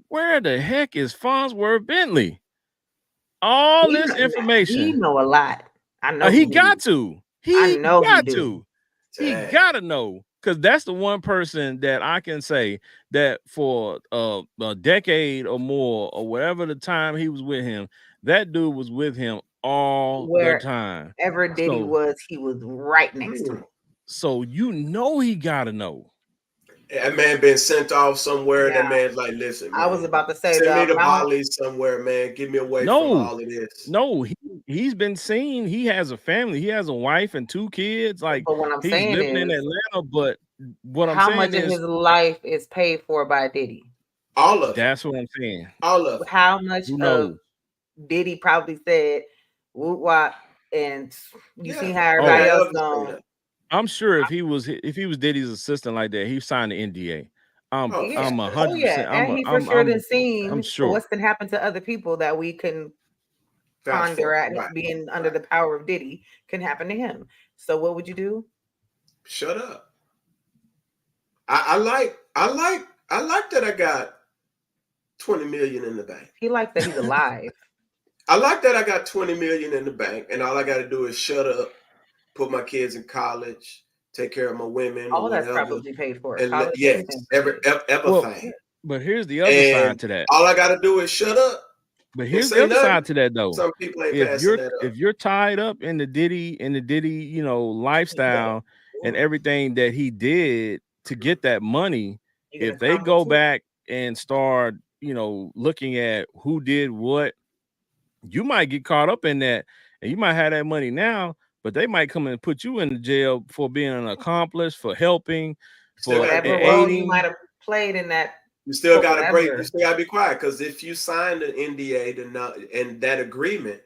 where the heck is Farnsworth Bentley? All this information. He know a lot. I know he got to. I know got to. He gotta know, because that's the one person that I can say that for a decade or more, or whatever the time he was with him, that dude was with him all the time. Wherever Diddy was, he was right next to him. So you know he gotta know. That man been sent off somewhere. Yeah. That man's like, listen, man, I was about to say, send me to Bali somewhere, man. Get me away from all of this. No, he's been seen. He has a family. He has a wife and 2 kids. Like, but what I'm he's saying living in Atlanta. But what I'm saying is, how much of his life is paid for by Diddy? All of it. That's what I'm saying. All of it. How much of Diddy probably said whoop wop, and you see how everybody else gone. I'm sure if he was Diddy's assistant like that, he signed the NDA. I'm 100%. And he for sure done seen. I'm sure what's been happened to other people that we can ponder at being under the power of Diddy can happen to him. So what would you do? Shut up. I like that I got 20 million in the bank. He likes that he's alive. I like that I got 20 million in the bank, and all I got to do is shut up, put my kids in college, take care of my women. All that's probably paid for. And everything. But here's the other side to that. All I got to do is shut up But Didn't here's the say other nothing. side to that though. Some people ain't passing that up. If you're tied up in the Diddy, you know, lifestyle and everything that he did to get that money, You're if gonna they come with go it. back and start, you know, looking at who did what, you might get caught up in that, and you might have that money now, but they might come and put you in the jail for being an accomplice, for helping, Still for got to be Whatever quiet. role you aiding. might have played in that. You still got to break. You Whatever. still got to be quiet, because if you signed an NDA to not and that agreement,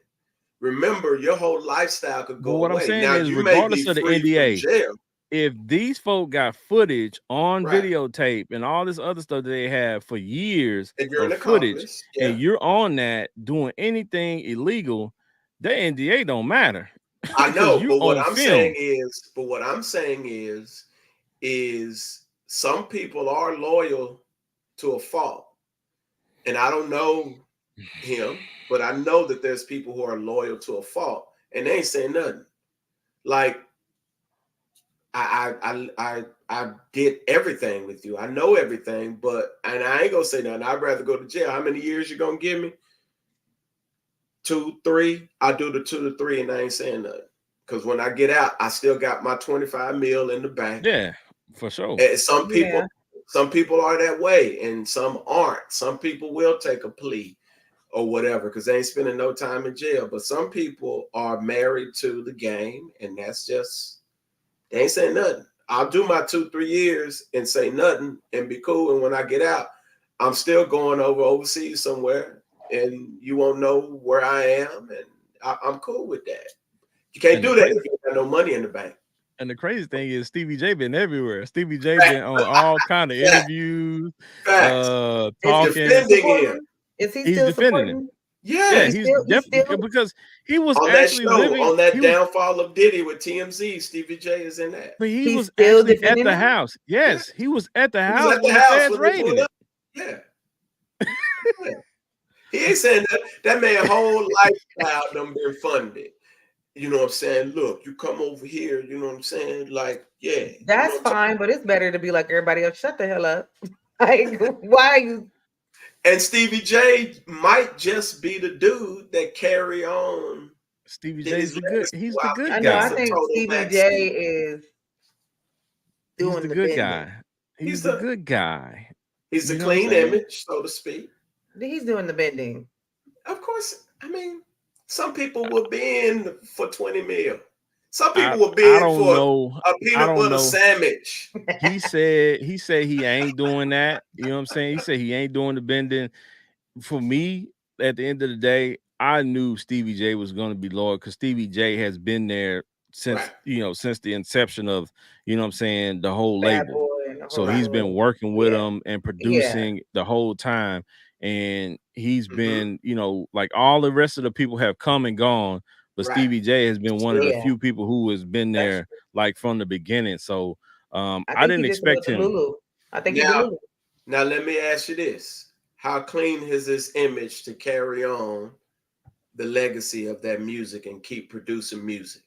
remember your whole lifestyle could But go what I'm away. saying Now is, you may be regardless of the free from NDA, jail, if these folk got footage on right? videotape and all this other stuff that they have for years And you're an of footage, accomplice, and yeah. you're on that doing anything illegal, that NDA don't matter I because know, you but what on I'm saying film. is some people are loyal to a fault, and I don't know him, but I know that there's people who are loyal to a fault, and they ain't saying nothing. Like I did everything with you. I know everything, and I ain't gonna say nothing. I'd rather go to jail. How many years you gonna give me? 2, 3. I do the 2 to 3, and I ain't saying nothing. Because when I get out, I still got my 25 mil in the bank. Yeah, for sure. And some Yeah. people are that way, and some aren't. Some people will take a plea or whatever because they ain't spending no time in jail. But some people are married to the game, and that's just, they ain't saying nothing. I'll do my 2, 3 years and say nothing and be cool. And when I get out, I'm still going overseas somewhere, and you won't know where I am, and I'm cool with that. You can't And do that if you got no money in the bank. And the crazy thing is, Stevie J been everywhere. Stevie J been on all kind of interviews, Facts. talking. Defending him. Is he He's still defending him. supporting? Yeah, Yes. he's He's still definitely, because he was On that actually show, living. on that He was, downfall of Diddy with TMZ, Stevie J is in that. but he he's was still actually at defending the him? house. Yes, he was at the He was house at the when the house feds when they raided pulled it. up. Yeah. Yeah. He ain't saying that. That man whole lifestyle done been funded. You know what I'm saying? Look, you come over here, you know what I'm saying? Like, yeah. That's fine, but it's better to be like everybody else. Shut the hell up. Like, why are you? And Stevie J might just be the dude that carry on. Stevie his J's the good. legacy He's the while good I know. I he's a guy. think total Stevie J backseat. is He's doing the the good bending. guy. He's He's the the good guy. he's the You know what I'm clean saying? image, so to speak. He's doing the bending. Of course, I mean, some people will bend for 20 mil. Some I people will I bend don't for know. a I peanut don't butter know. sandwich. He said he ain't doing that. You know what I'm saying? He said he ain't doing the bending. For me, at the end of the day, I knew Stevie J was going to be loyal because Stevie J has been there since, Right. you know, since the inception of, you know what I'm saying, the whole Bad label. boy and the So whole he's been working with them and Yeah. producing the whole time. And he's Mhm. been, you know, like all the rest of the people have come and gone, but Right. Stevie J has been one of the Yeah. few people who has been That's there like from the beginning. So I I think didn't he just went expect to him. Lulu. I think he now. did Lulu. Now let me ask you this: how clean is this image to carry on the legacy of that music and keep producing music?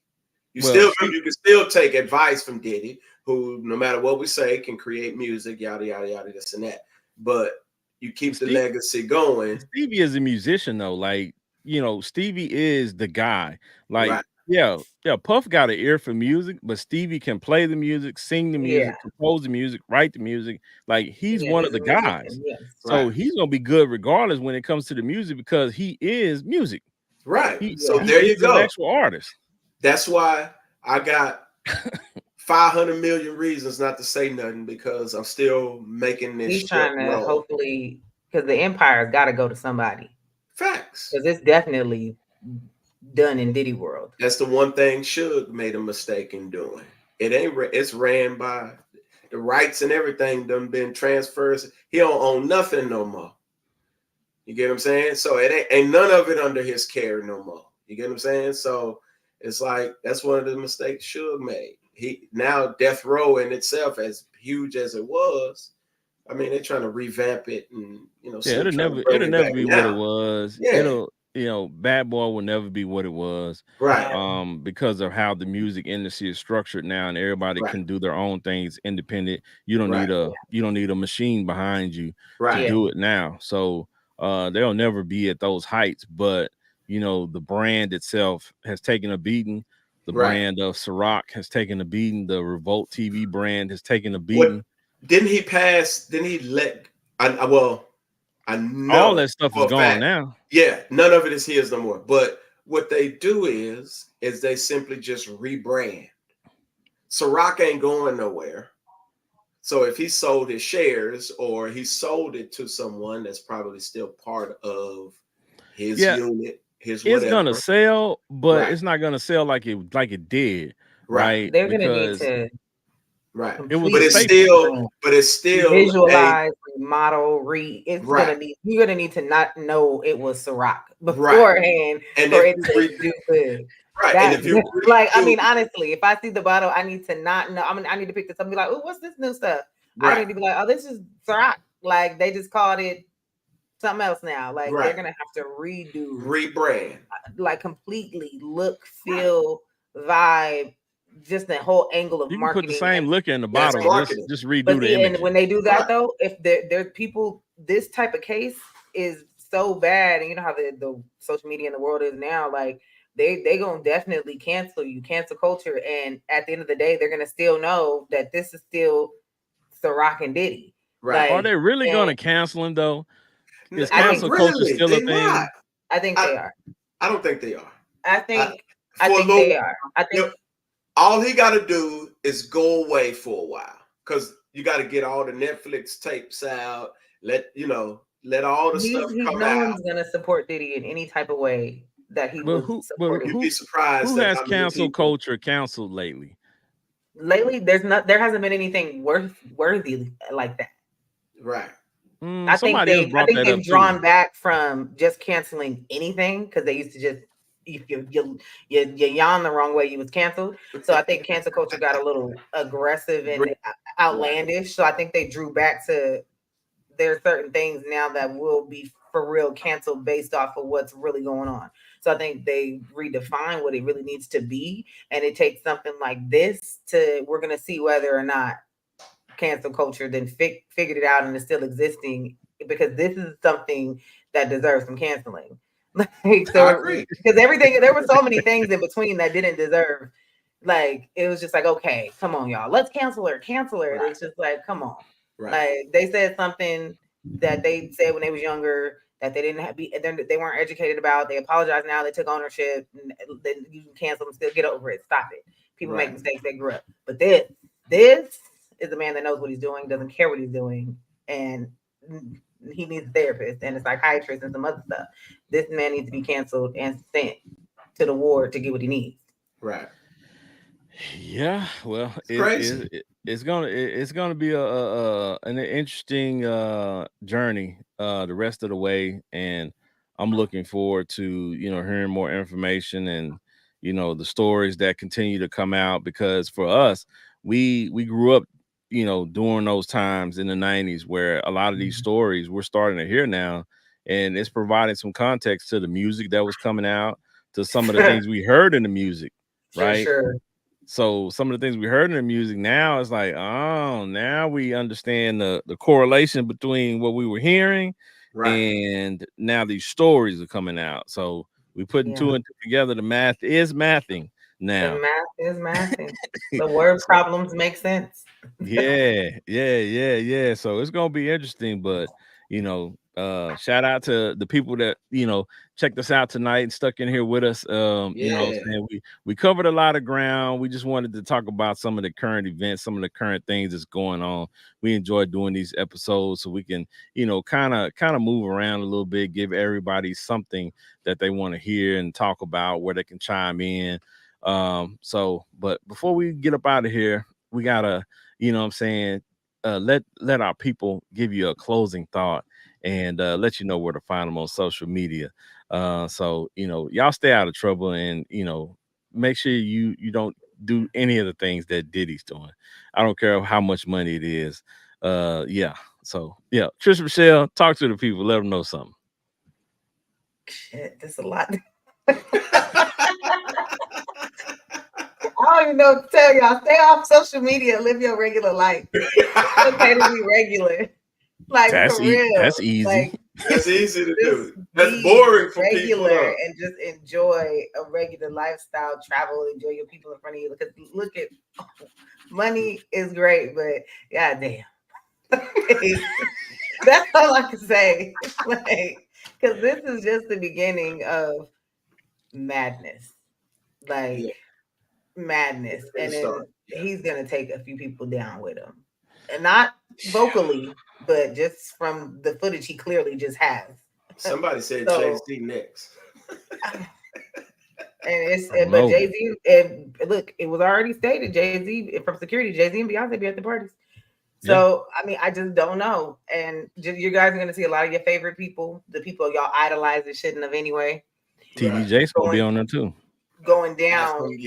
You Well, you can still take advice from Diddy, who no matter what we say can create music, yada yada yada, this and that. But you keep the legacy going. Stevie is a musician though. Like, you know, Stevie is the guy. Like, Right. yeah, Puff got an ear for music, but Stevie can play the music, sing the Yeah. music, compose the music, write the music. Like, he's Yeah, one he's of the a musician. guys. Yes. So Right. he's gonna be good regardless when it comes to the music because he is music. Right. So He there you is an go. actual artist. That's why I got 500 million reasons not to say nothing, because I'm still making this He's ship trying to roll. hopefully, because the empire's got to go to somebody. Facts. Because it's definitely done in Diddy world. That's the one thing Suge made a mistake in doing. It ain't. It's ran by the rights and everything done been transferred. He don't own nothing no more. You get what I'm saying? So it ain't none of it under his care no more. You get what I'm saying? So it's like that's one of the mistakes Suge made. He now Death Row in itself, as huge as it was, I mean, they're trying to revamp it, and you know, Yeah, Slick trying to it'll bring it never back be what it now. was. Yeah. It'll, you know, Bad Boy will never be what it was. Right. Because of how the music industry is structured now, and everybody Right. can do their own things independent. You don't Right. need a machine behind you to Right. do it now. So They'll never be at those heights, but the brand itself has taken a beating. The Right. brand of Ciroc has taken a beating. The Revolt TV brand has taken a What beating. didn't he pass? Didn't he let? Well, I All know that stuff is for a gone fact. now. Yeah, none of it is his no more. But what they do is they simply just rebrand. Ciroc ain't going nowhere. So if he sold his shares or he sold it to someone that's probably still part of his Yeah, unit, his it's gonna whatever. sell, but Right, it's not gonna sell like it did, right, right? They're gonna need Because to right. it was a But it's completely staple. still, a visualize, remodel, it's right, gonna need you're gonna need to not know it was Ciroc right. beforehand And for if it you to re, do good. right, and That if you like I redo, mean honestly, if I see the bottle, I need to not know. I mean I need to pick this up and be like, oh, what's this new stuff? I right, need to be like, oh, this is Ciroc. Like they just called it something else now. Like they're right, gonna have to redo rebrand. like completely look, Right. feel, vibe, just the whole angle of You can put the marketing same and liquor in the That's bottle, branding. marketing. just But redo the see, and when imagery. they do that Right, though, if there's people, this type of case is so bad, and you know how the social media in the world is now, like they gonna definitely cancel you, cancel culture, and at the end of the day, they're gonna still know that this is still Ciroc and Diddy, right. Are like, they really and gonna cancel him though? Is I Not think cancel culture really. still a They not. thing? I think I they are. I don't think they are. I I, think I for a think little, they are. I you know, think all he got to do is go away for a while because you got to get all the Netflix tapes out. Let all the stuff he's come no out. one's gonna support Diddy in any type of way that he But was who but supporting. You'd be who surprised at has how many cancel people. culture canceled lately? Lately there hasn't been anything worthy like that. Right, Somebody else I brought think that up they've too. drawn back from just canceling anything because they used to just if you yawn the wrong way you was canceled. So I think cancel culture got a little aggressive and right, outlandish. So I think they drew back to there are certain things now that will be for real canceled based off of what's really going on. So I think they redefine what it really needs to be, and it takes something like this to we're gonna see whether or not cancel culture then figured it out and is still existing because this is something that deserves some canceling. Like I so agree. because everything there were so many things in between that didn't deserve like it was just like okay come on y'all let's cancel her Right, it's just like come on right, like they said something that they said when they was younger that they didn't have they weren't educated about they apologized now they took ownership and then you can cancel them still get over it stop it people make right, mistakes they grew up but this is a man that knows what he's doing doesn't care what he's doing and he needs a therapist and a psychiatrist and some other stuff this man needs to be canceled and sent to the ward to get what he needs. right. Yeah, well, It's crazy. it's gonna be an interesting journey the rest of the way, and I'm looking forward to hearing more information and the stories that continue to come out because for us, we grew up during those times in the '90s where a lot of these stories we're starting to hear now, and it's providing some context to the music that was coming out, to some of the things we heard in the music, For right? sure. So some of the things we heard in the music now is like, oh, now we understand the correlation between what we were hearing Right. and now these stories are coming out. So we putting Yeah. two and two together. The math is mathing The now. math is mathing. The word So problems make sense. yeah. So it's gonna be interesting, but shout out to the people that checked us out tonight and stuck in here with us. What I'm Yeah. saying, we covered a lot of ground. We just wanted to talk about some of the current events, some of the current things that's going on. We enjoy doing these episodes so we can, kind of move around a little bit, give everybody something that they want to hear and talk about where they can chime in. But before we get up out of here, we gotta what I'm saying, let our people give you a closing thought and let you know where to find them on social media. So y'all stay out of trouble and make sure you don't do any of the things that Diddy's doing. I don't care how much money it is. Yeah. So yeah, Trish Michelle, talk to the people, let them know something. Shit, that's a lot. I don't even know what to tell y'all. Stay off social media. Live your regular life. It's okay to be regular. Like for real. That's easy. Like That's easy to Just do. That's be boring for people. regular Huh? and just enjoy a regular lifestyle, travel, enjoy your people in front of you. Because look at money is great, but god damn. That's all I can say. Like, because this is just the beginning of madness. Like Yeah. madness. And then Yeah. he's gonna take a few people down with him. And not vocally, but just from the footage he clearly just has. Somebody said So- Jay-Z next. But Jay-Z, and look, it was already stated Jay-Z from security, Jay-Z and Beyonce be at the parties. So I mean, I just don't know. And you guys are gonna see a lot of your favorite people, the people y'all idolize that shouldn't have anyway. TD Jakes gonna be on there too. Going down.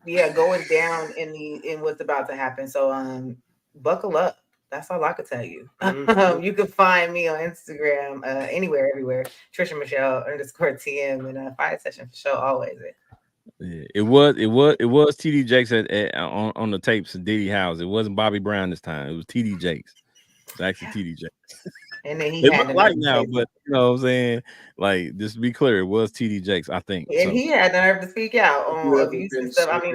Yeah, going down in what's about to happen. So buckle up. That's all I could tell you. Mm-hmm. You can find me on Instagram, anywhere, everywhere. Trisha Michelle _TM and Fire Session for sure, always. Yeah, it was TD Jakes on the tapes of Diddy House. It wasn't Bobby Brown this time. It was TD Jakes. It's actually TD Jakes. And then he it had looked like now, but you know what I'm saying? Like, just to be clear, it was TD Jakes, I think. And he had the nerve to speak out on abuse and stuff. I mean,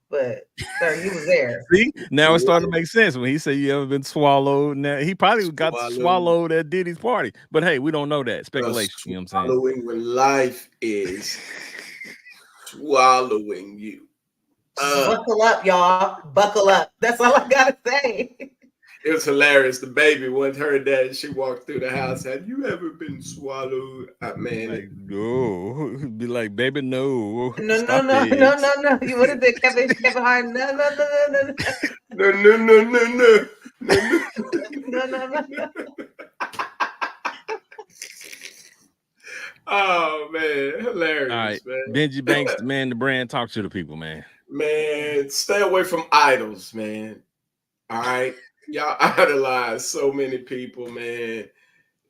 but sir, you was there. See, now it's starting to make sense when he said you ever been swallowed. Now he probably got swallowed at Diddy's party, but hey, we don't know that. Speculation. You know what I'm saying? Swallowing when life is swallowing you. Buckle up, y'all. Buckle up. That's all I gotta say. It was hilarious. The baby once heard that, she walked through the house. Have you ever been swallowed? Man, like, no. Be like, baby, no. No. What is it, Kevin Hart? No. Oh man, hilarious. All right, man. Benji Banks, the brand, talk to the people, man. Man, stay away from idols, man. All right. Y'all idolize so many people, man.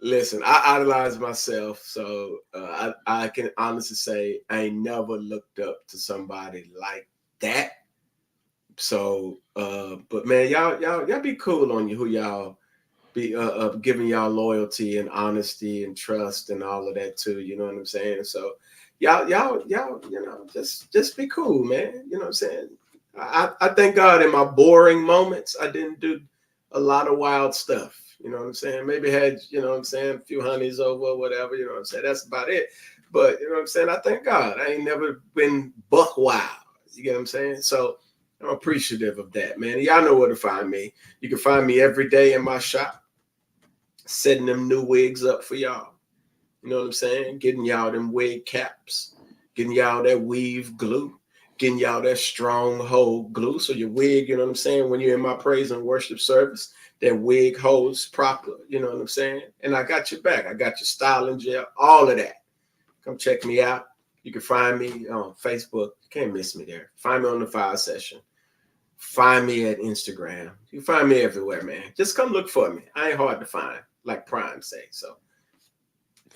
Listen, I idolize myself, so I can honestly say I ain't never looked up to somebody like that. So, but man, y'all be cool on you who y'all be giving y'all loyalty and honesty and trust and all of that too. You know what I'm saying? So, y'all, you know, just be cool, man. You know what I'm saying? I thank God in my boring moments, I didn't do a lot of wild stuff. You know what I'm saying? Maybe had, you know what I'm saying, a few honeys over or whatever, you know what I'm saying? That's about it. But, you know what I'm saying? I thank God. I ain't never been buck wild. You get what I'm saying? So I'm appreciative of that, man. Y'all know where to find me. You can find me every day in my shop, setting them new wigs up for y'all. You know what I'm saying? Getting y'all them wig caps, getting y'all that weave glue, getting y'all that stronghold glue. So your wig, you know what I'm saying? When you're in my praise and worship service, that wig holds proper, you know what I'm saying? And I got your back. I got your styling gel, all of that. Come check me out. You can find me on Facebook. You can't miss me there. Find me on the Fire Session. Find me at Instagram. You can find me everywhere, man. Just come look for me. I ain't hard to find, like Prime say. So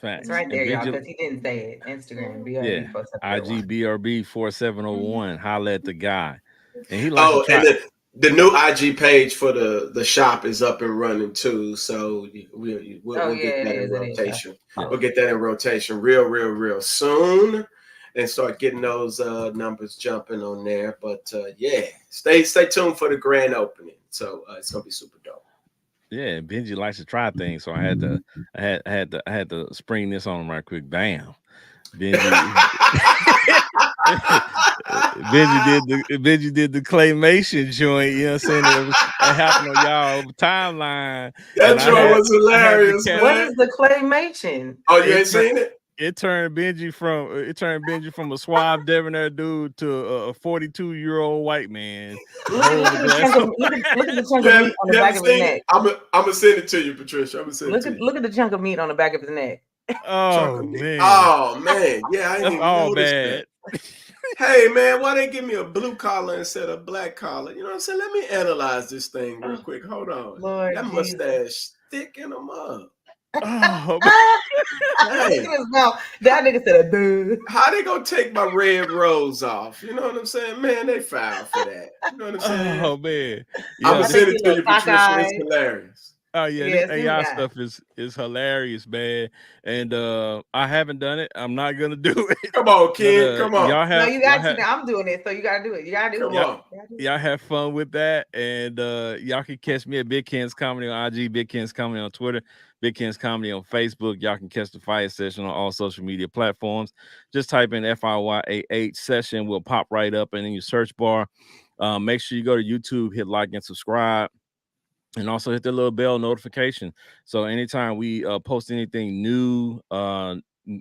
Facts. It's right there, y'all, because he didn't say it. Instagram, BRB 4701. IG BRB 4701. Holla at the guy. And he likes to try. And the new IG page for the shop is up and running too. So we'll get that in rotation. We'll get that in rotation real soon and start getting those numbers jumping on there. But stay tuned for the grand opening. So it's gonna be super dope. Yeah, Benji likes to try things, so I had to spring this on him right quick. Bam. Benji did the claymation joint, you know what I'm saying? It happened on y'all timeline. That joint was hilarious. What is the claymation? Oh, you ain't seen it? It turned Benji from a suave debonair dude to a 42-year-old white man. Look at the chunk of meat on the back of his neck. I'm gonna send it to you, Patricia. I'm gonna send it to you. Look at the chunk of meat on the back of his neck. Oh man. Yeah, I didn't even all notice bad. That. Hey man, why they give me a blue collar instead of black collar? You know what I'm saying? Let me analyze this thing real quick. Hold on. Lord that Jesus. mustache thick in them up. Look at his mouth. That nigga said a dude. How they gonna take my red rose off? You know what I'm saying? Man, they foul for that. You know what I'm saying? Oh man. I'm gonna send it to you, Patricia. It's hilarious. Oh yeah, this Yeah, send me AI that. stuff is hilarious, man. And I haven't done it. I'm not gonna do it. Come on, But Ken. Come on. No, you got to. Now I'm doing it, so you gotta do it. You gotta do Come it. on. You gotta do it. y'all have fun with that. And y'all can catch me at Big Ken's Comedy on IG, Big Ken's Comedy on Twitter, Big Ken's Comedy on Facebook. Y'all can catch the Fiyah Session on all social media platforms. Just type in FIYAH session, will pop right up in your search bar. Make sure you go to YouTube, hit like and subscribe. And also hit the little bell notification. So anytime we post anything new,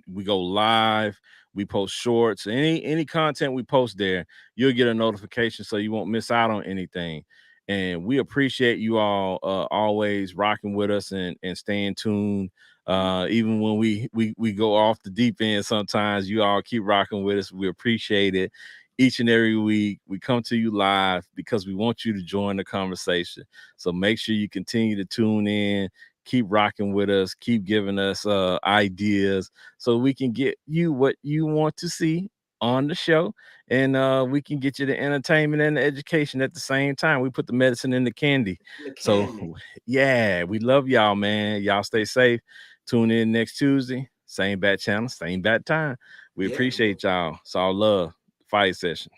we go live, we post shorts, any content we post there, you'll get a notification so you won't miss out on anything. And we appreciate you all always rocking with us and staying tuned. Even when we go off the deep end, sometimes you all keep rocking with us. We appreciate it. Each and every week, we come to you live because we want you to join the conversation. So make sure you continue to tune in, keep rocking with us, keep giving us ideas so we can get you what you want to see on the show. And we can get you the entertainment and the education at the same time. We put the medicine in the candy. So yeah, we love y'all, man. Y'all stay safe. Tune in next Tuesday. Same bat channel, same bat time. We appreciate y'all. It's all love. Fiyah Session.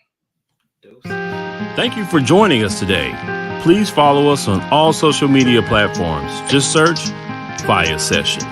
Thank you for joining us today. Please follow us on all social media platforms. Just search Fiyah Session.